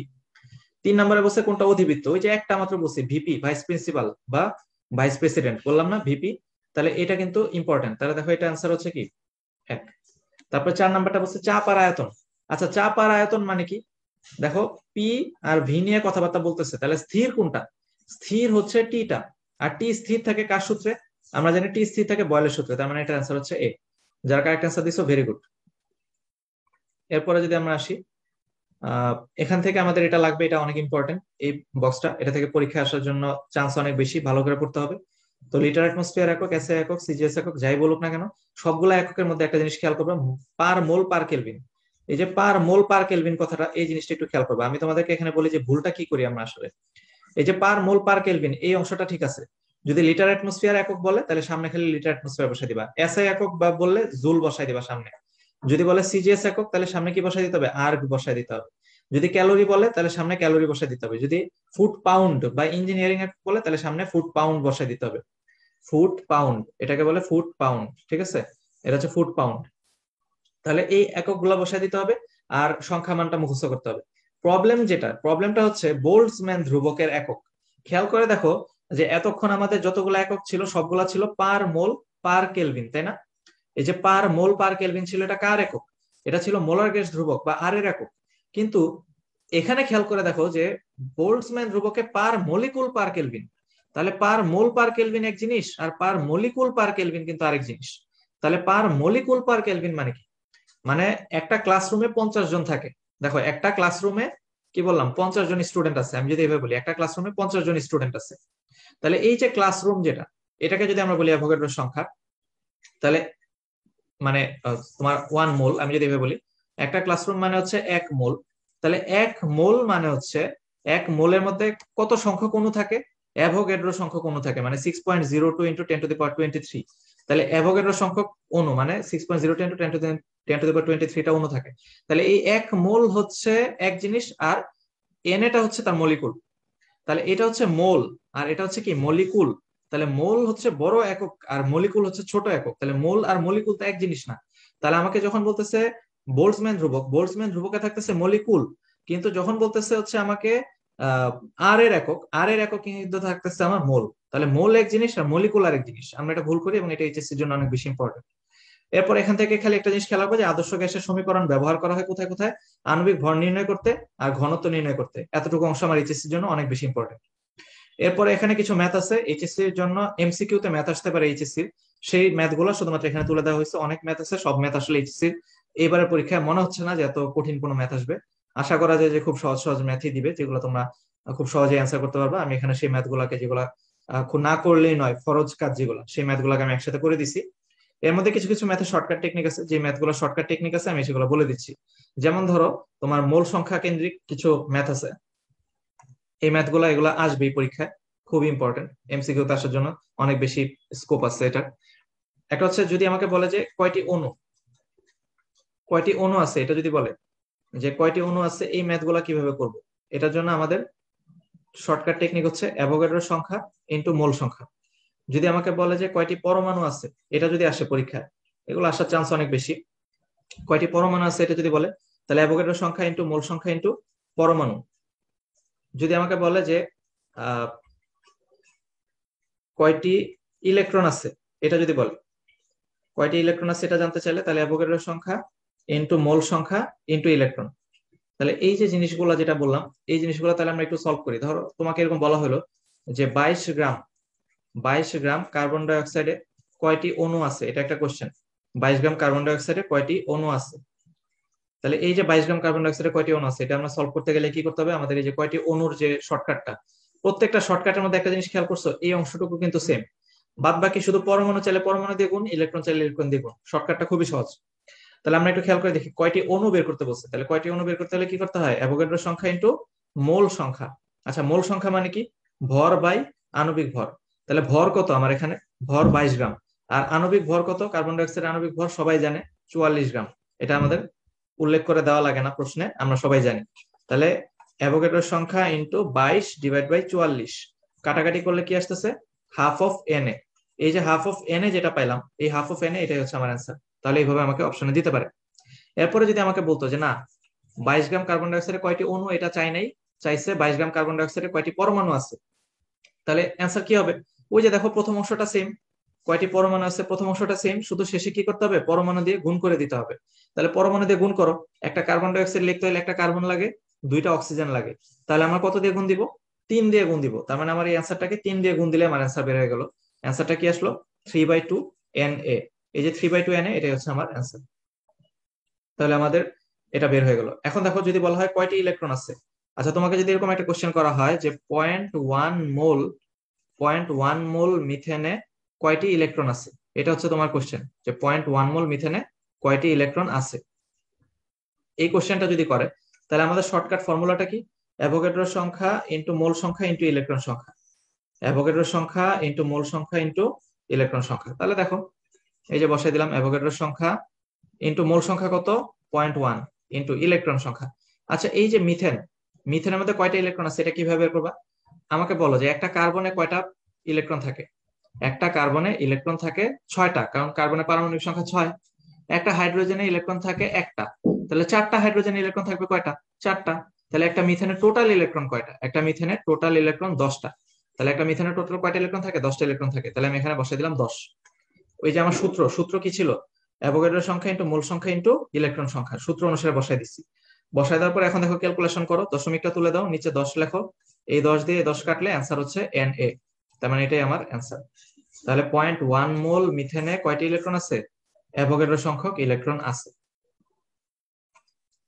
3 নম্বরে বলছে কোনটা অধিবৃত্ত। ওই যে একটা মাত্র বলছি, ভিপি, ভাইস প্রিন্সিপাল বা ভাইস প্রেসিডেন্ট, বললাম না ভিপি। তাহলে এটা কিন্তু ইম্পর্টেন্ট। তাহলে দেখো, এটা অ্যান্সার হচ্ছে কি, 1। তারপর 4 নম্বরটা বলছে চাপ আর আয়তন। আচ্ছা, চাপ আর আয়তন মানে কি? দেখো, পি আর ভি নিয়ে কথাবার্তা বলতেছে, তাহলে স্থির কোনটা? স্থির হচ্ছে টিটা। আর টি স্থির থাকে কার সূত্রে? আমরা জানি টি স্থির থাকে বয়েলের সূত্রে। তার মানে এটা অ্যান্সার হচ্ছে এ। যারা কারেক্ট অ্যান্সার দিছো, ভেরি গুড। এরপরে যদি আমরা আসি, এখান থেকে আমাদের এটা লাগবে, এটা অনেক ইম্পর্টেন্ট এই বক্সটা, এটা থেকে পরীক্ষা আসার জন্য চান্স অনেক বেশি, ভালো করে পড়তে হবে। তো লিটার অ্যাটমসফিয়ার একক, এসআই একক, সিজিএস একক, যাই বলুক না কেন, সবগুলা এককের মধ্যে একটা জিনিস খেয়াল করবে, পার মোল পার কেলভিন। এই যে পার মোল পার কেলভিন কথাটা, এই জিনিসটা একটু খেয়াল করবে। আমি তোমাদেরকে এখানে বলি যে ভুলটা কি করি আমরা আসলে। এই যে পার মোল পার কেলভিন এই অংশটা ঠিক আছে, যদি লিটার অ্যাটমসফিয়ার একক বলে তাহলে সামনে খালি লিটার অ্যাটমসফিয়ার বসাই দিবা, এসআই একক বা বললে জুল বসাই দিবা সামনে। যদি বলে সিজিএস একক তাহলে সামনে কি বসাই দিতে হবে, আর বসাই দিতে হবে। যদি ক্যালোরি বলে তাহলে সামনে ক্যালোরি বসাই দিতে হবে। যদি ফুট পাউন্ড বা ইঞ্জিনিয়ারিং একক বলে তাহলে সামনে ফুট পাউন্ড বসাই দিতে হবে। ফুট পাউন্ড, এটাকে বলে ফুট পাউন্ড, ঠিক আছে, এটা হচ্ছে ফুট পাউন্ড। তাহলে এই একক গুলা বসাই দিতে হবে, আর সংখ্যা মানটা মুখস্থ করতে হবে। প্রবলেমটা হচ্ছে বোল্টজম্যান ধ্রুবকের একক। খেয়াল করে দেখো যে এতক্ষণ আমাদের যতগুলো একক ছিল সবগুলা ছিল পার মোল পার কেলভিন, তাই না? এই যে পার মোল পার কেলভিন ছিল, এটা কার একক? এটা ছিল মোলার গ্যাস ধ্রুবক বা আর এর একক। কিন্তু এখানে খেয়াল করে দেখো যে বোল্টজম্যান ধ্রুবকে পার মলিকুল পার কেলভিন। তাহলে পার মোল পার কেলভিন এক জিনিস, আর পার মলিকুল পার কেলভিন কিন্তু আরেক জিনিস। তাহলে পার মলিকুল পার কেলভিন মানে কি? মানে একটা ক্লাসরুমে 50 জন থাকে। দেখো একটা ক্লাসরুমে কি বললাম, 50 জন স্টুডেন্ট আছে। আমি যদি এভাবে বলি একটা ক্লাসরুমে 50 জন স্টুডেন্ট আছে, তাহলে এই যে ক্লাসরুম যেটা, এটাকে যদি আমরা বলি অ্যাভোগাড্রোর সংখ্যা, তাহলে মানে তোমার 1 মোল, আমি যদি এভাবে বলি একটা ক্লাসরুম মানে হচ্ছে 1 মোল। তাহলে 1 মোল মানে হচ্ছে 1 মোলের মধ্যে কত সংখ্যক অণু থাকে? অ্যাভোগাড্রো সংখ্যক অণু থাকে, মানে 6.02 ইন্টু 10⁻23। তাহলে অ্যাভোগাড্রো সংখ্যক অণু মানে 6.02 ইন্টু 10⁻23টা অণু থাকে। তাহলে এই 1 মোল হচ্ছে এক জিনিস, আর এন এটা হচ্ছে তার মলিকুল। তাহলে এটা হচ্ছে মোল, আর এটা হচ্ছে কি মলিকুল। তাহলে মোল হচ্ছে বড় একক আর মলিকুল হচ্ছে ছোট একক, তাহলে মোল আর মলিকুল তো এক জিনিস না। তাহলে আমাকে যখন বলতেছে বোল্টজম্যান ধ্রুবকে থাকতেছে মলিকুল, কিন্তু যখন বলতেছে হচ্ছে আমাকে আহ আর এর একক কিন্তু থাকতেছে আমার মোল। তাহলে মোল এক জিনিস আর মলিকুল আর এক জিনিস, আমরা এটা ভুল করি এবং এটা এইচএসসির জন্য অনেক বেশি ইম্পর্টেন্ট। এরপর এখান থেকে খালি একটা জিনিস খেয়াল রাখবো যে আদর্শ গ্যাসের সমীকরণ ব্যবহার করা হয় কোথায় কোথায়, আণবিক ভর নির্ণয় করতে আর ঘনত্ব নির্ণয় করতে। এতটুকু অংশ আমার এইচএসসির জন্য অনেক বেশি ইম্পর্টেন্ট। এরপরে এখানে কিছু ম্যাথ আছে এইচএসসি এর জন্য, এমসিকিউ তে ম্যাথ আসতে পারে এইচএসসি, সেই ম্যাথ গুলো শুধুমাত্র এখানে তুলে দেওয়া হয়েছে। অনেক ম্যাথ আছে, সব ম্যাথ আসলে এইচএসসি এবারের পরীক্ষায় মনে হচ্ছে না যে এত কঠিন কোনো ম্যাথ আসবে। আশা করা যায় যে খুব সহজ সহজ ম্যাথই দিবে, যেগুলো তোমরা খুব সহজে অ্যান্সার করতে পারবে। আমি এখানে সেই ম্যাথ গুলাকে, যেগুলা খুব না করলেই নয় ফরজ কাজ যেগুলো, সেই ম্যাথ গুলাকে আমি একসাথে করে দিছি। এর মধ্যে কিছু কিছু ম্যাথের শর্টকাট টেকনিক আছে, যে ম্যাথ গুলো শর্টকাট টেকনিক আছে আমি সেগুলো বলে দিচ্ছি। যেমন ধরো তোমার মোল সংখ্যা কেন্দ্রিক কিছু ম্যাথ আছে, এই ম্যাথ গুলা এগুলো আসবেই পরীক্ষায়, খুব ইম্পর্টেন্ট, এমসিকিউ তে আসার জন্য অনেক বেশি স্কোপ আছে এটার। একটা হচ্ছে যদি আমাকে বলে যে কয়টি অণু আছে, এটা যদি বলে যে কয়টি অণু আছে, এই ম্যাথ গুলা কিভাবে করব, এটার জন্য আমাদের শর্টকাট টেকনিক হচ্ছে অ্যাভোগাড্রোর সংখ্যা ইন্টু মোল সংখ্যা। যদি আমাকে বলে যে কয়টি পরমাণু আছে, এটা যদি আসে পরীক্ষায়, এগুলো আসার চান্স অনেক বেশি। কয়টি পরমাণু আছে এটা যদি বলে, তাহলে অ্যাভোগাড্রোর সংখ্যা ইন্টু মোল সংখ্যা ইন্টু পরমাণু। যদি আমাকে বলে যে আহ কয়টি ইলেকট্রন আছে, এটা যদি বলে কয়টি ইলেকট্রন আছে এটা জানতে চাইলে, তাহলে অ্যাভোগাড্রোর সংখ্যা ইন্টু মোল সংখ্যা ইন্টু ইলেকট্রন। তাহলে এই যে জিনিসগুলো যেটা বললাম, এই জিনিসগুলো তাহলে আমরা একটু সলভ করি। ধরো তোমাকে এরকম বলা হলো যে 22 গ্রাম কার্বন ডাই অক্সাইডে কয়টি অণু আছে, এটা একটা কোশ্চেন। 22 গ্রাম কার্বন ডাই অক্সাইডে কয়টি অণু আছে? তাহলে এই যে 22 গ্রাম কার্বন ডাই অক্সাইডে কয়টি অণু আছে, এটা আমরা সলভ করতে গেলে কি করতে হবে, আমাদের এই যে কয়টি অণুর যে শর্টকাটটা, প্রত্যেকটা শর্টকাটের মধ্যে একটা জিনিস খেয়াল করছো, এই অংশটুকু কিন্তু সেম। বাদ বাকি শুধু পরমাণু চাইলে পরমাণু দিয়ে গুণ, ইলেকট্রন চাইলে ইলেকট্রন দিয়ে গুণ, শর্টকাটটা খুবই সহজ। তাহলে আমরা একটু খেয়াল করে দেখি কয়টি অণু বের করতে বলছে। তাহলে কয়টি অণু বের করতে হলে কি করতে হয়, অ্যাভোগাড্রোর সংখ্যা ইন্টু মোল সংখ্যা। আচ্ছা, মোল সংখ্যা মানে কি, ভর বাই আণবিক ভর। তাহলে ভর কত আমার এখানে, ভর 22 গ্রাম। আর আণবিক ভর কত, কার্বন ডাই অক্সাইডের আণবিক ভর সবাই জানে 44 গ্রাম। এটা আমাদের উল্লেখ করে দেওয়া লাগে না প্রশ্নে, আমরা সবাই জানি। তাহলে অ্যাভোগাড্রোর সংখ্যা ইন্টু 22/44, কাটাকাটি করলে কি আসতেছে, হাফ অফ এন এ। এই যে হাফ অফ এন এ যেটা পাইলাম, এই হাফ অফ এন এ এটাই হচ্ছে আমার অ্যান্সার। তাহলে এইভাবে আমাকে অপশনে দিতে পারে। এরপরে যদি আমাকে বলতো যে না, 22 গ্রাম কার্বন ডাইঅক্সাইডে কয়টি অণু, এটা চাই নাই, চাইছে 22 গ্রাম কার্বন ডাইঅক্সাইডে কয়টি পরমাণু আছে, তাহলে অ্যান্সার কি হবে? ওই যে দেখো প্রথম অংশটা সেম, কয়টি পরমাণু আছে প্রথম অংশটা সেম, শুধু শেষে কি করতে হবে, পরমাণু দিয়ে গুণ করে দিতে হবে। তাহলে পরমাণু দিয়ে গুণ করো, একটা কার্বন ডাইঅক্সাইড লিখতে হলে একটা কার্বন লাগে, 2টা অক্সিজেন লাগে। তাহলে আমরা কত দিয়ে গুণ দিব, 3 দিয়ে গুণ দিব। তার মানে আমার এই অ্যান্সারটাকে 3 দিয়ে গুণ দিলে আমার অ্যান্সার বের হয়ে গেল। অ্যান্সারটা কি আসলো, 3/2 Na। এই যে 3/2 Na, এটাই হচ্ছে আমার অ্যান্সার। তাহলে আমাদের এটা বের হয়ে গেল। এখন দেখো যদি বলা হয় কয়টি ইলেকট্রন আছে। আচ্ছা, তোমাকে যদি এরকম একটা কোশ্চেন করা হয় যে 0.1 মোল মিথেনে কয়টি ইলেকট্রন আছে, এটা হচ্ছে তোমার কোশ্চেন যে 0.1 মোল মিথেনে কয়টি ইলেকট্রন আছে। এই কোশ্চেনটা যদি করে তাহলে আমাদের শর্টকাট ফর্মুলাটা কি? অ্যাভোগাড্রোর সংখ্যা ইন্টু মোল সংখ্যা ইন্টু ইলেকট্রন সংখ্যা, অ্যাভোগাড্রোর সংখ্যা ইন্টু মোল সংখ্যা ইন্টু ইলেকট্রন সংখ্যা। তাহলে দেখো এই যে বসাই দিলাম অ্যাভোগাড্রোর সংখ্যা ইন্টু মোল সংখ্যা কত 0.1 ইন্টু ইলেকট্রন সংখ্যা। আচ্ছা, এই যে মিথেনের মধ্যে কয়টা ইলেকট্রন আছে এটা কিভাবে বের করবা? আমাকে বলো যে একটা কার্বনে কয়টা ইলেকট্রন থাকে। একটা কার্বনে ইলেকট্রন থাকে 6টা, কারণ কার্বনের পারমাণবিক সংখ্যা 6। একটা হাইড্রোজেনে ইলেকট্রন থাকে একটা, তাহলে 4টা হাইড্রোজেন ইলেকট্রন থাকবে কয়টা? 4টা। তাহলে একটা মিথেনের টোটাল ইলেকট্রন কয়টা? একটা মিথেনের টোটাল ইলেকট্রন 10টা। তাহলে একটা মিথেনের টোটাল কয়টা ইলেকট্রন থাকে? 10টা ইলেকট্রন থাকে। তাহলে আমি এখানে বসাই দিলাম 10। ওই যে আমার সূত্র কি ছিল? অ্যাভোগাড্রোর সংখ্যা ইন্টু মোল সংখ্যা ইন্টু ইলেকট্রন সংখ্যা, সূত্র অনুসারে বসাই দিচ্ছি। বসাই দেওয়ার পর এখন দেখো ক্যালকুলেশন করো, দশমিকটা তুলে দাও, নিচে 10 লেখো। এই 10 দিয়ে 10 কাটলে অ্যান্সার হচ্ছে Na। তার মানে এটাই আমার অ্যান্সার। তাহলে 0.1 মোল মিথেনে কয়টি ইলেকট্রন আছে? অ্যাভোগাড্রো সংখ্যক ইলেকট্রন আছে।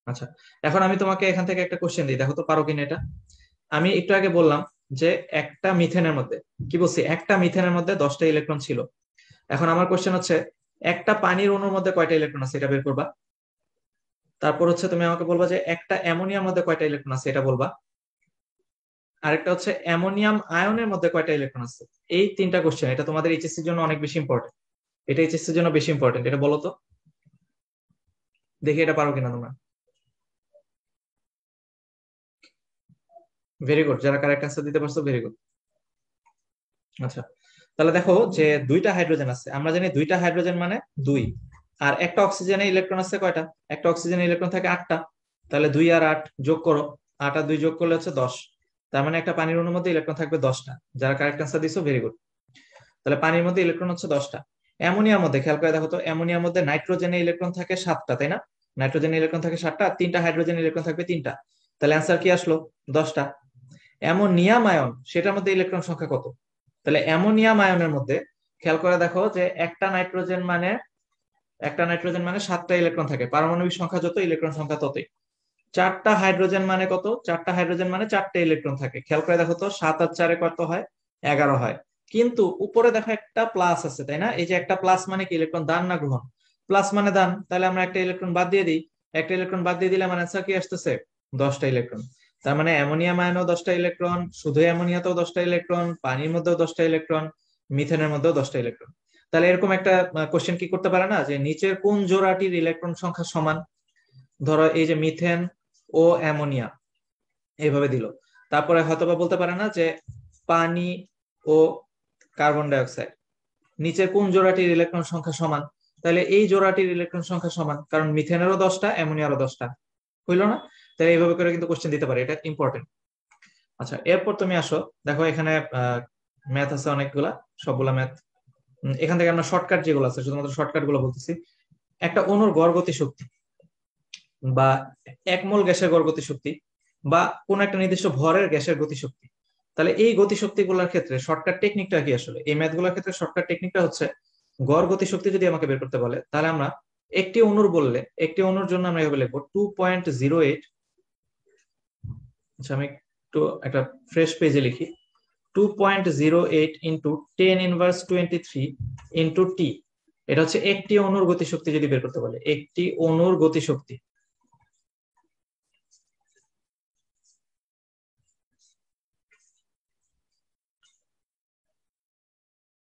আচ্ছা, এখন আমি তোমাকে এখান থেকে একটা কোশ্চেন দিই, দেখো তো পারো কিনা এটা। আমি একটু আগে বললাম যে একটা মিথেনের মধ্যে, কি বলছি, একটা মিথেনের মধ্যে 10টা ইলেকট্রন ছিল। এখন আমার কোশ্চেন হচ্ছে একটা পানির অণুর মধ্যে কয়টা ইলেকট্রন আছে এটা বের করবা। তারপর হচ্ছে তুমি আমাকে বলবা যে একটা অ্যামোনিয়ার মধ্যে কয়টা ইলেকট্রন আছে এটা বলবা। আরেকটা হচ্ছে অ্যামোনিয়াম আয়নের মধ্যে কয়টা ইলেকট্রন আছে। এই 3টা কোশ্চেন, এটা তোমাদের এইচএসসি এর জন্য অনেক বেশি ইম্পর্টেন্ট। এটা এইচএসসি এর জন্য বেশি ইম্পর্টেন্ট, এটা বলো তো দেখি এটা পারো কিনা তোমরা। ভেরি গুড, যারা কারেক্ট অ্যান্সার দিতে পারছো ভেরি গুড। আচ্ছা, তাহলে দেখো যে 2টা হাইড্রোজেন আছে, আমরা জানি 2টা হাইড্রোজেন মানে 2। আর একটা অক্সিজেনে ইলেকট্রন আছে কয়টা? একটা অক্সিজেনে ইলেকট্রন থাকে 8টা। তাহলে 2 আর 8 যোগ করো, 8 আর 2 যোগ করলে হচ্ছে 10। তার মানে একটা পানির অণুর মধ্যে ইলেকট্রন থাকবে 10টা। যারা কারেক্ট অ্যান্সার দিছো ভেরি গুড। তাহলে পানির মধ্যে ইলেকট্রন হচ্ছে 10টা। অ্যামোনিয়ার মধ্যে খেয়াল করে দেখো তো, অ্যামোনিয়ার মধ্যে নাইট্রোজেনে ইলেকট্রন থাকে 7টা, তাই না? নাইট্রোজেনে ইলেকট্রন থাকে 7টা, আর 3টা হাইড্রোজেন ইলেকট্রন থাকবে 3টা। তাহলে অ্যান্সার কি আসলো? 10টা। অ্যামোনিয়াম আয়ন, সেটার মধ্যে ইলেকট্রন সংখ্যা কত? তাহলে অ্যামোনিয়াম আয়নের মধ্যে খেয়াল করে দেখো যে একটা নাইট্রোজেন মানে 7টা ইলেকট্রন থাকে, পারমাণবিক সংখ্যা যত ইলেকট্রন সংখ্যা ততই। 4টা হাইড্রোজেন মানে কত? 4টা হাইড্রোজেন মানে 4টে ইলেকট্রন থাকে। খেয়াল করে দেখো তো 7 আর 4 কত হয়? 11 হয়। কিন্তু উপরে দেখো একটা প্লাস আছে, তাই না? এই যে একটা প্লাস মানে কি, ইলেকট্রন দান না গ্রহণ? প্লাস মানে দান, তাহলে আমরা একটা ইলেকট্রন বাদ দিয়ে দিই। একটা ইলেকট্রন বাদ দিয়ে দিলে আমার অ্যান্সার কি আসতেছে? 10টা ইলেকট্রন। তার মানে অ্যামোনিয়াম আয়নও 10টা ইলেকট্রন, শুধু অ্যামোনিয়াতেও 10টা ইলেকট্রন, পানির মধ্যেও 10টা ইলেকট্রন, মিথেনের মধ্যেও 10টা ইলেকট্রন। তাহলে এরকম একটা কোশ্চেন কি করতে পারে না যে নিচের কোন জোড়াটির ইলেকট্রন সংখ্যা সমান? ধরো এই যে মিথেন ও অ্যামোনিয়া এইভাবে দিল, তারপরে হয়তোবা বলতে পারে না যে পানি ও কার্বন ডাই অক্সাইড নিচের কোন জোড়াটির ইলেকট্রন সংখ্যা সমান? তাহলে এই জোড়াটির ইলেকট্রন সংখ্যা সমান, কারণ মিথেনেরও 10টা অ্যামোনিয়ারও 10টা। হইলো না? তাহলে এইভাবে করে কিন্তু কোশ্চেন দিতে পারে, এটা ইম্পর্টেন্ট। আচ্ছা, এরপর তুমি আসো, দেখো এখানে ম্যাথ আছে অনেকগুলা, সবগুলা ম্যাথ। এখান থেকে আমরা শর্টকাট যেগুলো আছে শুধুমাত্র শর্টকাট গুলো বলতেছি। একটা অণুর গড় গতি শক্তি, বা 1 মোল গ্যাসের গড় গতি শক্তি, বা কোন একটা নির্দিষ্ট ভরের গ্যাসের গতি শক্তি। তাহলে এই গতি শক্তিগুলোর ক্ষেত্রে শর্টকাট টেকনিকটা কি আসলে? এই ম্যাথগুলোর ক্ষেত্রে শর্টকাট টেকনিকটা হচ্ছে গড় গতি শক্তি যদি আমাকে বের করতে বলে, তাহলে আমরা একটি অণুর জন্য আমরা এভাবে লিখবো 2.08। আচ্ছা, আমি একটু একটা ফ্রেশ পেজে লিখি। 2.08 ইন্টু 10⁻23 ইন্টু টি। এটা হচ্ছে একটি অণুর গতিশক্তি যদি বের করতে বলে, একটি অণুর গতিশক্তি।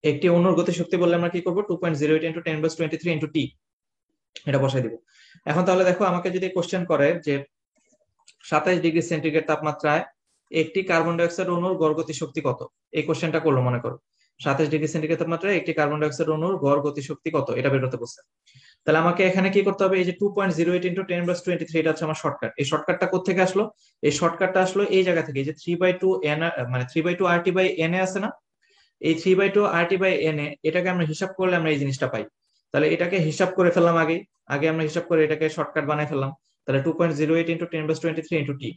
একটি অণুর গতিশক্তি বললে আমরা কি করবো? 2.08 ইন্টু 10⁻23 ইন্টু টি, এটা বসাই দিব। এখন তাহলে দেখো আমাকে যদি কোশ্চেন করে যে 27 ডিগ্রি সেন্টিগ্রেড তাপমাত্রায় একটি কার্বন ডাইঅক্সাইড অণুর গড় গতি শক্তি কত, এই কোশ্চেনটা করলো মনে করো। 27 ডিগ্রি সেন্টিগ্রেড তাপমাত্রায় একটি কার্বন ডাইঅক্সাইড অণুর গড় গতি শক্তি কত, এটা বের করতে বলছে। তাহলে আমাকে এখানে কি করতে হবে? এই যে 2.08 ইন্টু 10⁻23, এটা হচ্ছে আমার শর্টকাট। এই শর্টকাটটা কোথেকে আসলো? এই শর্টকাটটা আসলো এই জায়গা থেকে, এই যে 3/2 এন, মানে 3/2 RT বাই এন এ আছে না? এই 3/2 RT বাই এন এ, এটাকে আমরা হিসাব করলে আমরা এই জিনিসটা পাই। তাহলে এটাকে হিসাব করে ফেললাম আগে, আমরা হিসাব করে এটাকে শর্টকাট বানাই ফেললাম। তাহলে 2.08 ইন্টু 10⁻23 ইন্টু টি,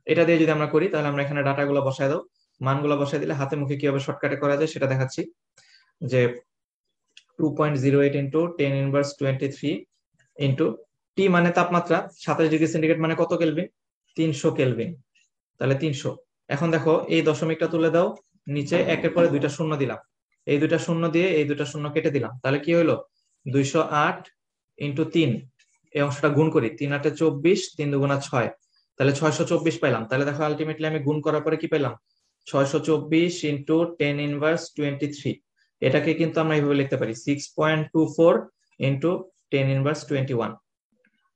এটা দিয়ে যদি আমরা করি, তাহলে আমরা এখানে ডাটাগুলো বসায় দাও। মানগুলো বসায় দিলে হাতে মুখে কিভাবে শর্টকাটে করা যায় সেটা দেখাচ্ছি। যে 2.08 ইন্টু 10⁻23 ইন্টু টি মানে তাপমাত্রা, 27 ডিগ্রি সেন্টিগ্রেড মানে কত কেলভিন? 300 কেলভিন। তাহলে 300। এখন দেখো এই দশমিকটা তুলে দাও, নিচে একের পরে দুইটা শূন্য দিলাম, এই দুইটা শূন্য দিয়ে এই দুইটা শূন্য কেটে দিলাম, তাহলে কি হলো? 208 × 3, এই অংশটা গুণ করি, 3 × 8 = 24, 3 × 2 = 6, তাহলে 624 পাইলাম। তাহলে দেখো আলটিমেটলি আমি গুণ করার পরে কি পেলাম? 624 × 10⁻23। এটাকে কিন্তু আমরা এইভাবে লিখতে পারি 6.24 × 10⁻21।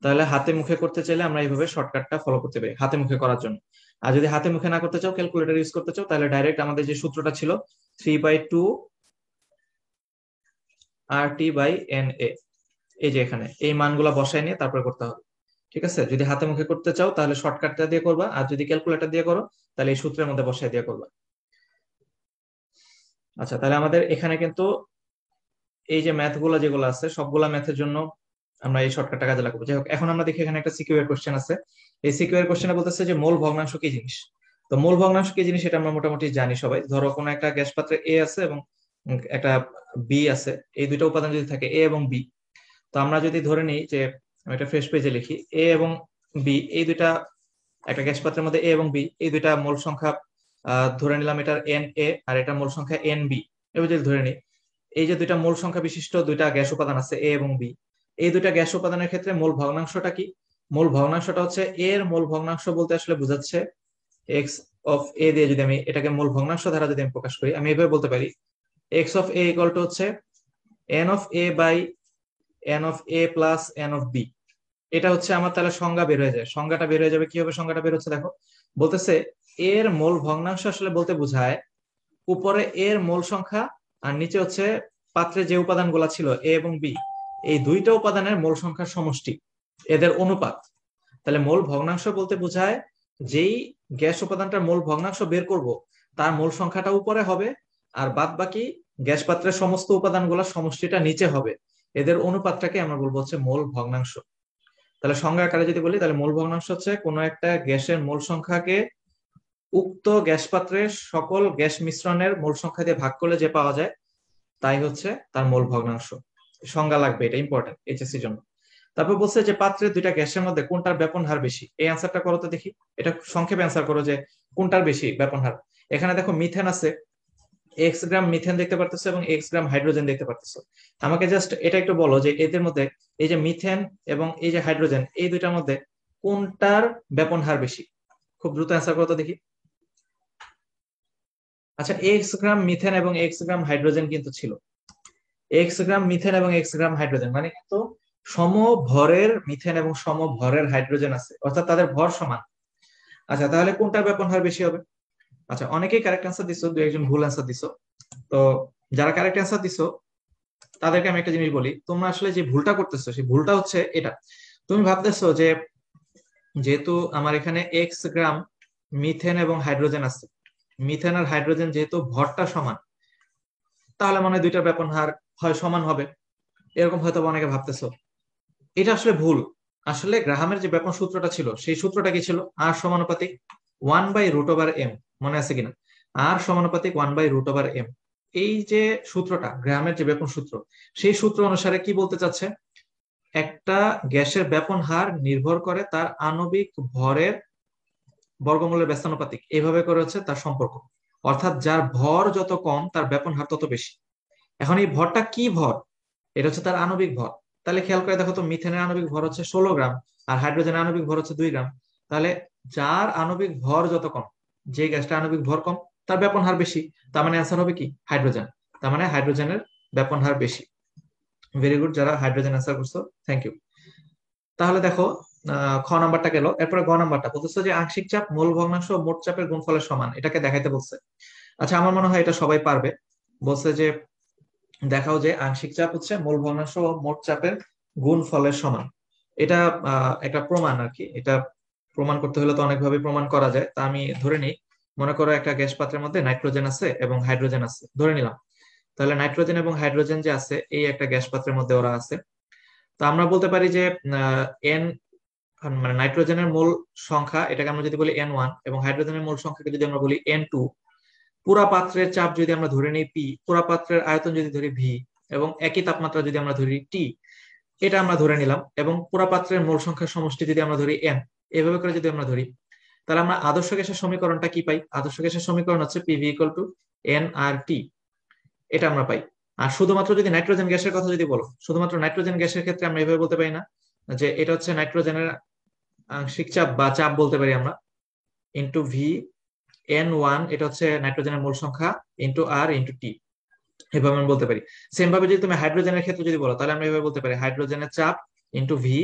তাহলে হাতে মুখে করতে চাইলে আমরা এইভাবে শর্টকাটটা ফলো করতে পারি হাতে মুখে করার জন্য। আর যদি হাতে মুখে না করতে চাও, ক্যালকুলেটর ইউজ করতে চাও, তাহলে ডাইরেক্ট আমাদের যে সূত্রটা ছিল 3/2 RT/NA, এই যে এখানে এই মানগুলা বসায় নিয়ে তারপরে করতে হবে। ঠিক আছে? যদি হাতে মুখে করতে চাও তাহলে শর্টকাটটা দিয়ে করবা, আর যদি ক্যালকুলেটর দিয়ে করো তাহলে এই সূত্রের মধ্যে বসায় দিয়ে করবা। আচ্ছা, তাহলে আমাদের এখানে কিন্তু এই যে ম্যাথ গুলা যেগুলো আছে সবগুলা ম্যাথের জন্য আমরা এই শর্টকাটটা কাজে লাগাবো। যাই হোক, এখন আমরা দেখি এখানে একটা সিকিউ এর কোশ্চেন আছে। এই সিকিউ এর কোশ্চেনে বলতেছে যে মোল ভগ্নাংশ কি জিনিস। তো মোল ভগ্নাংশ কি জিনিস এটা আমরা মোটামুটি জানি সবাই। ধরো কোনো একটা গ্যাস পাত্রে এ আছে এবং একটা বি আছে, এই দুইটা উপাদান যদি থাকে এ এবং বি, তো আমরা যদি ধরে নিই যে আমি একটা ফ্রেশ পেজে লিখি এ এবং বি, এই দুইটা একটা গ্যাস পাত্রের মধ্যে এ এবং বি এই দুইটা মোল সংখ্যা ধরে নিলাম এটার এন এ আর এটা মোল সংখ্যা এন বি। এবার যদি ধরে নিই এই যে দুইটা মোল সংখ্যা বিশিষ্ট দুইটা গ্যাস উপাদান আছে এ এবং বি, এই দুইটা গ্যাস উপাদানের ক্ষেত্রে মোল ভগ্নাংশটা কি? মোল ভগ্নাংশটা হচ্ছে এর মোল ভগ্নাংশ বলতে আসলে বোঝাচ্ছে এক্স অফ এ দিয়ে যদি আমি এটাকে মোল ভগ্নাংশ দ্বারা যদি আমি প্রকাশ করি, আমি এভাবে বলতে পারি X of A equal to হচ্ছে N of A by N of A plus N of B. এটা হচ্ছে আমার তাহলে সংজ্ঞা বের হয়ে যায়। সংজ্ঞাটা বের হয়ে যাবে কিভাবে? সংজ্ঞাটা বের হচ্ছে দেখো, বলতেছে এর মোল ভগ্নাংশ আসলে বলতে বোঝায় উপরে এর মোল সংখ্যা আর নিচে হচ্ছে পাত্রে যে উপাদানগুলো ছিল এ এবং বি, এই দুইটা উপাদানের মোল সংখ্যার সমষ্টি, এদের অনুপাত। তাহলে মোল ভগ্নাংশ বলতে বোঝায় যেই গ্যাস উপাদানটার মোল ভগ্নাংশ বের করব তার মোল সংখ্যাটা উপরে হবে আর বাদ বাকি গ্যাস পাত্রের সমস্ত উপাদানগুলোর সমষ্টিটা নিচে হবে, এদের অনুপাতটাকে আমরা বলবো হচ্ছে মোল ভগ্নাংশ। তাহলে সংজ্ঞা আকারে যদি বলি তাহলে মোল ভগ্নাংশ হচ্ছে কোনো একটা গ্যাসের মোল সংখ্যাকে উক্ত গ্যাস পাত্রের সকল গ্যাস মিশ্রণের মোল সংখ্যা দিয়ে ভাগ করলে যে পাওয়া যায় তাই হচ্ছে তার মোল ভগ্নাংশ। সংজ্ঞা লাগবে, এটা ইম্পর্টেন্ট এইচএসসির জন্য। তারপর বলছে যে পাত্রের দুইটা গ্যাসের মধ্যে কোনটার ব্যাপন হার বেশি। এই অ্যান্সারটা করো তো দেখি, এটা সংক্ষেপে অ্যান্সার করো যে কোনটার বেশি ব্যাপন হার। এখানে দেখো মিথেন আছে, এক্স গ্রাম মিথেন দেখতে পারতেছো এবং এক্স গ্রাম হাইড্রোজেন দেখতে পারতেছো। আমাকে জাস্ট এটা একটু বলো যে এদের মধ্যে এই যে মিথেন এবং এই যে হাইড্রোজেন এই দুইটার মধ্যে কোনটার ব্যাপন হার বেশি? খুব দ্রুত অ্যান্সার করো তো দেখি। আচ্ছা, এক্স গ্রাম মিথেন এবং এক্স গ্রাম হাইড্রোজেন কিন্তু ছিল, এক্স গ্রাম মিথেন এবং এক্স গ্রাম হাইড্রোজেন মানে কিন্তু সম ভরের মিথেন এবং সম ভরের হাইড্রোজেন আছে, অর্থাৎ তাদের ভর সমান। আচ্ছা, তাহলে কোনটার ব্যাপন হার বেশি হবে? আচ্ছা, অনেকেই কারেক্ট অ্যান্সার দিছো, দু একজন ভুল অ্যান্সার দিছো। তো যারা কারেক্ট অ্যান্সার দিছো তাদেরকে আমি একটা জিনিস বলি, তোমরা আসলে যে ভুলটা করতেছো সেই ভুলটা হচ্ছে এটা। তুমি ভাবতেছো যে যেহেতু আমার এখানে এক্স গ্রাম মিথেন এবং হাইড্রোজেন আছে, মিথেন আর হাইড্রোজেন যেহেতু ভরটা সমান, তাহলে মনে হয় দুইটার ব্যাপন হার হয় সমান হবে, এরকম হয়তো অনেকে ভাবতেছো। এটা আসলে ভুল। আসলে গ্রাহামের যে ব্যাপন সূত্রটা ছিল সেই সূত্রটা কি ছিল? আর সমানুপাতিক 1/√m, মনে আছে কিনা? আর সমানুপাতিক 1/√m, এই যে সূত্রটা গ্রাহামের যে ব্যাপন সূত্র, সেই সূত্র অনুসারে কি বলতে চাচ্ছে? একটা গ্যাসের ব্যাপন হার নির্ভর করে তার আণবিক ভরের বর্গমূলের ব্যস্তানুপাতিক, এইভাবে করে হচ্ছে তার সম্পর্ক। অর্থাৎ যার ভর যত কম তার ব্যাপন হার তত বেশি। এখন এই ভরটা কি ভর? এটা হচ্ছে তার আণবিক ভর। তাহলে খেয়াল করে দেখো তো, মিথেনের আণবিক ভর হচ্ছে 16 গ্রাম আর হাইড্রোজেনের আণবিক ভর হচ্ছে 2 গ্রাম। তাহলে যার আণবিক ভর যত কম, যে গ্যাসটা আণবিক ভর কম তার ব্যাপন হার বেশি, তার মানে অ্যান্সার হবে কি? হাইড্রোজেন। তার মানে হাইড্রোজেনের ব্যাপন হার বেশি। ভেরি গুড যারা হাইড্রোজেন অ্যান্সার করছো, থ্যাংক ইউ। তাহলে দেখো খ নাম্বারটা গেল, এরপরে গ নাম্বারটা বলতেছে যে আংশিক চাপ মূল ভগ্নাংশ ও মোট চাপের গুণফলের সমান, এটাকে দেখাইতে বলছে। আচ্ছা, আমার মনে হয় এটা সবাই পারবে। বলছে যে দেখাও যে আংশিক চাপ হচ্ছে মূল ভগ্নাংশ ও মোট চাপের গুণফলের সমান। এটা একটা প্রমাণ আর কি। এটা প্রমাণ করতে হলে তো অনেকভাবে প্রমাণ করা যায়, তা আমি ধরে নিই। মনে করো একটা গ্যাস পাত্রের মধ্যে নাইট্রোজেন আছে এবং হাইড্রোজেন আছে ধরে নিলাম। তাহলে নাইট্রোজেন এবং হাইড্রোজেন যে আছে এই একটা গ্যাস পাত্রের মধ্যে ওরা আছে। তো আমরা বলতে পারি যে এন, মানে নাইট্রোজেনের মোল সংখ্যা এটাকে আমরা যদি বলি N1 এবং হাইড্রোজেনের মোল সংখ্যাকে যদি আমরা বলি N2, পুরা পাত্রের চাপ যদি আমরা ধরে নিই P, পুরা পাত্রের আয়তন যদি ধরি V এবং একই তাপমাত্রা যদি আমরা ধরি T, এটা আমরা ধরে নিলাম, এবং পুরা পাত্রের মোল সংখ্যার সমষ্টি যদি আমরা ধরি n, এভাবে করে যদি আমরা ধরি, তাহলে আমরা আদর্শ গ্যাসের সমীকরণটা কি পাই? আদর্শ গ্যাসের সমীকরণ হচ্ছে পিভি ইকুয়াল টু এন আর টি, এটা আমরা পাই। আর শুধুমাত্র যদি নাইট্রোজেন গ্যাসের কথা যদি বলো, শুধুমাত্র নাইট্রোজেন গ্যাসের ক্ষেত্রে আমরা এভাবে বলতে পারি না যে এটা হচ্ছে নাইট্রোজেনের আংশিক চাপ বা চাপ বলতে পারি আমরা, ইন্টু ভি n1, এটা হচ্ছে নাইট্রোজেনের মোল সংখ্যা, ইন্টু আর ইন্টু টি, এভাবে আমরা বলতে পারি। সেম ভাবে যদি তুমি হাইড্রোজেনের ক্ষেত্রে যদি বলো, তাহলে আমরা এভাবে বলতে পারি হাইড্রোজেনের চাপ ইন্টু ভি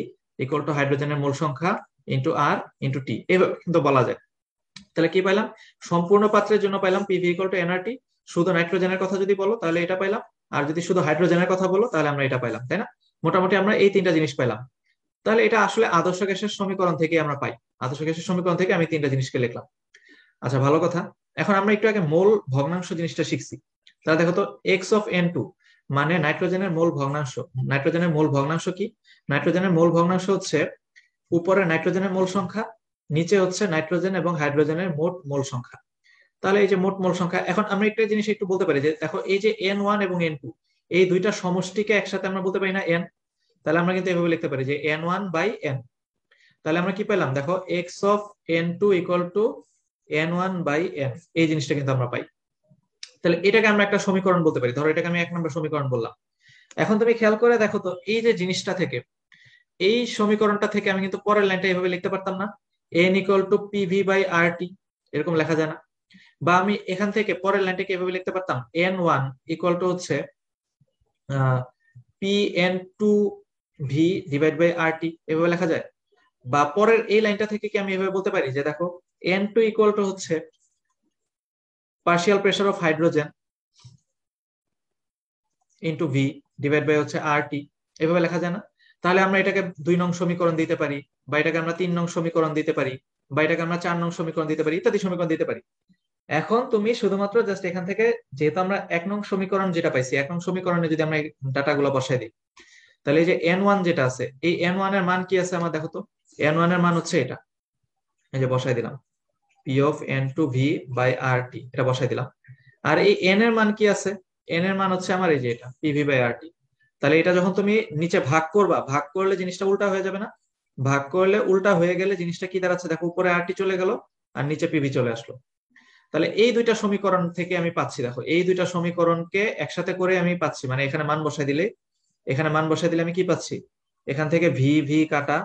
ইকুয়াল টু হাইড্রোজেনের মোল সংখ্যা ইন্টু আর ইন্টু টি, এভাবে কিন্তু বলা যায়। তাহলে কি পাইলাম? সম্পূর্ণ পাত্রের জন্য পাইলাম পিভি ইকুয়াল টু এনআরটি। শুধু নাইট্রোজেনের কথা যদি বলো তাহলে এটা পাইলাম, আর যদি শুধু হাইড্রোজেনের কথা বলো তাহলে আমরা এটা পাইলাম, তাই না? মোটামুটি আমরা এই তিনটা জিনিস পাইলাম। তাহলে এটা আসলে আদর্শ গ্যাসের সমীকরণ থেকে আমরা পাই, আদর্শ গ্যাসের সমীকরণ থেকে আমি তিনটা জিনিসকে লিখলাম। আচ্ছা, ভালো কথা। এখন আমরা একটু আগে মোল ভগ্নাংশ জিনিসটা শিখছি। তাহলে দেখো তো, এক্স অফ এন টু মানে নাইট্রোজেনের মোল ভগ্নাংশ। নাইট্রোজেনের মোল ভগ্নাংশ কি? নাইট্রোজেনের মোল ভগ্নাংশ হচ্ছে উপরে নাইট্রোজেনের মোল সংখ্যা, নিচে হচ্ছে নাইট্রোজেন এবং হাইড্রোজেনের মোট মোল সংখ্যা। তাহলে এই যে মোট মোল সংখ্যা, এখন আমরা একটা জিনিস একটু বলতে পারি যে দেখো, এই যে n1 এবং n2, এই দুইটা সমষ্টিকে একসাথে আমরা বলতে পারি না n? তাহলে আমরা কিন্তু এভাবে লিখতে পারি যে n1 বাই n। তাহলে আমরা কি পেলাম? দেখো, x of n2 equal to n1 by n, এই জিনিসটা কিন্তু আমরা পাই। তাহলে এটাকে আমরা একটা সমীকরণ বলতে পারি। ধরো এটাকে আমি 1 নম্বর সমীকরণ বললাম। এখন তুমি খেয়াল করে দেখো তো, এই যে জিনিসটা থেকে, এই সমীকরণটা থেকে আমি কিন্তু পরের লাইনটা এভাবে লিখতে পারতাম না? n equal to PV by R T, এরকম লেখা যায় না? বা আমি এখান থেকে পরের লাইনটাকে এভাবে লিখতে পারতাম n1 ইকুয়াল টু হচ্ছে P N two V divide by R T, এভাবে লেখা যায়? বা পরের এই লাইনটা থেকে কি আমি এভাবে বলতে পারি যে দেখো, n2 ইকুয়াল টু হচ্ছে partial pressure of hydrogen into V divide by হচ্ছে আর টি, এভাবে লেখা যায় না? তাহলে আমরা এটাকে 2 নং সমীকরণ দিতে পারি, বা এটাকে আমরা 3 নং সমীকরণ দিতে পারি, বা এটাকে আমরা 4 নং সমীকরণ দিতে পারি, ইত্যাদি সমীকরণ দিতে পারি। এখন তুমি শুধুমাত্র জাস্ট এখান থেকে, যেহেতু আমরা 1 নং সমীকরণ যেটা পাইছি, 1 নং সমীকরণে যদি আমরা ডাটাগুলো বসাই দিই, তাহলে এই যে n1 যেটা আছে, এই n1 এর মান কি আছে আমার? দেখো তো, n1 এর মান হচ্ছে এটা, এই যে বসাই দিলাম, P of N two V by R T, এটা বসাই দিলাম। আর এই n এর মান কি আছে? n এর মান হচ্ছে আমার এই যে এটা, পিভি বাই আর টি। তাহলে এটা যখন তুমি নিচে ভাগ করবা, ভাগ করলে জিনিসটা উল্টা হয়ে যাবে না? ভাগ করলে উল্টা হয়ে গেলে জিনিসটা কি দাঁড়াচ্ছে? দেখো, উপরে আর টি চলে গেল আর নিচে পিভি চলে আসলো। তাহলে এই দুইটা সমীকরণ থেকে আমি পাচ্ছি, দেখো এই দুইটা সমীকরণকে একসাথে করে আমি পাচ্ছি, মানে এখানে মান বসাই দিলে, এখানে মান বসাই দিলে আমি কি পাচ্ছি? এখান থেকে ভি ভি কাটা,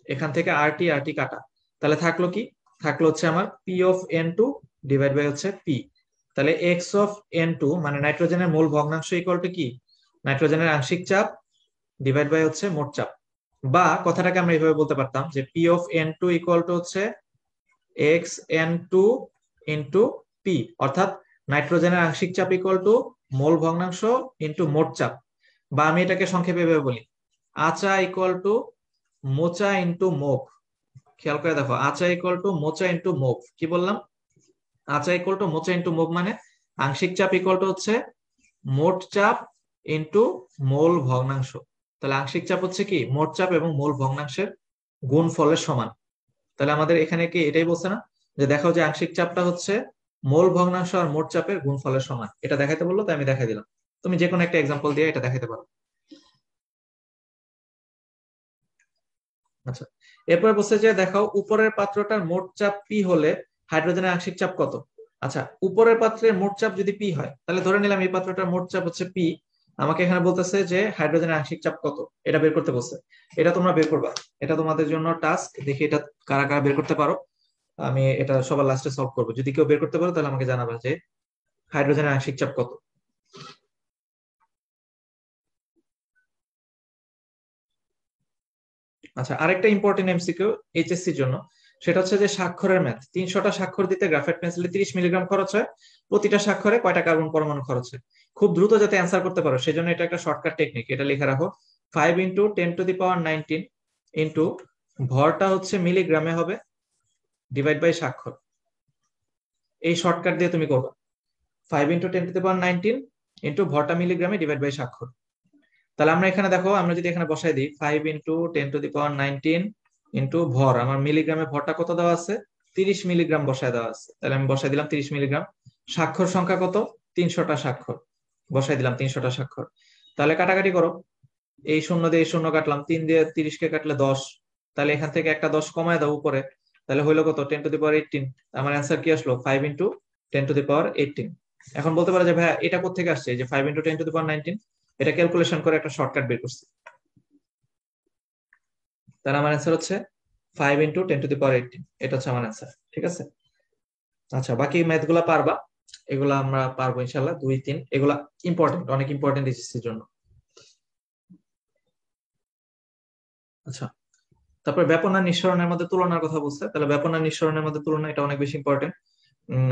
এখান থেকে আর টি কাটা, তাহলে থাকলো কি? থাকলো হচ্ছে আমার P of N two divide by হচ্ছে পি। তাহলে এক্স অফ এন টু মানে নাইট্রোজেনের মোল ভগ্নাংশ ইকুয়াল টু কি? নাইট্রোজেনের আংশিক চাপ ডিভাইড বাই হচ্ছে মোট চাপ। বা কথাটাকে আমরা এইভাবে বলতে পারতাম যে P of N two equal to হচ্ছে X N two into P, অর্থাৎ নাইট্রোজেনের আংশিক চাপ ইকুয়াল টু মোল ভগ্নাংশ ইন্টু মোট চাপ। বা আমি এটাকে সংক্ষেপে এভাবে বলি, আচা ইকুয়াল টু মোচা ইন্টু মোপ। খেয়াল করে দেখো, আচা ইকুয়াল টু মোচা ইন্টু মোপ। কি বললাম? আচা ইকুয়াল টু মোচা ইন্টু মোপ মানে আংশিক চাপ ইকুয়াল টু হচ্ছে মোট চাপ ইন্টু মোল ভগ্নাংশ। তাহলে আংশিক চাপ হচ্ছে কি? মোট চাপ এবং মোল ভগ্নাংশের গুণফলের সমান। তাহলে আমাদের এখানে কি এটাই বলছে না যে দেখো, যে আংশিক চাপটা হচ্ছে মোল ভগ্নাংশ আর মোট চাপের গুণফলের সমান? এটা দেখাইতে বললো, তাই আমি দেখাই দিলাম। তুমি যে কোনো একটা এক্সাম্পল দিয়ে এটা দেখাইতে পারো। আচ্ছা, এরপর বলছে যে দেখাও উপরের পাত্রটার মোট চাপ পি হলে হাইড্রোজেনের আংশিক চাপ কত? আচ্ছা, উপরের পাত্রের মোট চাপ যদি পি হয়, তাহলে ধরে নিলাম এই পাত্রটার মোট চাপ হচ্ছে পি। আমাকে এখানে বলতেছে যে হাইড্রোজেনের আংশিক চাপ কত, এটা বের করতে বলছে। এটা তোমরা বের করবা, এটা তোমাদের জন্য টাস্ক। দেখি এটা কারা কারা বের করতে পারো। আমি এটা সবার লাস্টে সলভ করবো। যদি কেউ বের করতে পারো তাহলে আমাকে জানাবা যে হাইড্রোজেনের আংশিক চাপ কত। আচ্ছা, আরেকটা ইম্পর্টেন্ট এমসিকিউ এইচএসসির জন্য, সেটা হচ্ছে যে স্বাক্ষরের ম্যাথ। 300টা স্বাক্ষর দিতে গ্রাফাইট পেন্সিলে 30 মিলিগ্রাম খরচ হয়। প্রতিটা স্বাক্ষরে কয়টা কার্বন পরমাণু খরচ হয়? খুব দ্রুত যাতে অ্যান্সার করতে পারো সেজন্য এটা একটা শর্টকাট টেকনিক। এটা লিখে রাখো, 5 ইন্টু 10⁻19 ইন্টু ভরটা হচ্ছে মিলিগ্রামে হবে, ডিভাইড বাই স্বাক্ষর। এই শর্টকাট দিয়ে তুমি করবা, 5 ইন্টু 10⁻19 ইন্টু ভরটা মিলিগ্রামে ডিভাইড বাই স্বাক্ষর। তাহলে আমরা এখানে দেখো, আমরা যদি এখানে বসাই দিই 5 ইন্টু 10⁻19 ইন্টু ভর, আমার মিলিগ্রামে ভরটা কত দেওয়া আছে? 30 মিলিগ্রাম বসায় দেওয়া আছে। তাহলে আমি বসাই দিলাম 30 মিলিগ্রাম। স্বাক্ষর সংখ্যা কত? 300টা স্বাক্ষর, বসাই দিলাম 300টা স্বাক্ষর। তাহলে কাটাকাটি করো, এই শূন্য দিয়ে এই শূন্য কাটলাম, 3 দিয়ে 30 কে কাটলে 10, তাহলে এখান থেকে একটা 10 কমায় দাও উপরে, তাহলে হইলো কত, 10 টু দি পাওয়ার 18। আমার অ্যান্সার কি আসলো, 5 × 10 টু দি পাওয়ার 18। এখন বলতে পারো যে ভাইয়া এটা কোত্থেকে আসছে, এই যে 5 × 10 টু দি পাওয়ার 19, এটা ক্যালকুলেশন করে একটা শর্টকাট বের করছি। তাহলে আমার অ্যান্সার হচ্ছে 5 × 10 টু দি পাওয়ার 18, এটা হচ্ছে আমার অ্যান্সার। ঠিক আছে, আচ্ছা বাকি ম্যাথ গুলা পারবা, এগুলা আমরা পারবো ইনশাল্লাহ, 2 3 এগুলা ইম্পর্টেন্ট, অনেক ইম্পর্টেন্ট এসএসসির জন্য। আচ্ছা, তারপর ব্যাপন আর নিঃসরণের মধ্যে তুলনার কথা বলছে, তাহলে ব্যাপন আর নিঃসরণের মধ্যে তুলনা এটা অনেক বেশি ইম্পর্টেন্ট।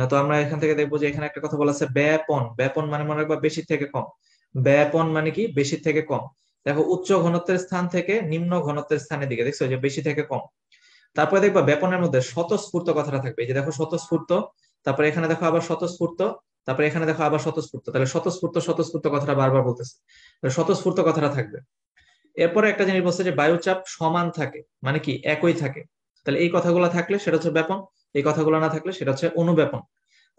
তো আমরা এখান থেকে দেখবো যে এখানে একটা কথা বলা আছে ব্যাপন, ব্যাপন মানে মনে রাখবা বেশি থেকে কম। ব্যাপন মানে কি, বেশি থেকে কম। দেখো উচ্চ ঘনত্বের স্থান থেকে নিম্ন ঘনত্বের স্থানের দিকে, দেখছো যে বেশি থেকে কম। তারপরে দেখবা ব্যাপনের মধ্যে স্বতঃস্ফূর্ত কথাটা থাকবে, এই যে দেখো স্বতঃস্ফূর্ত, তারপরে এখানে দেখো আবার স্বতঃস্ফূর্ত, তারপরে এখানে দেখো আবার স্বতঃস্ফূর্ত, তাহলে স্বতঃস্ফূর্ত স্বতঃস্ফূর্ত কথাটা বারবার বলতেছে, তাহলে স্বতঃস্ফূর্ত কথাটা থাকবে। এরপরে একটা জিনিস বলছে যে বায়ুচাপ সমান থাকে, মানে কি একই থাকে, তাহলে এই কথাগুলো থাকলে সেটা হচ্ছে ব্যাপন, এই কথাগুলো না থাকলে সেটা হচ্ছে অনুব্যাপন।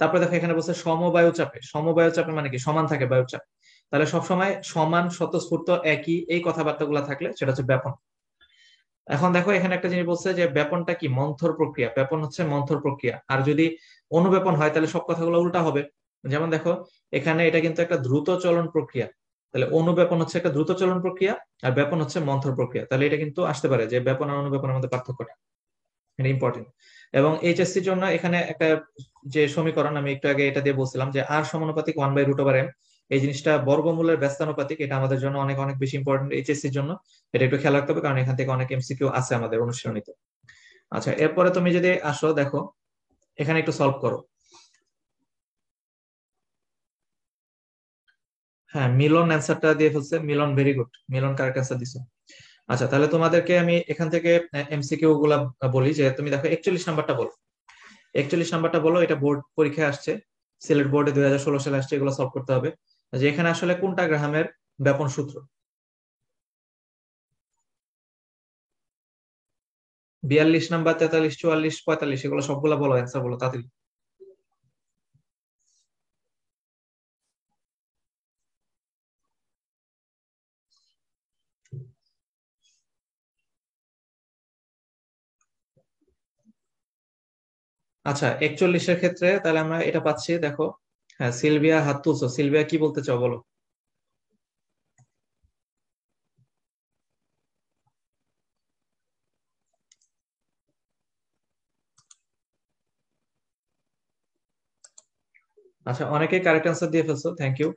তারপরে দেখো এখানে বলছে সমবায়ুচাপে, সমবায়ুচাপে মানে কি সমান থাকে বায়ুচাপ, তাহলে সবসময় সমান স্বতঃস্ফূর্ত একই এই কথাবার্তাগুলো থাকলে সেটা হচ্ছে ব্যাপন। এখন দেখো এখানে একটা জিনিস বলছে যে ব্যাপনটা কি মন্থর প্রক্রিয়া, ব্যাপন হচ্ছে মন্থর প্রক্রিয়া, আর যদি অনুব্যাপন হয় তাহলে সব কথাগুলো উল্টা হবে। যেমন দেখো এখানে এটা কিন্তু একটা দ্রুত চলন প্রক্রিয়া, তাহলে অনুব্যাপন হচ্ছে একটা দ্রুত চলন প্রক্রিয়া, আর ব্যাপন হচ্ছে মন্থর প্রক্রিয়া, তাহলে এটা কিন্তু আসতে পারে যে ব্যাপন আর অনুব্যাপনের মধ্যে পার্থক্যটা, এটা ইম্পর্টেন্ট। এবং এইচএসসির জন্য এখানে একটা যে সমীকরণ আমি একটু আগে এটা দিয়ে বলছিলাম যে আর সমানুপাতিক 1/√m, এই জিনিসটা বর্গমূলের ব্যস্তানুপাতিক, এটা আমাদের জন্য অনেক অনেক বেশি ইম্পর্টেন্ট এইচএসসির জন্য, এটা একটু খেয়াল রাখতে হবে কারণ এখান থেকে অনেক এমসিকিউ আছে আমাদের অনুশীলনীতে। আচ্ছা এরপরে তুমি যদি আসো দেখো এখানে একটু সলভ করো। হ্যাঁ মিলন অ্যান্সারটা দিয়ে ফেলছে, মিলন ভেরি গুড, মিলন কারেক্ট অ্যান্সার দিছো। আচ্ছা তাহলে তোমাদেরকে আমি এখান থেকে এমসিকিউ গুলা বলি, যে তুমি দেখো 41 নাম্বারটা বলো, 41 নাম্বারটা বলো, এটা বোর্ড পরীক্ষায় আসছে, সিলেট বোর্ডে 2016 সালে আসছে, এগুলো সলভ করতে হবে। যে এখানে আসলে কোনটা গ্রাহামের ব্যাপন সূত্র, 42 নাম্বার, 43, 44, 45, এগুলো সবগুলা বলো, অ্যান্সার বলো তাড়াতাড়ি। আচ্ছা 41-এর ক্ষেত্রে তাহলে আমরা এটা পাচ্ছি দেখো, হ্যাঁ সিলভিয়া হাত তুলছো, সিলভিয়া কি বলতে চাও বলো। আচ্ছা অনেকেই কারেক্ট অ্যান্সার দিয়ে ফেলছো, থ্যাংক ইউ।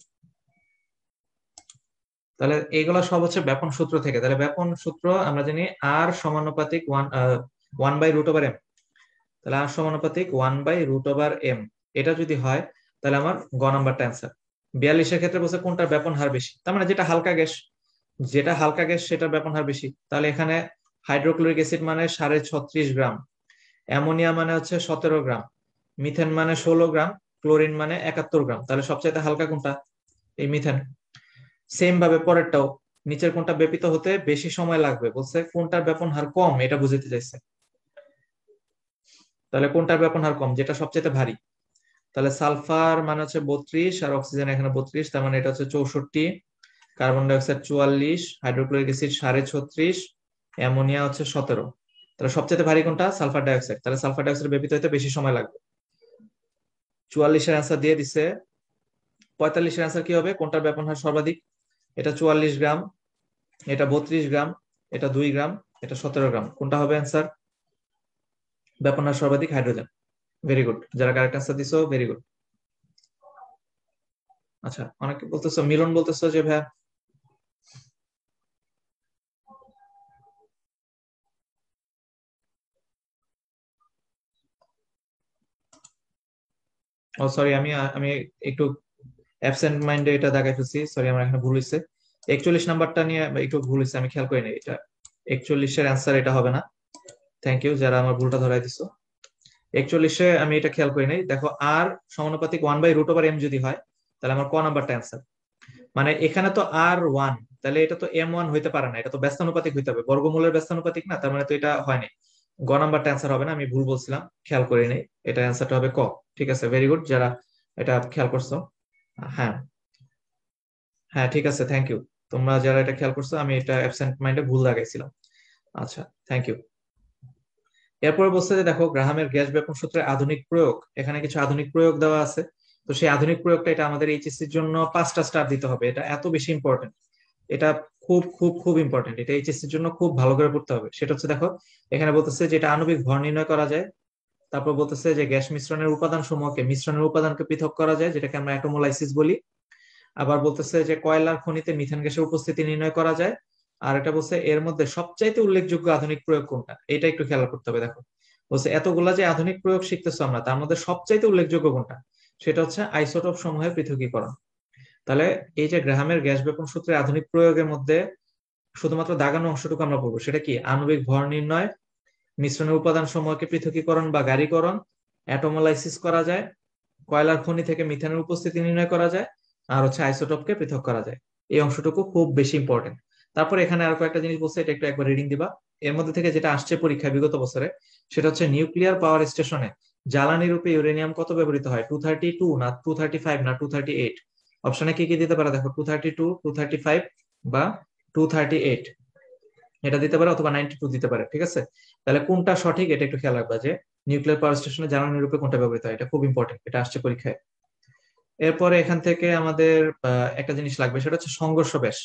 তাহলে এইগুলা সব হচ্ছে ব্যাপন সূত্র থেকে, তাহলে ব্যাপন সূত্র আমরা জানি আর সমানুপাতিক 1/√m, তাহলে আর সমানুপাতিক 1/√m, এটা যদি হয় তাহলে আমার গ নাম্বারটা অ্যান্সার। 42-এর ক্ষেত্রে বলছে কোনটার ব্যাপন হার বেশি, তার মানে যেটা হালকা গ্যাস, যেটা হালকা গ্যাস সেটার ব্যাপন হার বেশি, তাহলে এখানে হাইড্রোক্লোরিক অ্যাসিড মানে 36.5 গ্রাম, অ্যামোনিয়া মানে হচ্ছে 17 গ্রাম, মিথেন মানে 16 গ্রাম, ক্লোরিন মানে 71 গ্রাম, তাহলে সবচাইতে হালকা কোনটা, এই মিথেন। সেম ভাবে পরেরটাও, নিচের কোনটা ব্যাপিত হতে বেশি সময় লাগবে, বলছে কোনটার ব্যাপন হার কম এটা বুঝতে চাইছে, তাহলে কোনটার ব্যাপন হার কম, যেটা সবচেয়ে ভারী। তাহলে সালফার মানে হচ্ছে 32 আর অক্সিজেন এখানে 32, তার মানে এটা হচ্ছে 64, carbon die oxide 44, hydrochloric acid 36.5, ammonia হচ্ছে 17, তাহলে সবচেয়ে ভারী কোনটা, সালফার ডাই অক্সাইড, তাহলে সালফার ডাই অক্সাইড ব্যাপিত হতে বেশি সময় লাগবে। 44-এর অ্যান্সার দিয়ে দিছে। 45-এর অ্যান্সার কি হবে, কোনটার ব্যাপন হার সর্বাধিক, এটা 44 গ্রাম, এটা 32 গ্রাম, এটা 2 গ্রাম, এটা 17 গ্রাম, কোনটা হবে অ্যান্সার, ব্যাপন হার সর্বাধিক হাইড্রোজেন। ভেরি গুড, যারা কারেক্ট অ্যান্সার দিছো ভেরি গুড। আচ্ছা অনেকে বলতেছো, মিলন বলতেছো যে ভাইয়া, ও সরি আমি আমি একটু অ্যাবসেন্ট মাইন্ডে এটা দাগাই ফেলছি, সরি আমার এখানে ভুল হয়েছে। 41 নাম্বারটা নিয়ে একটু ভুল হয়েছে, আমি খেয়াল করিনি এটা, 41-এর অ্যান্সার এটা হবে না। থ্যাংক ইউ যারা আমার ভুলটা ধরাই দিছো। 41-এ আমি এটা খেয়াল করি নাই, দেখো আর সমানুপাতিক 1/√m যদি হয় তাহলে আমার ক নাম্বারটা অ্যান্সার, মানে এখানে তো R1, তাহলে এটা তো M1 হইতে পারে না, এটা তো ব্যস্তানুপাতিক হইতে হবে, বর্গমূলের ব্যস্তানুপাতিক না, তার মানে তো এটা হয়নি। গ নাম্বারটা অ্যান্সার হবে না, আমি ভুল বলছিলাম, খেয়াল করি নাই, এটা অ্যান্সারটা হবে ক। ঠিক আছে ভেরি গুড যারা এটা খেয়াল করছো। হ্যাঁ, হ্যাঁ ঠিক আছে থ্যাংক ইউ। তোমরা যারা এটা খেয়াল করছো, আমি এটা অ্যাবসেন্ট মাইন্ডে ভুল লাগাইছিলাম। আচ্ছা, থ্যাংক ইউ। এরপরে বলছে যে দেখো, গ্রাহামের গ্যাস ব্যাপন সূত্রের আধুনিক প্রয়োগ, এখানে কিছু আধুনিক প্রয়োগ দেওয়া আছে। তো সেই আধুনিক প্রয়োগটা এটা আমাদের এইচএসসির জন্য 5টা স্টার দিতে হবে, এটা এত বেশি ইম্পর্টেন্ট। এটা খুব খুব খুব ইম্পর্টেন্ট, এটা এইচএসসির জন্য খুব ভালো করে পড়তে হবে। সেটা হচ্ছে দেখো, এখানে বলতেছে যে এটা আণবিক ভর নির্ণয় করা যায়। তারপর বলতেছে যে গ্যাস মিশ্রণের উপাদান সমূহকে, মিশ্রণের উপাদানকে পৃথক করা যায়, যেটাকে আমরা অ্যাটোমোলাইসিস বলি। আবার বলতেছে যে কয়লার খনিতে মিথেন গ্যাসের উপস্থিতি নির্ণয় করা যায়। আর এটা বলছে এর মধ্যে সবচাইতে উল্লেখযোগ্য আধুনিক প্রয়োগ কোনটা, এটা একটু খেয়াল করতে হবে। দেখো বলছে এতগুলা যে আধুনিক প্রয়োগ শিখতেছো আমরা, তার মধ্যে সবচাইতে উল্লেখযোগ্য কোনটা, সেটা হচ্ছে আইসোটোপ সমূহের পৃথকীকরণ। তাহলে এই যে গ্রাহামের গ্যাস ব্যাপন সূত্রের আধুনিক প্রয়োগের মধ্যে শুধুমাত্র দাগানো অংশটুকু আমরা পড়বো, সেটা কি আণবিক ভর নির্ণয়, মিশ্রণের উপাদান সমূহকে পৃথকীকরণ বা গাড়িকরণ, অ্যাটোমোলাইসিস করা যায়, কয়লার খনি থেকে মিথেনের উপস্থিতি নির্ণয় করা যায়, আর হচ্ছে আইসোটোপকে পৃথক করা যায়। এই অংশটুকু খুব বেশি ইম্পর্টেন্ট। তারপর এখানে আর কয়েকটা জিনিস বলছে, এটা একটু একবার রিডিং দিবা। এর মধ্যে থেকে যেটা আসছে পরীক্ষায় বিগত বছরে, সেটা হচ্ছে নিউক্লিয়ার পাওয়ার স্টেশনে জ্বালানি রূপে ইউরেনিয়াম কত ব্যবহৃত হয়, 232 না 235 না 238? অপশনে কি কি দিতে পারে দেখো, 232, 235 বা 238 এটা দিতে পারে, অথবা 92 দিতে পারে। ঠিক আছে, তাহলে কোনটা সঠিক এটা একটু খেয়াল রাখবা, যে নিউক্লিয়ার পাওয়ার স্টেশনে জ্বালানি রূপে কোনটা ব্যবহৃত হয়, এটা খুব ইম্পর্টেন্ট, এটা আসছে পরীক্ষায়। এরপরে এখান থেকে আমাদের একটা জিনিস লাগবে, সেটা হচ্ছে সংঘর্ষ ব্যাস।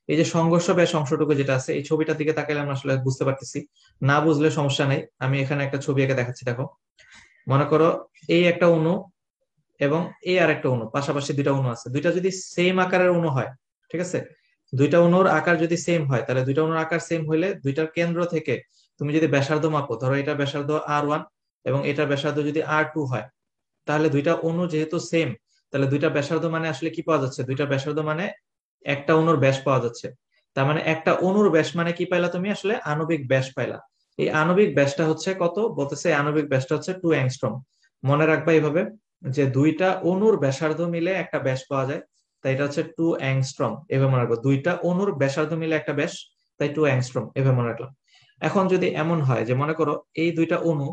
এই যে সংঘর্ষ ব্যাস অংশটুকু যেটা আছে, এই ছবিটার দিকে তাকালে আমরা আসলে বুঝতে পারতেছি, না বুঝলে সমস্যা নেই, আমি এখানে একটা ছবি এঁকে দেখাচ্ছি। দেখো, মনে করো এই একটা অণু এবং এই আর একটা অণু, পাশাপাশি দুইটা অণু আছে, দুইটা যদি সেম আকারের অণু হয়, ঠিক আছে, দুইটা অণুর আকার যদি সেম হয়, তাহলে দুইটা অণুর আকার সেম হইলে দুইটার কেন্দ্র থেকে তুমি যদি ব্যাসার্ধ মাপো, ধরো এটা ব্যাসার্ধ R1 এবং এটার ব্যাসার্ধ যদি R2 হয়, তাহলে দুইটা অণু যেহেতু সেম, তাহলে দুইটা ব্যাসার্ধ মানে আসলে কি পাওয়া যাচ্ছে, দুইটা ব্যাসার্ধ মানে একটা অণুর ব্যাস পাওয়া যাচ্ছে। তার মানে একটা অণুর ব্যাস মানে কি পাইলা তুমি, আসলে আণবিক ব্যাস পাইলা। এই আণবিক ব্যাসটা হচ্ছে কত বলতেছে, এই আণবিক ব্যাসটা হচ্ছে 2 অ্যাংস্ট্রম। মনে রাখবা এইভাবে, যে দুইটা অণুর ব্যাসার্ধ মিলে একটা ব্যাস পাওয়া যায়, তাই এটা হচ্ছে 2 অ্যাংস্ট্রম, এভাবে মনে রাখবো। দুইটা অণুর ব্যাসার্ধ মিলে একটা ব্যাস, তাই 2 অ্যাংস্ট্রম, এভাবে মনে রাখলাম। এখন যদি এমন হয় যে মনে করো এই দুইটা অণু,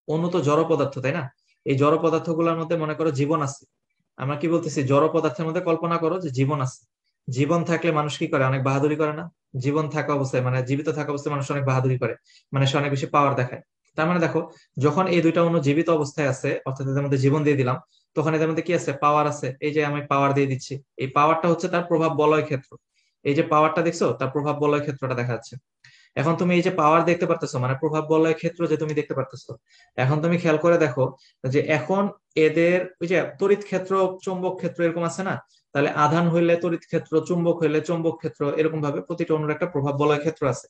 অণু তো জড় পদার্থ তাই না, এই জড় পদার্থ গুলোর মধ্যে মনে করো জীবন আছে। আমরা কি বলতেছি, জড় পদার্থের মধ্যে কল্পনা করো যে জীবন আছে। জীবন থাকলে মানুষ কি করে, অনেক বাহাদুরি করে না? জীবন থাকা অবস্থায় মানে জীবিত থাকা অবস্থায় মানুষ অনেক বাহাদুরি করে, মানে সে অনেক বেশি পাওয়ার দেখায়। তার মানে দেখো, যখন এই দুইটা অণু জীবিত অবস্থায় আছে, অর্থাৎ এদের মধ্যে জীবন দিয়ে দিলাম, তখন এদের মধ্যে কি আছে, পাওয়ার আছে। এই যে আমি পাওয়ার দিয়ে দিচ্ছি, এই পাওয়ারটা হচ্ছে তার প্রভাব বলয় ক্ষেত্র। এই যে পাওয়ারটা দেখছো, তার প্রভাব বলয় ক্ষেত্রটা দেখা যাচ্ছে। এখন তুমি এই যে পাওয়ার দেখতে পারতেছো, মানে প্রভাব বলয় ক্ষেত্র যে তুমি দেখতে পারতেছো, এখন তুমি খেয়াল করে দেখো যে এখন এদের ওই যে তড়িৎ ক্ষেত্র, চৌম্বক ক্ষেত্র এরকম আছে না, তাহলে আধান হইলে তড়িৎ ক্ষেত্র, চুম্বক হইলে চৌম্বক ক্ষেত্র, এরকম ভাবে প্রতিটা অণুর একটা প্রভাব বলয় ক্ষেত্র আছে।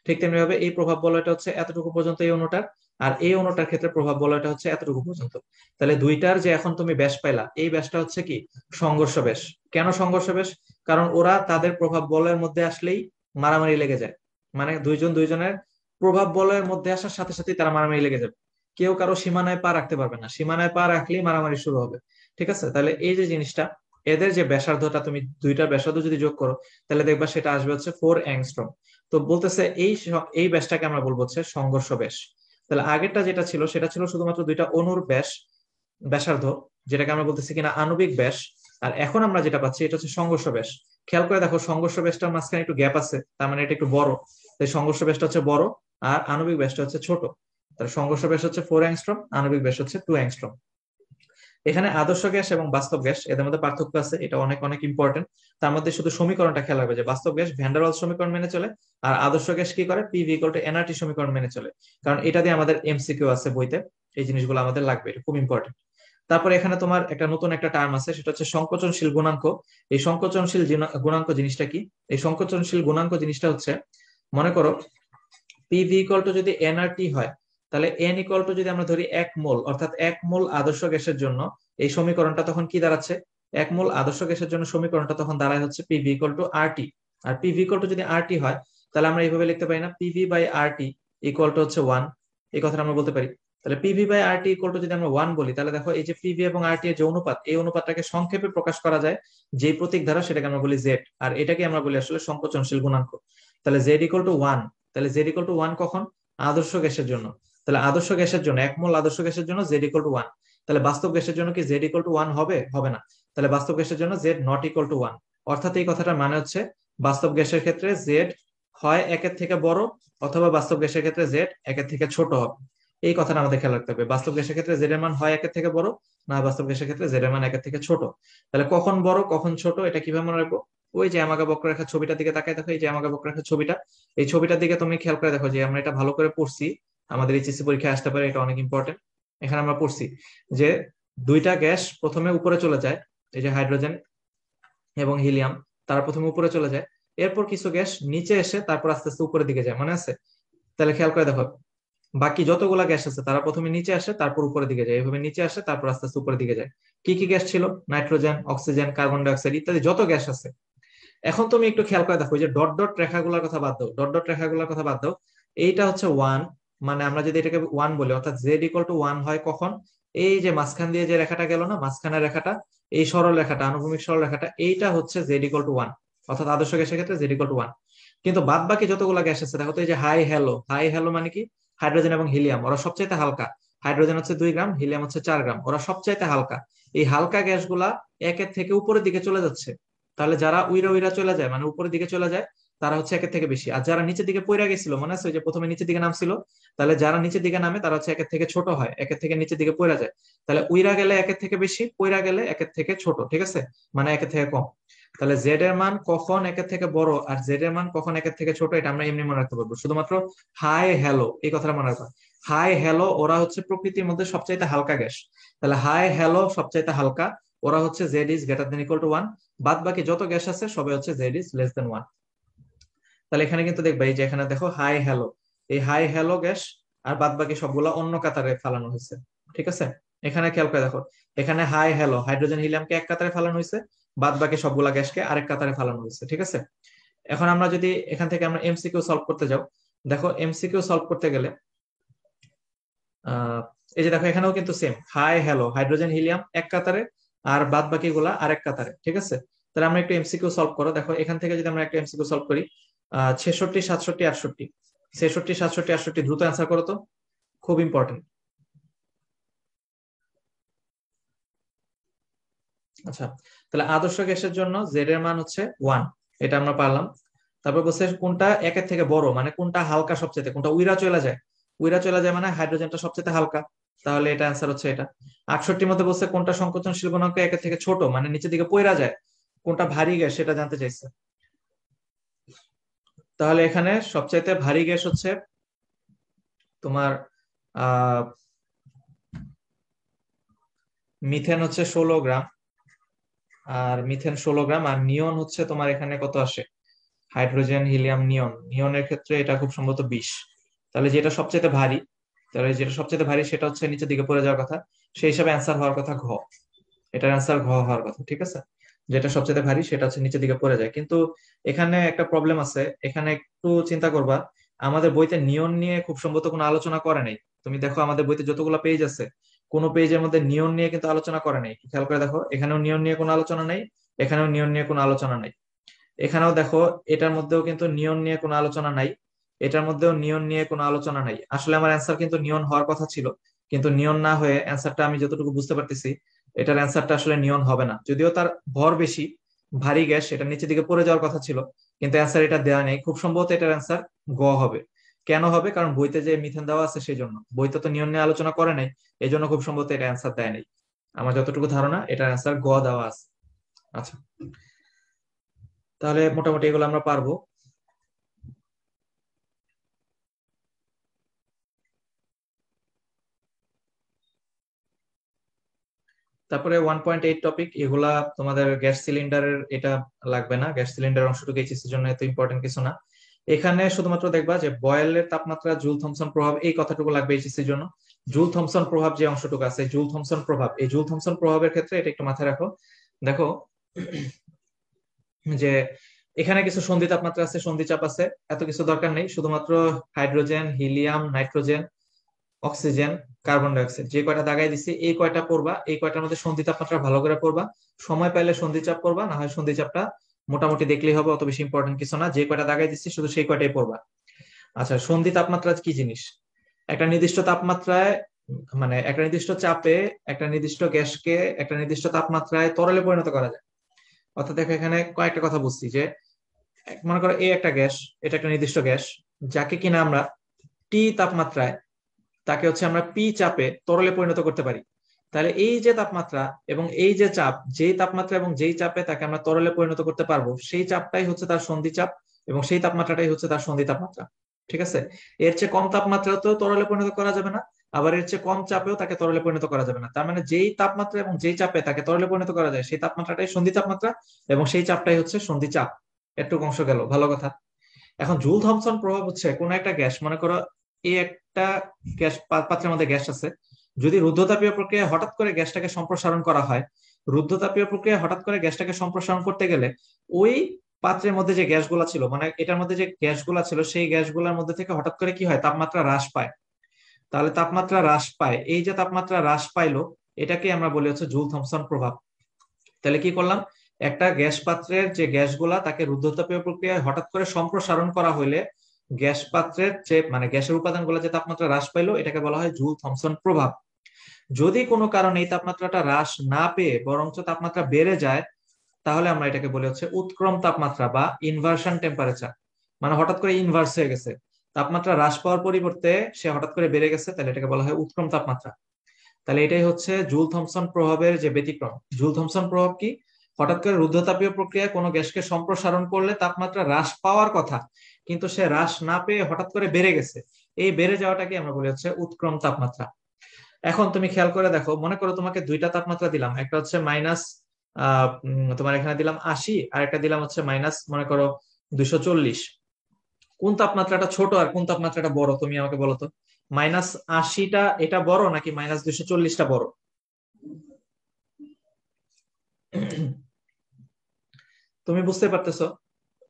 ঠিক তেমনি ভাবে এই প্রভাব বলয়টা হচ্ছে এতটুকু পর্যন্ত এই অণুটার, আর এই অণুটার ক্ষেত্রে প্রভাব বলয়টা হচ্ছে এতটুকু পর্যন্ত। তাহলে দুইটার যে এখন তুমি ব্যাস পাইলা, এই ব্যাসটা হচ্ছে কি, সংঘর্ষ ব্যাস। কেন সংঘর্ষ ব্যাস? কারণ ওরা তাদের প্রভাব বলয়ের মধ্যে আসলেই মারামারি লেগে যায়। মানে দুইজন দুইজনের প্রভাব বলয়ের মধ্যে আসার সাথে সাথে তারা মারামারি লেগে যাবে। কেউ কারো সীমানায় পা রাখতে পারবে না, সীমানায় পা রাখলেই মারামারি শুরু হবে। ঠিক আছে, তাহলে এই যে জিনিসটা, এদের যে ব্যাসার্ধটা তুমি দুইটার ব্যাসার্ধ যদি যোগ করো, তাহলে দেখবা সেটা আসবে হচ্ছে 4 অ্যাংস্ট্রম। তো বলতেছে এই ব্যাসটাকে আমরা বলবো হচ্ছে সংঘর্ষ ব্যাস। তাহলে আগেরটা যেটা ছিল, সেটা ছিল শুধুমাত্র দুইটা অণুর ব্যাস, ব্যাসার্ধ, যেটাকে আমরা বলতেছি কিনা আণবিক ব্যাস। আর এখন আমরা যেটা পাচ্ছি এটা হচ্ছে সংঘর্ষ ব্যাস। খেয়াল করে দেখো, সংঘর্ষ ব্যাসটার মাঝখানে একটু গ্যাপ আছে, তার মানে এটা একটু বড়। তাই সংঘর্ষ ব্যাসটা হচ্ছে বড়, আর আণবিক ব্যাসটা হচ্ছে ছোট। তার সংঘর্ষ ব্যাস হচ্ছে 4 অ্যাংস্ট্রম, আণবিক ব্যাস হচ্ছে 2 অ্যাংস্ট্রম। এখানে আদর্শ গ্যাস এবং বাস্তব গ্যাস এদের মধ্যে পার্থক্য আছে, এটা অনেক অনেক ইম্পর্টেন্ট। তার মধ্যে শুধু সমীকরণটা খেয়াল রাখবে, যে বাস্তব গ্যাস ভ্যান ডার ওয়ালস সমীকরণ মেনে চলে, আর আদর্শ গ্যাস কি করে, পিভি ইকুয়াল টু এনআরটি সমীকরণ মেনে চলে। কারণ এটা দিয়ে আমাদের এমসিকিউ আছে বইতে, এই জিনিসগুলো আমাদের লাগবে, এটা খুব ইম্পর্টেন্ট। তারপরে এখানে তোমার একটা নতুন একটা টার্ম আছে, সেটা হচ্ছে সংকোচনশীল গুণাঙ্ক। এই সংকোচনশীল গুণাঙ্ক জিনিসটা কি? এই সংকোচনশীল গুণাঙ্ক জিনিসটা হচ্ছে, মনে করো পিভি ইকুয়াল টু যদি এনআরটি হয়, তাহলে এন ইকুয়াল টু যদি আমরা ধরি 1 মোল, অর্থাৎ 1 মোল আদর্শ গ্যাসের জন্য এই সমীকরণটা তখন কি দাঁড়াচ্ছে, 1 মোল আদর্শ গ্যাসের জন্য সমীকরণটা তখন দাঁড়ায় হচ্ছে পিভি ইকুয়াল টু আরটি। আর পিভি ইকুয়াল টু যদি আরটি হয়, তাহলে আমরা এইভাবে লিখতে পারি না, PV by RT equal to হচ্ছে 1, এই কথাটা আমরা বলতে পারি। তাহলে PV by RT equal to যদি আমরা 1 বলি, তাহলে দেখো এই যে পিভি এবং আরটি এর যে অনুপাত, এই অনুপাতটাকে সংক্ষেপে প্রকাশ করা যায় যে প্রতীক দ্বারা, সেটাকে আমরা বলি জেড, আর এটাকে আমরা বলি আসলে সংকোচনশীল গুণাঙ্ক। তাহলে জেড ইকুয়াল টু 1, তাহলে জেড ইকুয়াল টু 1 কখন, আদর্শ গ্যাসের জন্য। তাহলে আদর্শ গ্যাসের জন্য, 1 মোল আদর্শ গ্যাসের জন্য জেড ইকুয়াল টু 1। তাহলে বাস্তব গ্যাসের জন্য কি জেড ইকুয়াল টু 1 হবে? হবে না। তাহলে বাস্তব গ্যাসের জন্য জেড নট ইকুয়াল টু 1। অর্থাৎ এই কথাটার মানে হচ্ছে বাস্তব গ্যাসের ক্ষেত্রে জেড হয় একের থেকে বড়, অথবা বাস্তব গ্যাসের ক্ষেত্রে জেড একের থেকে ছোট হবে। এই কথাটা আমাদের খেয়াল রাখতে হবে, বাস্তব গ্যাসের ক্ষেত্রে জেড এর মান হয় একের থেকে বড়, না বাস্তব গ্যাসের ক্ষেত্রে জেড এর মান একের থেকে ছোট। তাহলে কখন বড় কখন ছোট এটা কিভাবে মনে রাখবো? ওই যে আমাকে বক্ররেখার ছবিটার দিকে তাকায় দেখো, এই যে আমাকে বক্ররেখার ছবিটা, এই ছবিটার দিকে তুমি খেয়াল করে দেখো যে আমরা এটা ভালো করে পড়ছি, আমাদের এইচএসসি পরীক্ষায় আসতে পারে, এটা অনেক ইম্পর্টেন্ট। এখানে আমরা পড়ছি যে দুইটা গ্যাস প্রথমে উপরে চলে যায়, এই যে হাইড্রোজেন এবং হিলিয়াম, তারা প্রথমে উপরে চলে যায়, এরপর কিছু গ্যাস নিচে এসে তারপর আস্তে আস্তে উপরের দিকে যায়, মনে আছে? তাহলে খেয়াল করে দেখো, বাকি যতগুলা গ্যাস আছে তারা প্রথমে নিচে আসে তারপর উপরের দিকে যায়, এইভাবে নিচে আসে তারপর আস্তে আস্তে উপরের দিকে যায়। কি কি গ্যাস ছিল? Nitrogen, oxygen, carbon die oxide ইত্যাদি যত গ্যাস আছে। এখন তুমি একটু খেয়াল করে দেখো, যে ডট ডট রেখাগুলোর কথা বাদ দাও, ডট ডট রেখাগুলোর কথা বাদ দাও, এইটা হচ্ছে ওয়ান, মানে আমরা যদি এটাকে ওয়ান বলি, অর্থাৎ জেড ইকুয়াল টু ওয়ান হয় কখন? এই যে মাঝখান দিয়ে যে রেখাটা গেল না, মাঝখানের রেখাটা, এই সরল রেখাটা, আনুভূমিক সরল রেখাটা, এইটা হচ্ছে জেড ইকুয়াল টু ওয়ান, অর্থাৎ আদর্শ গ্যাসের ক্ষেত্রে জেড ইকুয়াল টু ওয়ান। কিন্তু বাদ বাকি যতগুলো গ্যাস আছে দেখো তো, এই যে হাই হ্যালো, হাই হ্যালো মানে কি? হাইড্রোজেন এবং হিলিয়াম ওরা সবচাইতে হালকা, হাইড্রোজেন হচ্ছে 2 গ্রাম, হিলিয়াম হচ্ছে 4 গ্রাম, ওরা সবচাইতে হালকা। এই হালকা গ্যাসগুলা একের থেকে উপরের দিকে চলে যাচ্ছে। তাহলে যারা উইরা উইরা চলে যায়, মানে উপরের দিকে চলে যায়, তারা হচ্ছে একের থেকে বেশি। আর যারা নিচের দিকে পইরা গেছিল, মনে আছে ওই যে প্রথমে নিচের দিকে নামছিল, তাহলে যারা নিচের দিকে নামে তারা হচ্ছে একের থেকে ছোট হয়, একের থেকে নিচের দিকে পইরা যায়। তাহলে উইরা গেলে একের থেকে বেশি, পইরা গেলে একের থেকে ছোট, ঠিক আছে? মানে একের থেকে কম। তাহলে জেড এর মান কখন একের থেকে বড় আর জেড এর মান কখন একের থেকে ছোট, এটা আমরা এমনি মনে রাখতে পারবো, শুধুমাত্র হাই হ্যালো এই কথাটা মনে রাখবা। হাই হ্যালো ওরা হচ্ছে প্রকৃতির মধ্যে সবচাইতে হালকা গ্যাস। তাহলে হাই হ্যালো সবচাইতে হালকা, ওরা হচ্ছে Z is greater than equal to one. বাদ বাকি যত গ্যাস আছে সবাই হচ্ছে Z is less than one. তাহলে এখানে কিন্তু দেখবা, এই যে এখানে দেখো হাই হ্যালো, এই হাই হ্যালো গ্যাস আর বাদ বাকি সবগুলা অন্য কাতারে ফেলানো হয়েছে, ঠিক আছে? এখানে খেয়াল করে দেখো, এখানে হাই হ্যালো হাইড্রোজেন হিলিয়ামকে এক কাতারে ফেলানো হয়েছে, বাদ বাকি সবগুলা গ্যাসকে আরেক কাতারে ফেলানো হয়েছে, ঠিক আছে? এখন আমরা যদি এখান থেকে আমরা এমসিকিউ সলভ করতে যাও, দেখো এমসিকিউ সলভ করতে গেলে আহ এই যে দেখো এখানেও কিন্তু same, hi hello hydrogen helium এক কাতারে আর বাদ বাকি গুলা আরেক কাতারে, ঠিক আছে? তাহলে আমরা একটু এমসিকিউ সলভ করো, দেখো এখান থেকে যদি আমরা একটা এমসিকিউ সলভ করি, 66, 67, 68, 66, 67, 68 দ্রুত অ্যান্সার করো তো, খুব ইম্পর্টেন্ট। আচ্ছা, তাহলে আদর্শ গ্যাসের জন্য জেড এর মান হচ্ছে ওয়ান, এটা আমরা পারলাম। তারপর বলছে কোনটা একের থেকে বড়, মানে কোনটা হালকা সবচেয়ে, কোনটা উইরা চলে যায়, উইরা চলে যায় মানে হাইড্রোজেনটা সবচেয়ে হালকা, তাহলে এটা অ্যান্সার হচ্ছে এটা। 68 মধ্যে বলছে কোনটা সংকোচনশীল গুণাঙ্ক একের থেকে ছোট, মানে নিচের দিকে পইরা যায়, কোনটা ভারী গ্যাস সেটা জানতে চাইছে। তাহলে এখানে সবচাইতে ভারী গ্যাস হচ্ছে তোমার আহ মিথেন হচ্ছে 16 গ্রাম, আর মিথেন 16 গ্রাম, আর নিয়ন হচ্ছে তোমার এখানে কত আসে, হাইড্রোজেন হিলিয়াম নিয়ন, নিয়নের ক্ষেত্রে এটা খুব সম্ভবত 20। তাহলে যেটা সবচেয়ে ভারী, তাহলে যেটা সবচেয়ে ভারী সেটা হচ্ছে নিচের দিকে পড়ে যাওয়ার কথা, সেই হিসাবে অ্যান্সার হওয়ার কথা ঘ, এটার অ্যান্সার ঘ হওয়ার কথা, ঠিক আছে? যেটা সবচেয়ে ভারী সেটা হচ্ছে নিচের দিকে পড়ে যায়। কিন্তু এখানে একটা প্রবলেম আছে, এখানে একটু চিন্তা করবা, আমাদের বইতে নিয়ন নিয়ে খুব সম্ভবত কোনো আলোচনা করে নাই। তুমি দেখো আমাদের বইতে যতগুলো পেজ আছে, কোনো পেজের মধ্যে নিয়ন নিয়ে কিন্তু আলোচনা করে নাই, খেয়াল করে দেখো, এখানেও নিয়ন নিয়ে কোনো আলোচনা নেই, এখানেও নিয়ন নিয়ে কোনো আলোচনা নেই, এখানেও দেখো এটার মধ্যেও কিন্তু নিয়ন নিয়ে কোনো আলোচনা নাই, এটার মধ্যেও নিয়ন নিয়ে কোনো আলোচনা নাই। আসলে আমার অ্যান্সার কিন্তু নিয়ন হওয়ার কথা ছিল, কিন্তু নিয়ন না হয়ে অ্যান্সারটা আমি যতটুকু বুঝতে পারতেছি, এটার অ্যান্সারটা আসলে নিয়ন হবে না, যদিও তার ভর বেশি, ভারী গ্যাস, এটা নিচের দিকে পড়ে যাওয়ার কথা ছিল, কিন্তু অ্যান্সার এটা দেওয়া নেই। খুব সম্ভবত এটার অ্যান্সার গ হবে। কেন হবে? কারণ বইতে যে মিথেন দেওয়া আছে সেই জন্য, বইতে তো নিয়ন নিয়ে আলোচনা করে নাই, এই জন্য খুব সম্ভবত এটা অ্যান্সার দেয় নাই। আমার যতটুকু ধারণা এটার অ্যান্সার গ দেওয়া আছে। আচ্ছা, তাহলে মোটামুটি এগুলো আমরা পারবো। তারপরে 1.8 টপিক, এগুলা তোমাদের গ্যাস সিলিন্ডারের এটা লাগবে না, গ্যাস সিলিন্ডার অংশটুকু এইচএসসি এর জন্য এত ইম্পর্টেন্ট কিছু না। এখানে শুধুমাত্র দেখবা যে বয়েলের তাপমাত্রা, জুল থমসন প্রভাব, এই কথাটুকু লাগবে এইচএসসি এর জন্য। জুল থমসন প্রভাব যে অংশটুকু আছে, জুল থমসন প্রভাব, এই জুল থমসন প্রভাবের ক্ষেত্রে এটা একটু মাথায় রাখো। দেখো যে এখানে কিছু সন্ধি তাপমাত্রা আছে, সন্ধি চাপ আছে, এত কিছু দরকার নেই, শুধুমাত্র hydrogen, helium, nitrogen, oxygen, carbon dioxide, যে কয়টা দাগাই দিছি এই কয়টা পড়বা, এই কয়টার মধ্যে সন্ধি তাপমাত্রা ভালো করে পড়বা, সময় পাইলে সন্ধি চাপ পড়বা, না হয় সন্ধি চাপটা মোটামুটি দেখলেই হবে, অত বেশি ইম্পর্টেন্ট কিছু না, যে কয়টা দাগাই দিচ্ছি শুধু সেই কয়টাই পড়বা। আচ্ছা, সন্ধি তাপমাত্রা কি জিনিস? একটা নির্দিষ্ট তাপমাত্রায়, মানে একটা নির্দিষ্ট চাপে একটা নির্দিষ্ট গ্যাসকে একটা নির্দিষ্ট তাপমাত্রায় তরলে পরিণত করা যায়। অর্থাৎ দেখো এখানে কয়েকটা কথা বুঝছি যে মনে করো এই একটা গ্যাস, এটা একটা নির্দিষ্ট গ্যাস, যাকে কিনা আমরা টি তাপমাত্রায় তাকে হচ্ছে আমরা পি চাপে তরলে পরিণত করতে পারি। তাহলে এই যে তাপমাত্রা এবং এই যে চাপ, যেই তাপমাত্রা এবং যেই চাপে তাকে আমরা তরলে পরিণত করতে পারবো, সেই চাপটাই হচ্ছে তার সন্ধি চাপ এবং সেই তাপমাত্রাটাই হচ্ছে তার সন্ধি তাপমাত্রা। ঠিক আছে? এর চেয়ে কম তাপমাত্রাতেও তরলে পরিণত করা যাবে না, আবার এর চেয়ে কম চাপেও তাকে তরলে পরিণত করা যাবে না। তার মানে যেই তাপমাত্রা এবং যেই চাপে তাকে তরলে পরিণত করা যায় সেই তাপমাত্রাটাই সন্ধি তাপমাত্রা এবং সেই চাপটাই হচ্ছে সন্ধি চাপ। একটু অংশ গেল, ভালো কথা। এখন জুল থমসন প্রভাব হচ্ছে কোন একটা গ্যাস, মনে করো এই একটা গ্যাস পাত্রের মধ্যে গ্যাস আছে, যদি রুদ্ধতাপীয় প্রক্রিয়া হঠাৎ করে গ্যাসটাকে সম্প্রসারণ করা হয়, রুদ্ধতাপীয় প্রক্রিয়া হঠাৎ করে গ্যাসটাকে সম্প্রসারণ করতে গেলে ওই পাত্রের মধ্যে যে গ্যাসগুলা ছিল, মানে এটার মধ্যে যে গ্যাসগুলা ছিল সেই গ্যাসগুলোর মধ্যে থেকে হঠাৎ করে কি হয়, তাপমাত্রা হ্রাস পায়। তাহলে তাপমাত্রা হ্রাস পায়, এই যে তাপমাত্রা হ্রাস পাইলো, এটাকে আমরা বলি হচ্ছে জুল থমসন প্রভাব। তাহলে কি করলাম, একটা গ্যাস পাত্রের যে গ্যাসগুলা তাকে রুদ্ধতাপীয় প্রক্রিয়ায় হঠাৎ করে সম্প্রসারণ করা হইলে গ্যাস পাত্রের যে মানে গ্যাসের উপাদানগুলো যে তাপমাত্রা হ্রাস পাইলো, এটাকে বলা হয় জুল থমসন প্রভাব। যদি কোনো কারণে এই তাপমাত্রাটা হ্রাস না পেয়ে বরঞ্চ তাপমাত্রা বেড়ে যায়, তাহলে আমরা এটাকে বলি হচ্ছে উৎক্রম তাপমাত্রা বা ইনভার্সন টেম্পারেচার। মানে হঠাৎ করে ইনভার্স হয়ে গেছে, তাপমাত্রা হ্রাস পাওয়ার পরিবর্তে সে হঠাৎ করে বেড়ে গেছে, তাহলে এটাকে বলা হয় উৎক্রম তাপমাত্রা। তাহলে এটাই হচ্ছে জুল থমসন প্রভাবের যে ব্যতিক্রম। জুল থমসন প্রভাব কি, হঠাৎ করে রুদ্ধতাপীয় প্রক্রিয়ায় কোনো গ্যাসকে সম্প্রসারণ করলে তাপমাত্রা হ্রাস পাওয়ার কথা, কিন্তু সে হ্রাস না পেয়ে হঠাৎ করে বেড়ে গেছে, এই বেড়ে যাওয়াটাকে আমরা বলি হচ্ছে উৎক্রম তাপমাত্রা। এখন তুমি খেয়াল করে দেখো, মনে করো তোমাকে দুইটা তাপমাত্রা দিলাম, একটা হচ্ছে মাইনাস তোমার এখানে দিলাম 80, আর একটা দিলাম হচ্ছে মাইনাস মনে করো 240। কোন তাপমাত্রাটা ছোট আর কোন তাপমাত্রাটা বড় তুমি আমাকে বলো তো। -80টা এটা বড় নাকি -240টা বড়? তুমি বুঝতে পারতেছো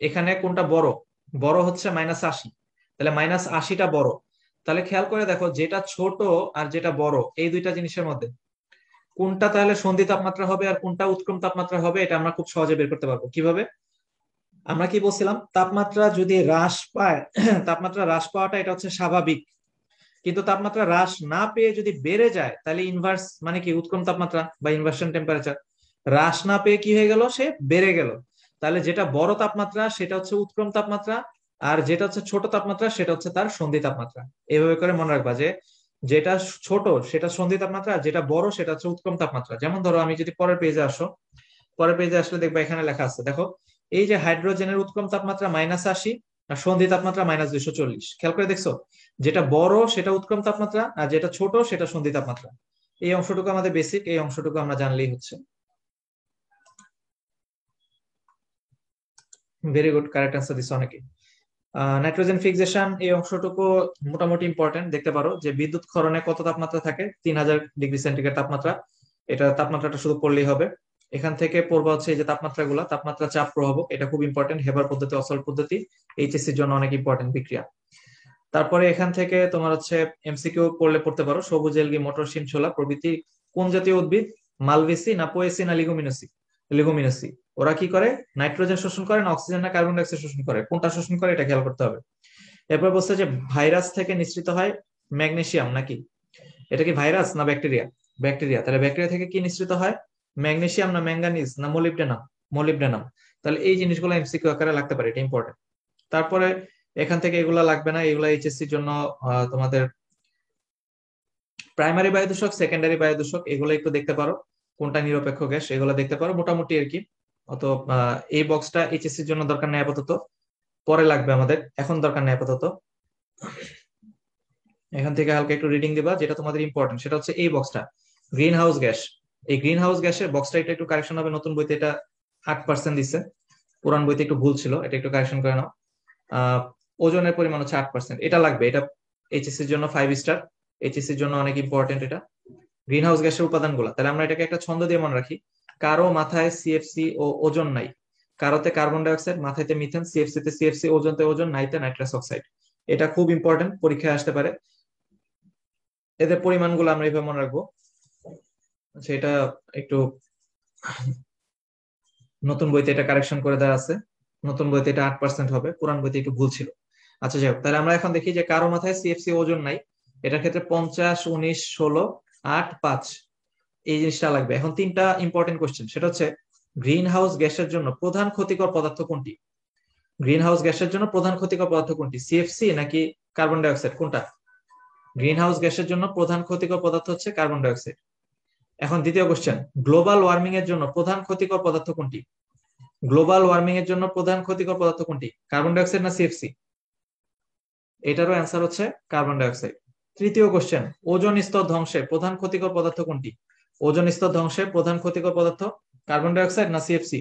এখানে কোনটা বড়? বড় হচ্ছে -80, তাহলে -80টা বড়। তাহলে খেয়াল করে দেখো, যেটা ছোট আর যেটা বড় এই দুইটা জিনিসের মধ্যে কোনটা তাহলে সন্ধি তাপমাত্রা হবে আর কোনটা উৎক্রম তাপমাত্রা হবে, এটা আমরা খুব সহজে বের করতে পারবো। কিভাবে? আমরা কি বলছিলাম, তাপমাত্রা যদি হ্রাস পায় তাপমাত্রা হ্রাস পাওয়াটা এটা হচ্ছে স্বাভাবিক, কিন্তু তাপমাত্রা হ্রাস না পেয়ে যদি বেড়ে যায় তাহলে ইনভার্স মানে কি, উৎক্রম তাপমাত্রা বা ইনভার্সন টেম্পারেচার। হ্রাস না পেয়ে কি হয়ে গেল, সে বেড়ে গেল। তাহলে যেটা বড় তাপমাত্রা সেটা হচ্ছে উৎক্রম তাপমাত্রা, আর যেটা হচ্ছে ছোট তাপমাত্রা সেটা হচ্ছে তার সন্ধি তাপমাত্রা। এইভাবে করে মনে রাখবা যে যেটা ছোট সেটা সন্ধি তাপমাত্রা, আর যেটা বড় সেটা হচ্ছে উৎক্রম তাপমাত্রা। যেমন ধরো আমি যদি পরের পেজে আসো, পরের পেজে আসলে দেখবা এখানে লেখা আছে, দেখো এই যে হাইড্রোজেনের উৎক্রম তাপমাত্রা -80 আর সন্ধি তাপমাত্রা -240। খেয়াল করে দেখছো, যেটা বড় সেটা উৎক্রম তাপমাত্রা আর যেটা ছোট সেটা সন্ধি তাপমাত্রা। এই অংশটুকু আমাদের বেসিক, এই অংশটুকু আমরা জানলেই হচ্ছে। ভেরি গুড, কারেক্ট আনসার দিচ্ছে অনেকে। নাইট্রোজেন ফিক্সেশন এই অংশটুকু মোটামুটি ইম্পর্টেন্ট। দেখতে পারো যে বিদ্যুৎ ক্ষরণে কত তাপমাত্রা থাকে, 3000 ডিগ্রি সেন্টিগ্রেড তাপমাত্রা। এটা তাপমাত্রাটা শুধু পড়লেই হবে। এখান থেকে পড়বা হচ্ছে এই যে তাপমাত্রাগুলো, তাপমাত্রা চাপ প্রভাবক, এটা খুব ইম্পর্টেন্ট। হেবার পদ্ধতি, অসল পদ্ধতি, এইচএসসি এর জন্য অনেক ইম্পর্টেন্ট বিক্রিয়া। তারপরে এখান থেকে তোমার হচ্ছে এমসিকিউ পড়লে পড়তে পারো, সবুজ এলগি, মটর শিম, ছোলা প্রভৃতি কোন জাতীয় উদ্ভিদ? মালভেসি না পোয়েসি না লিগুমিনাসি? লিগুমিনাসি। ওরা কি করে, নাইট্রোজেন শোষণ করে না অক্সিজেন না কার্বন ডাই অক্সাইড শোষণ করে? কোনটা শোষণ করে এটা খেয়াল করতে হবে। এরপর বলছে যে ভাইরাস থেকে নিঃসৃত হয় ম্যাগনেসিয়াম নাকি? এটা কি ভাইরাস না ব্যাকটেরিয়া? ব্যাকটেরিয়া। তাহলে ব্যাকটেরিয়া থেকে কি নিঃসৃত হয়, ম্যাগনেসিয়াম না ম্যাঙ্গানিজ না মোলিবডেনাম? মোলিবডেনাম। তাহলে এই জিনিসগুলো এমসিকিউ আকারে লাগতে পারে, এটা ইম্পর্টেন্ট। তারপরে এখান থেকে এগুলা লাগবে না, এগুলা এইচএসসির জন্য তোমাদের প্রাইমারি বায়ু দূষক, সেকেন্ডারি বায়ু দূষক, এগুলো একটু দেখতে পারো, কোনটা নিরপেক্ষ গ্যাস এগুলো দেখতে পারো মোটামুটি আর কি। অত এই বক্সটা এইচএসসির জন্য দরকার নেই আপাতত, পরে লাগবে আমাদের, এখন দরকার নেই আপাতত। এখান থেকে হালকা একটু রিডিং দিবা, যেটা তোমাদের ইম্পর্টেন্ট সেটা হচ্ছে এই বক্সটা, গ্রিন হাউস গ্যাস। এই গ্রিন হাউস গ্যাসের বক্সটা এটা একটু কারেকশন হবে, নতুন বইতে এটা 8% দিচ্ছে, পুরান বইতে একটু ভুল ছিল, এটা একটু কারেকশন করে নাও। ওজনের পরিমাণ হচ্ছে 8%, এটা লাগবে, এটা এইচএসসির জন্য 5 স্টার, এইচএসসির জন্য অনেক ইম্পর্টেন্ট এটা। গ্রিন হাউস গ্যাসের উপাদানগুলো, তাহলে আমরা এটাকে একটা ছন্দ দিয়ে মনে রাখি। কারো মাথায় সিএফসি ও ওজন নাই, কারোতে carbon die oxide, মাথায়তে methane, CFC তে সিএফসি, ওজনতে ওজন, নাইতে নাইট্রাস অক্সাইড। এটা খুব ইম্পর্টেন্ট, পরীক্ষায় আসতে পারে। এদের পরিমাণগুলো আমরা এইভাবে মনে রাখবো। আচ্ছা, এটা একটু নতুন বইতে এটা কারেকশন করে দেওয়া আছে, নতুন বইতে এটা 8% হবে, পুরান বইতে একটু ভুল ছিল। আচ্ছা যাই হোক, তাহলে আমরা এখন দেখি যে কারো মাথায় সিএফসি ওজন নাই, এটার ক্ষেত্রে 50, 19, 16, 8, 5 এই জিনিসটা লাগবে। এখন তিনটা ইম্পর্টেন্ট কোশ্চেন, সেটা হচ্ছে গ্রিন হাউস গ্যাসের জন্য প্রধান ক্ষতিকর পদার্থ কোনটি? গ্রিন হাউস গ্যাসের জন্য প্রধান ক্ষতিকর পদার্থ কোনটি, সিএফসি নাকি কার্বন ডাই অক্সাইড, কোনটা? গ্রিন হাউস গ্যাসের জন্য প্রধান ক্ষতিকর পদার্থ হচ্ছে কার্বন ডাই অক্সাইড। এখন দ্বিতীয় কোশ্চেন, গ্লোবাল ওয়ার্মিং এর জন্য প্রধান ক্ষতিকর পদার্থ কোনটি? গ্লোবাল ওয়ার্মিং এর জন্য প্রধান ক্ষতিকর পদার্থ কোনটি, কার্বন ডাই অক্সাইড না সিএফসি? এটারও অ্যান্সার হচ্ছে কার্বন ডাই অক্সাইড। তৃতীয় কোশ্চেন, ওজোন স্তর ধ্বংসে প্রধান ক্ষতিকর পদার্থ কোনটি? ওজোন স্তর ধ্বংসে প্রধান ক্ষতিকর পদার্থ কার্বন ডাই অক্সাইড না সিএফসি?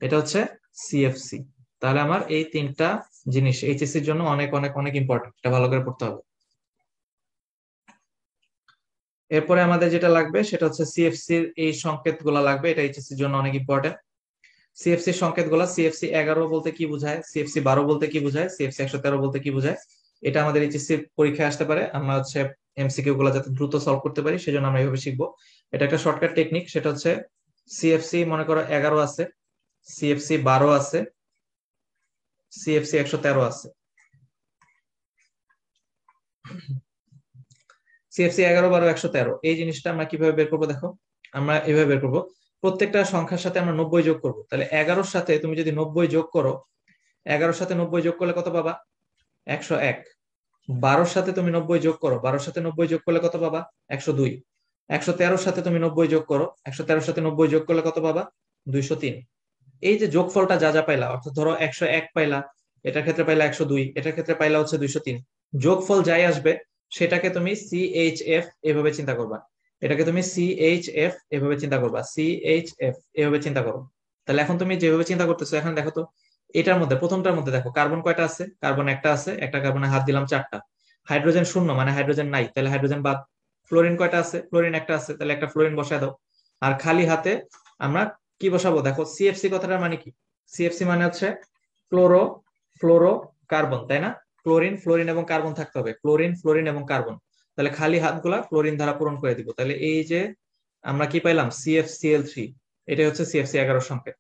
এটা হচ্ছে সিএফসি। তাহলে আমার এই তিনটা জিনিস এইচএসসি এর জন্য অনেক অনেক অনেক ইম্পর্টেন্ট, এটা ভালো করে পড়তে হবে। এরপরে আমাদের যেটা লাগবে সেটা হচ্ছে সিএফসি এর এই সংকেত গুলা লাগবে, এটা এইচএসসি এর জন্য অনেক ইম্পর্টেন্ট। সিএফসি সংকেত গুলা, সিএফসি 11 বলতে কি বোঝায়, সিএফসি 12 বলতে কি বোঝায়, সিএফসি 113 বলতে কি বোঝায়, এটা আমাদের এইচএসসি পরীক্ষায় আসতে পারে। আমরা হচ্ছে এমসিকিউ গুলা যাতে দ্রুত সলভ করতে পারি সেজন্য আমরা এইভাবে শিখবো। এটা একটা শর্টকাট টেকনিক, সেটা হচ্ছে সিএফসি মনে করো 11 আছে, সিএফসি 12 আছে, সিএফসি 113 আছে। সিএফসি 11, 12, 113 এই জিনিসটা আমরা কিভাবে বের করবো দেখো, আমরা এভাবে বের করবো। প্রত্যেকটা সংখ্যার সাথে আমরা 90 যোগ করবো। তাহলে 11-র সাথে তুমি যদি 90 যোগ করো, 11-র সাথে 90 যোগ করলে কত পাবা? 101। 12-র সাথে তুমি 90 যোগ করো, 12-র সাথে 90 যোগ করলে কত পাবা? 102। 113-র সাথে তুমি 90 যোগ করো, 113-র সাথে 90 যোগ করলে কত পাবা? 203। এই যে যোগফলটা যা যা পাইলা, অর্থাৎ ধরো 101 পাইলা, এটার ক্ষেত্রে পাইলা 102, এটার ক্ষেত্রে পাইলা হচ্ছে 203, যোগফল যাই আসবে সেটাকে তুমি সিএইচএফ এভাবে চিন্তা করবা। এটাকে তুমি সিএইচএফ এভাবে চিন্তা করবা, সিএইচএফ এভাবে চিন্তা করো। তাহলে এখন তুমি যেভাবে চিন্তা করতেছো, এখন দেখো তো এটার মধ্যে প্রথমটার মধ্যে দেখো কার্বন কয়টা আছে, কার্বন একটা আছে, একটা কার্বনে হাত দিলাম 4টা। হাইড্রোজেন শূন্য মানে হাইড্রোজেন নাই, তাহলে হাইড্রোজেন বাদ। ফ্লোরিন কয়টা আছে, ফ্লোরিন একটা আছে, তাহলে একটা ফ্লোরিন বসায় দাও। আর খালি হাতে আমরা কি বসাবো দেখো, সিএফসি কথাটার মানে কি, সিএফসি মানে হচ্ছে ক্লোরো ফ্লোরো কার্বন, তাই না? ক্লোরিন ফ্লোরিন এবং কার্বন থাকতে হবে, ক্লোরিন ফ্লোরিন এবং কার্বন। তাহলে খালি হাতগুলা ক্লোরিন দ্বারা পূরণ করে দিব। তাহলে এই যে আমরা কি পাইলাম, CFCl3, এটাই হচ্ছে সিএফসি 11 সংকেত।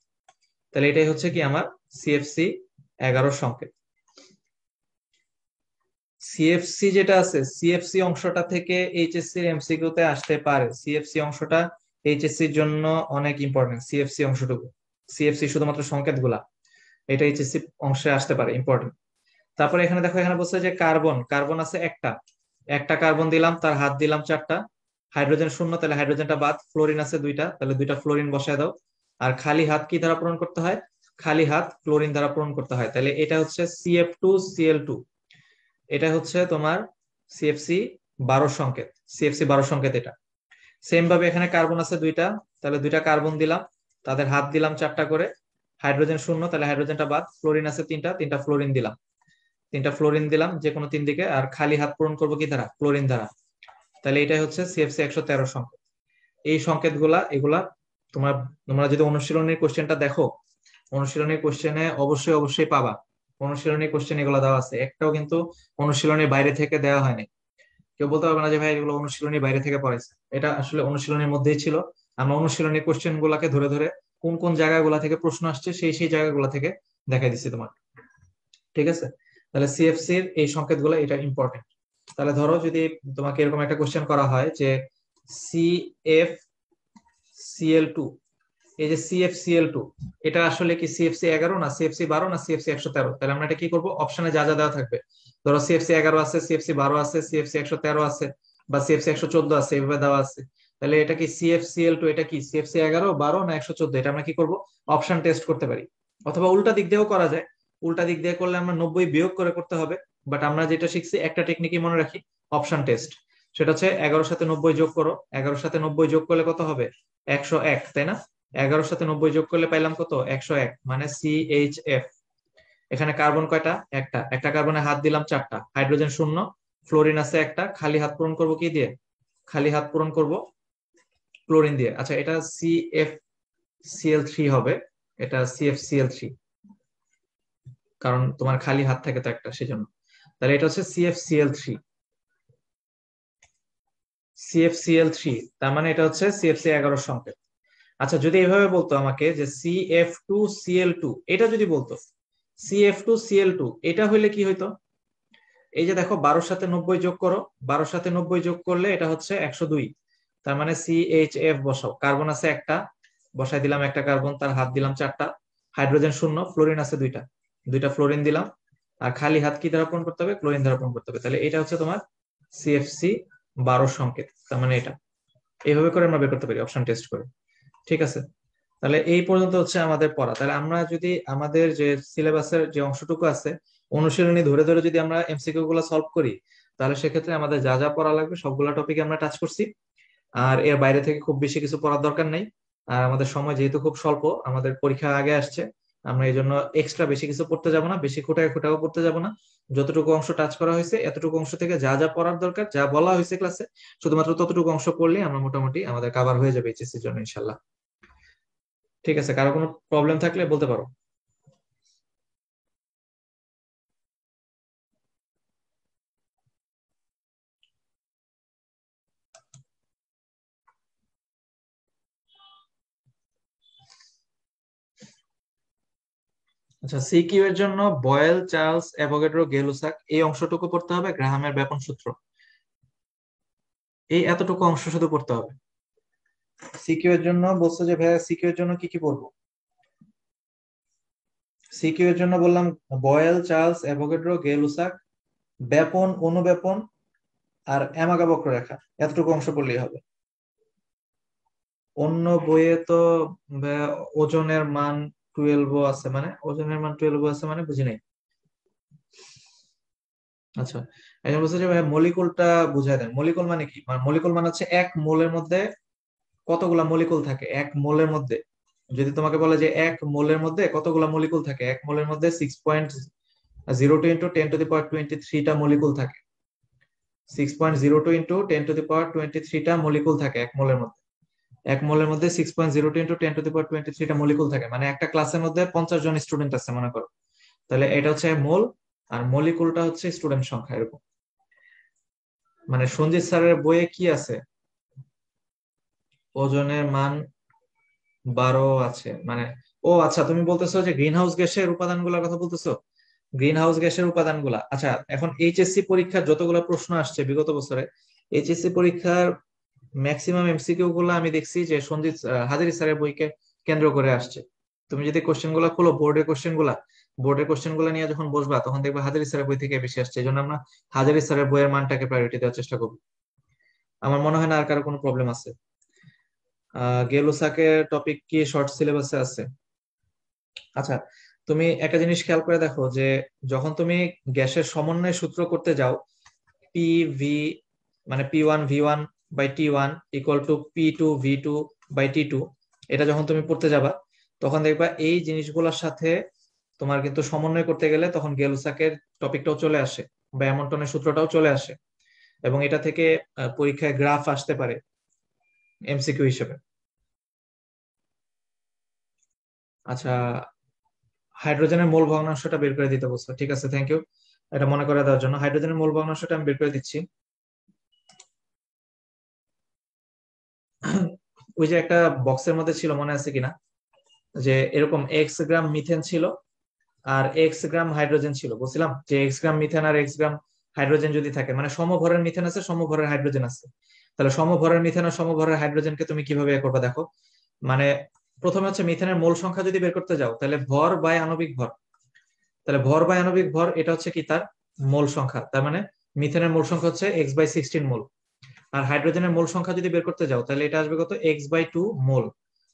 তাহলে এটাই হচ্ছে কি আমার সিএফসি 11 সংকেত। সিএফসি যেটা আছে, সিএফসি অংশটা থেকে এইচএসসি এর এমসিকিউ তে আসতে পারে। সিএফসি অংশটা এইচএসসি এর জন্য অনেক ইম্পর্টেন্ট, সিএফসি অংশটুকু, সিএফসি শুধুমাত্র সংকেত গুলা, এটা এইচএসসি অংশে আসতে পারে, ইম্পর্টেন্ট। তারপরে এখানে দেখো, এখানে বলছে যে কার্বন, কার্বন আছে একটা, একটা কার্বন দিলাম, তার হাত দিলাম 4টা। হাইড্রোজেন শূন্য, তাহলে হাইড্রোজেনটা বাদ। ফ্লোরিন আছে 2টা, তাহলে 2টা ফ্লোরিন বসায় দাও। আর খালি হাত কি দ্বারা পূরণ করতে হয়, খালি হাত ক্লোরিন দ্বারা পূরণ করতে হয়। তাহলে এটা হচ্ছে CF2Cl2, এটা হচ্ছে তোমার সিএফসি 12 সংকেত, সিএফসি 12 সংকেত এটা। সেম ভাবে এখানে কার্বন আছে 2টা, তাহলে 2টা কার্বন দিলাম, তাদের হাত দিলাম 4টা করে। হাইড্রোজেন শূন্য, তাহলে হাইড্রোজেনটা বাদ। ফ্লোরিন আছে 3টা, 3টা ফ্লোরিন দিলাম, 3টা ফ্লোরিন দিলাম যে কোনো 3 দিকে। আর খালি হাত পূরণ করবো কি দ্বারা, ক্লোরিন দ্বারা। তাহলে এটাই হচ্ছে সিএফসি 113 সংকেত। এই সংকেত গুলা, এগুলা তোমার, তোমরা যদি অনুশীলনের কোশ্চেনটা দেখো, অনুশীলনী কোশ্চেনে অবশ্যই অবশ্যই পাবা। অনুশীলনী কোশ্চেন এগুলো দেওয়া আছে, একটাও কিন্তু অনুশীলনের বাইরে থেকে দেওয়া হয়নি। কেউ বলতে পারবে না যে ভাই এগুলো অনুশীলনী বাইরে থেকে পড়াইছে, এটা আসলে অনুশীলনের মধ্যেই ছিল। আমরা অনুশীলনী কোশ্চেন গুলাকে ধরে ধরে কোন কোন জায়গাগুলা থেকে প্রশ্ন আসছে সেই সেই জায়গাগুলা থেকে দেখাই দিচ্ছি তোমার, ঠিক আছে? তাহলে সিএফসি এর এই সংকেতগুলো, এটা ইম্পর্টেন্ট। তাহলে ধরো যদি তোমাকে এরকম একটা কোশ্চেন করা হয় যে CFCl2, এই যে CFCl2, এটা আসলে কি সিএফসি 11 না সিএফসি 12 না সিএফসি 113? তাহলে আমরা এটা কি করবো, অপশনে যা যা দেওয়া থাকবে, ধরো সিএফসি 11 আছে, সিএফসি 12 আছে, সিএফসি 113 আছে, বা সিএফসি 114 আছে, এইভাবে দেওয়া আছে। তাহলে এটা কি CFCl2, এটা কি সিএফসি 11, 12 না 114? এটা আমরা কি করব, অপশন টেস্ট করতে পারি। অথবা উল্টা দিক দিয়েও করা যায়, উল্টা দিক দিয়ে করলে আমরা 90 বিয়োগ করে করতে হবে। বাট আমরা যেটা শিখছি একটা টেকনিকই মনে রাখি, অপশন টেস্ট। সেটা হচ্ছে 11-র সাথে 90 যোগ করো, 11-র সাথে 90 যোগ করলে কত হবে, 101, তাই না? 11-র সাথে 90 যোগ করলে পাইলাম কত, 101, মানে CHF। এখানে কার্বন কয়টা, একটা, একটা কার্বনে হাত দিলাম 4টা। হাইড্রোজেন শূন্য, ফ্লোরিন আছে একটা, খালি হাত পূরণ করব কি দিয়ে, খালি হাত পূরণ করব ক্লোরিন দিয়ে। আচ্ছা, এটা CFCl3 হবে, এটা CFCl3, কারণ তোমার খালি হাত থাকে তো একটা, সেজন্য। তাহলে এটা হচ্ছে CFCl3, CFCl3, তার মানে এটা হচ্ছে সিএফসি 11 সংকেত। আচ্ছা, যদি এইভাবে বলতো আমাকে যে CF2Cl2, এটা যদি বলতো CF2Cl2, এটা হইলে কি হইতো, এই যে দেখো 12-র সাথে 90 যোগ করো, 12-র সাথে 90 যোগ করলে এটা হচ্ছে 102, তার মানে CHF বসাও। কার্বন আছে একটা, বসাই দিলাম একটা কার্বন, তার হাত দিলাম 4টা, হাইড্রোজেন শূন্য, ফ্লোরিন আছে 2টা, 2টা ফ্লোরিন দিলাম, আর খালি হাত কি দ্বারা পূরণ করতে হবে, ক্লোরিন দ্বারা পূরণ করতে হবে। তাহলে এটা হচ্ছে তোমার CFC12 সংকেত, তার মানে এটা এইভাবে করে আমরা বের করতে পারি অপশন টেস্ট করে। ঠিক আছে, তাহলে এই পর্যন্ত হচ্ছে আমাদের পড়া। তাহলে আমরা যদি আমাদের যে সিলেবাসের যে অংশটুকু আছে অনুশীলনী ধরে ধরে যদি আমরা MCQ গুলো সলভ করি, তাহলে সেক্ষেত্রে আমাদের যা যা পড়া লাগবে সবগুলা টপিক আমরা টাচ করছি। আর এর বাইরে থেকে খুব বেশি কিছু পড়ার দরকার নেই। আর আমাদের সময় যেহেতু খুব স্বল্প, আমাদের পরীক্ষা আগে আসছে, আমরা এই জন্য এক্সট্রা বেশি কিছু পড়তে যাব না, বেশি খুঁটায় খুঁটাও পড়তে যাব না। যতটুকু অংশ টাচ করা হয়েছে এতটুকু অংশ থেকে যা যা পড়ার দরকার, যা বলা হয়েছে ক্লাসে, শুধুমাত্র ততটুকু অংশ পড়লে আমরা মোটামুটি আমাদের কাভার হয়ে যাবে এইচএসসির জন্য ইনশাল্লাহ। ঠিক আছে, কারো কোনো প্রবলেম থাকলে বলতে পারো। আচ্ছা, সিকিউ এর জন্য বয়েল, চার্লস, অ্যাভোগাড্রো, গেলুসাক এই অংশটুকু পড়তে হবে, গ্রাহামের ব্যাপন সূত্র, এই এতটুকু অংশ শুধু পড়তে হবে। সিকিউ এর জন্য বলছো যে ভাইয়া সিকিউ এর জন্য কি কি পড়বো? সিকিউ এর জন্য বললাম বয়েল, চার্লস, অ্যাভোগাড্রো, গেলুসাক, ব্যাপন, অনুব্যাপন আর অ্যামাগা বক্ররেখা, এতটুকু অংশ পড়লেই হবে। অন্য বইয়ে তো ভাইয়া ওজনের মান 12 আছে, মানে ওজনের মান 12 আছে মানে বুঝি নাই। আচ্ছা, একজন বলছে যে ভাই মলিকুলটা বুঝাই দেন। মলিকুল মানে কি? মলিকুল মানে হচ্ছে এক মোলের মধ্যে কতগুলা মলিকুল থাকে। এক মোলের মধ্যে যদি তোমাকে বলে যে এক মোলের মধ্যে কতগুলা মলিকুল থাকে, এক মোলের মধ্যে 6.02 × 10⁻23টা মলিকুল থাকে। 6.02 × 10⁻23টা মলিকুল থাকে এক মোলের মধ্যে। এক মোলের মধ্যে 6.02 × 10⁻23টা মলিকুল থাকে, মানে একটা ক্লাসের মধ্যে 50 জন স্টুডেন্ট আছে মনে করো। তাহলে এটা হচ্ছে মোল, আর মলিকুলটা হচ্ছে স্টুডেন্ট সংখ্যা, এরকম। মানে সঞ্জিত স্যারের বইয়ে কি আছে, ওজনের মান 12 আছে মানে। ও আচ্ছা, তুমি বলতেছো যে গ্রিন হাউস গ্যাসের উপাদানগুলোর কথা বলতেছো। গ্রিন হাউস গ্যাসের উপাদানগুলা, আচ্ছা এখন এইচএসসি পরীক্ষার যতগুলো প্রশ্ন আসছে বিগত বছরে, এইচএসসি পরীক্ষার ম্যাক্সিমাম এমসিকিউ গুলো আমি দেখছি যে সঞ্জিত হাজারী স্যারের বইকে কেন্দ্র করে আসছে। তুমি যদি কোশ্চেন গুলা খোলো, বোর্ডের কোশ্চেন গুলা নিয়ে যখন বসবা তখন দেখবে হাজারী স্যারের বই থেকে বেশি আসছে। এই জন্য আমরা হাজারী স্যারের বইয়ের মানটাকে প্রায়োরিটি দেওয়ার চেষ্টা করবো। আমার মনে হয় না আর কারো কোনো প্রবলেম আছে। গেলুসাকের টপিক কি শর্ট সিলেবাসে আছে? আচ্ছা, তুমি একটা জিনিস খেয়াল করে দেখো যে যখন তুমি গ্যাসের সমন্বয় সূত্র করতে যাও, পি ভি মানে P1V1/T1 = P2V2/T2, এটা যখন তুমি পড়তে যাবা তখন দেখবা এই জিনিসগুলোর সাথে তোমার কিন্তু সমন্বয় করতে গেলে তখন গেলুসাকের টপিকটাও চলে আসে বা হ্যামল্টনের সূত্রটাও চলে আসে, এবং এটা থেকে পরীক্ষায় গ্রাফ আসতে পারে এমসিকিউ হিসেবে। আচ্ছা, হাইড্রোজেনের মোল ভগ্নাংশটা বের করে দিতে বলছো, ঠিক আছে, থ্যাংক ইউ এটা মনে করে দেওয়ার জন্য। হাইড্রোজেনের মোল ভগ্নাংশটা আমি বের করে দিচ্ছি। ওই যে একটা বক্সের মধ্যে ছিল, মনে আছে কিনা, যে এরকম X গ্রাম মিথেন ছিল আর X গ্রাম হাইড্রোজেন ছিল, বলছিলাম যে X গ্রাম মিথেন আর X গ্রাম হাইড্রোজেন যদি থাকে, মানে সমভরের মিথেন আছে সমভরের হাইড্রোজেন আছে, তাহলে সমভরের মিথেন আর সমভরের হাইড্রোজেনকে তুমি কিভাবে এ করবে দেখো। মানে প্রথমে হচ্ছে মিথেনের মোল সংখ্যা যদি বের করতে যাও, তাহলে ভর বাই আণবিক ভর, তাহলে ভর বাই আণবিক ভর এটা হচ্ছে কি তার মোল সংখ্যা, তার মানে মিথেনের মোল সংখ্যা হচ্ছে X/16 মোল। আর হাইড্রোজেনের মোল সংখ্যা যদি বের করতে যাও তাহলে এটা আসবে কত, X/2 মোল।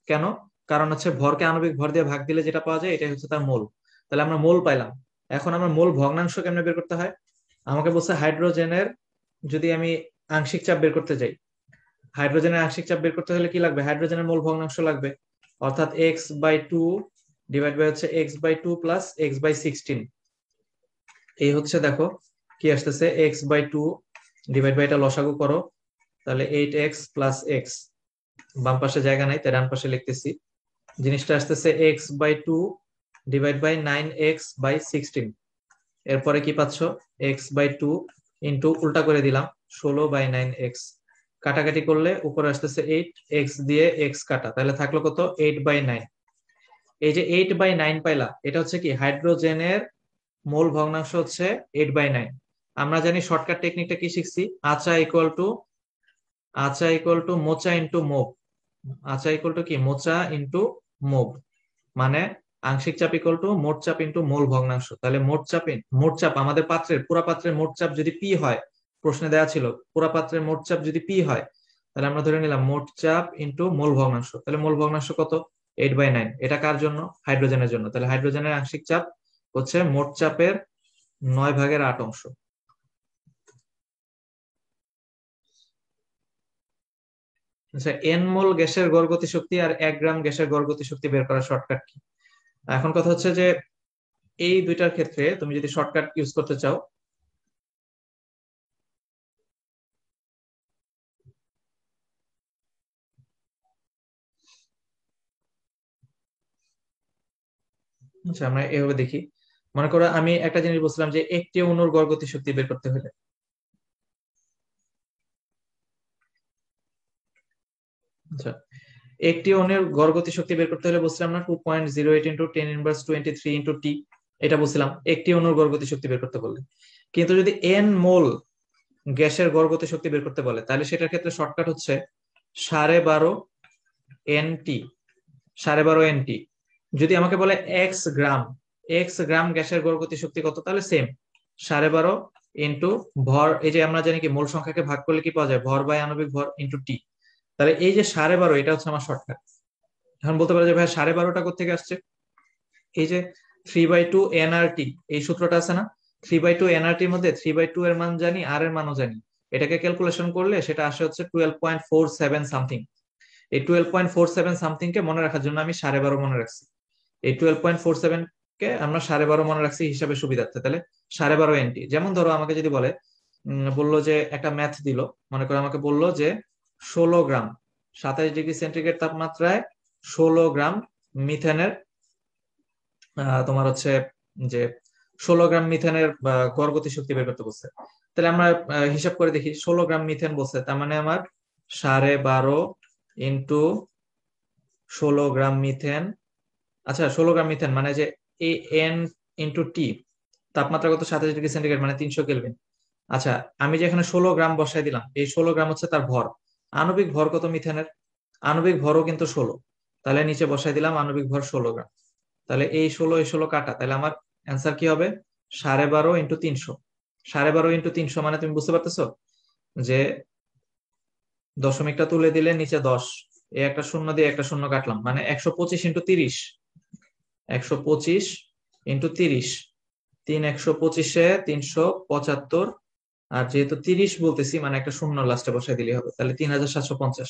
কেন? কারণ হচ্ছে ভরকে আণবিক ভর দিয়ে ভাগ দিলে যেটা পাওয়া যায় এটাই হচ্ছে তার মোল। তাহলে আমরা মোল পাইলাম। এখন আমরা মোল ভগ্নাংশ কেমনে বের করতে হয়, আমাকে বলছে হাইড্রোজেনের যদি আমি আংশিক চাপ বের করতে যাই, হাইড্রোজেনের আংশিক চাপ বের করতে হলে কি লাগবে, হাইড্রোজেনের মোল ভগ্নাংশ লাগবে, অর্থাৎ X/2 প্লাস X/16। এই হচ্ছে দেখো কি আসতেছে, X/2 ডিভাইড বাই এটা লসাগু করো, তাহলে 8x + x, বাম পাশে জায়গা নাই তাই ডান পাশে লিখতেছি, জিনিসটা আসতেছে X/2 ডিভাইড বাই 9x/16। এরপরে কি পাচ্ছ, X/2 ইন্টু উল্টা করে দিলাম 16/9x, কাটাকাটি করলে উপরে আসতেছে 8, x দিয়ে x কাটা, তাহলে থাকলো কত, 8/9। এই যে 8/9 পাইলা, এটা হচ্ছে কি হাইড্রোজেনের মোল ভগ্নাংশ হচ্ছে 8/9। আমরা জানি শর্টকাট টেকনিকটা কি শিখছি, আচা ইকুয়াল টু মোচা ইন্টু মোপ। আচ্ছা ইকুয়াল টু কি, মোচা ইন্টু মোব, মানে আংশিক চাপ ইকুয়াল টু মোট চাপ ইন্টু মোল ভগ্নাংশ। তাহলে মোট চাপ আমাদের পাত্রের, পুরা পাত্রের মোট চাপ যদি পি হয়, প্রশ্নে দেওয়া ছিল পুরা পাত্রের মোট চাপ যদি পি হয়, তাহলে আমরা ধরে নিলাম মোট চাপ ইন্টু মোল ভগ্নাংশ। তাহলে মোল ভগ্নাংশ কত? 8/9। এটা কার জন্য? হাইড্রোজেনের জন্য। তাহলে হাইড্রোজেনের আংশিক চাপ হচ্ছে মোট চাপের 9/8 অংশ। আচ্ছা, এন মোল গ্যাসের গড় গতি শক্তি আর 1 গ্রাম গ্যাসের গড় গতি শক্তি বের করার শর্টকাট কি? এখন কথা হচ্ছে যে এই দুইটার ক্ষেত্রে তুমি যদি শর্টকাট ইউজ করতে চাও, আচ্ছা আমরা এভাবে দেখি। মনে করো আমি একটা জিনিস বলছিলাম যে একটি অণুর গড় গতি শক্তি বের করতে হলে, আচ্ছা একটি অণুর গড় গতি শক্তি বের করতে হলে বলছিলাম না 2.08 ইন্টু 10⁻23 ইন্টু টি, এটা বলছিলাম একটি অণুর গড় গতি শক্তি বের করতে বললে। কিন্তু যদি এন মোল গ্যাসের গড় গতি শক্তি বের করতে বলে, তাহলে সেটার ক্ষেত্রে শর্টকাট হচ্ছে 12.5 NT, 12.5 NT। যদি আমাকে বলে এক্স গ্রাম গ্যাসের গড় গতি শক্তি কত, তাহলে সেম 12.5 ইন্টু ভর, এই যে আমরা জানি কি মোল সংখ্যাকে ভাগ করলে কি পাওয়া যায়, ভর বাই আণবিক ভর ইন্টু টি। তাহলে এই যে 12.5, এটা হচ্ছে আমার শর্টকাট। এখন বলতে পারো যে ভাই 12.5টা কোথেকে আসছে? এই যে 3/2 nRT, এই সূত্রটা আছে না, 3/2 nRT এর মধ্যে 3/2 এর মান জানি, আর এর মানও জানি। এটাকে ক্যালকুলেশন করলে সেটা আসে হচ্ছে 12.47 সামথিং। এই 12.47 সামথিং কে মনে রাখার জন্য আমি 12.5 মনে রাখছি। এই 12.47 কে আমরা 12.5 মনে রাখছি হিসাবে সুবিধার্থে। তাহলে 12.5 NT। যেমন ধরো আমাকে যদি বলে, বললো যে একটা ম্যাথ দিল, মনে করো আমাকে বললো যে 16 গ্রাম 27 ডিগ্রি সেন্টিগ্রেড তাপমাত্রায় 16 গ্রাম মিথেনের, তোমার হচ্ছে যে 16 গ্রাম মিথেনের গড় গতি শক্তি বের করতে বলছে। তাহলে আমরা হিসাব করে দেখি, 16 গ্রাম মিথেন বলছে, তার মানে আমার 12.5 ইন্টু 16 গ্রাম মিথেন। আচ্ছা 16 গ্রাম মিথেন মানে যে এ এন ইন্টু টি, তাপমাত্রা কত? 27 ডিগ্রি সেন্টিগ্রেড, মানে 300 কেলভিন। আচ্ছা আমি যে এখানে 16 গ্রাম বসাই দিলাম, এই 16 গ্রাম হচ্ছে তার ভর। আণবিক ভর কত মিথেনের? আণবিক ভরও কিন্তু 16। তাহলে নিচে বসাই দিলাম আণবিক ভর 16 গ্রাম। তাহলে এই 16 এই 16 কাটা, তাহলে আমার অ্যান্সার কি হবে? 12.5 ইন্টু 300। 12.5 ইন্টু 300 মানে তুমি বুঝতে পারতেছো যে দশমিকটা তুলে দিলে নিচে 10, এই একটা শূন্য দিয়ে একটা শূন্য কাটলাম, মানে 125 ইন্টু 30। 125 ইন্টু 30, 125-এ 375, আর যেহেতু 30 বলতেছি মানে একটা শূন্য লাস্টে বসাই দিলে হবে, তাহলে 3750।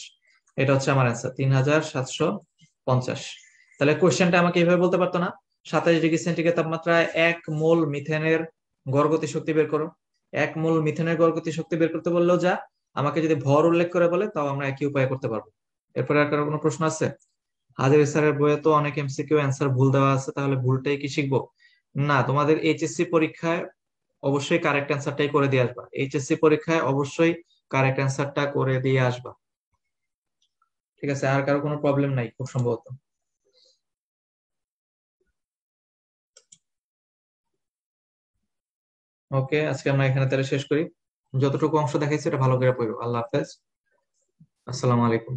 এটা হচ্ছে আমার অ্যান্সার, 3750। তাহলে কোশ্চেনটা আমাকে এইভাবে বলতে পারতো না, 27 ডিগ্রি সেন্টিগ্রেড তাপমাত্রায় 1 মোল মিথেনের গড় গতি শক্তি বের করো। 1 মোল মিথেনের গড় গতি শক্তি বের করতে বললেও যা, আমাকে যদি ভর উল্লেখ করে বলে তাও আমরা একই উপায়ে করতে পারবো। এরপরে আর কারো কোনো প্রশ্ন আছে? হাজার স্যারের বইয়ে তো অনেক এমসিকিউ অ্যান্সার ভুল দেওয়া আছে, তাহলে ভুলটাই কি শিখবো? না, তোমাদের এইচএসসি পরীক্ষায় অবশ্যই কারেক্ট অ্যান্সারটাই করে দিয়ে আসবা। এইচএসসি পরীক্ষায় অবশ্যই কারেক্ট অ্যান্সারটা করে দিয়ে আসবা। ঠিক আছে, আর কারো কোনো প্রবলেম নাই খুব সম্ভবত? ওকে, আজকে আমরা এখানে তাহলে শেষ করি। যতটুকু অংশ দেখাইছি এটা ভালো করে পড়ো। আল্লাহ হাফেজ। আসসালামু আলাইকুম।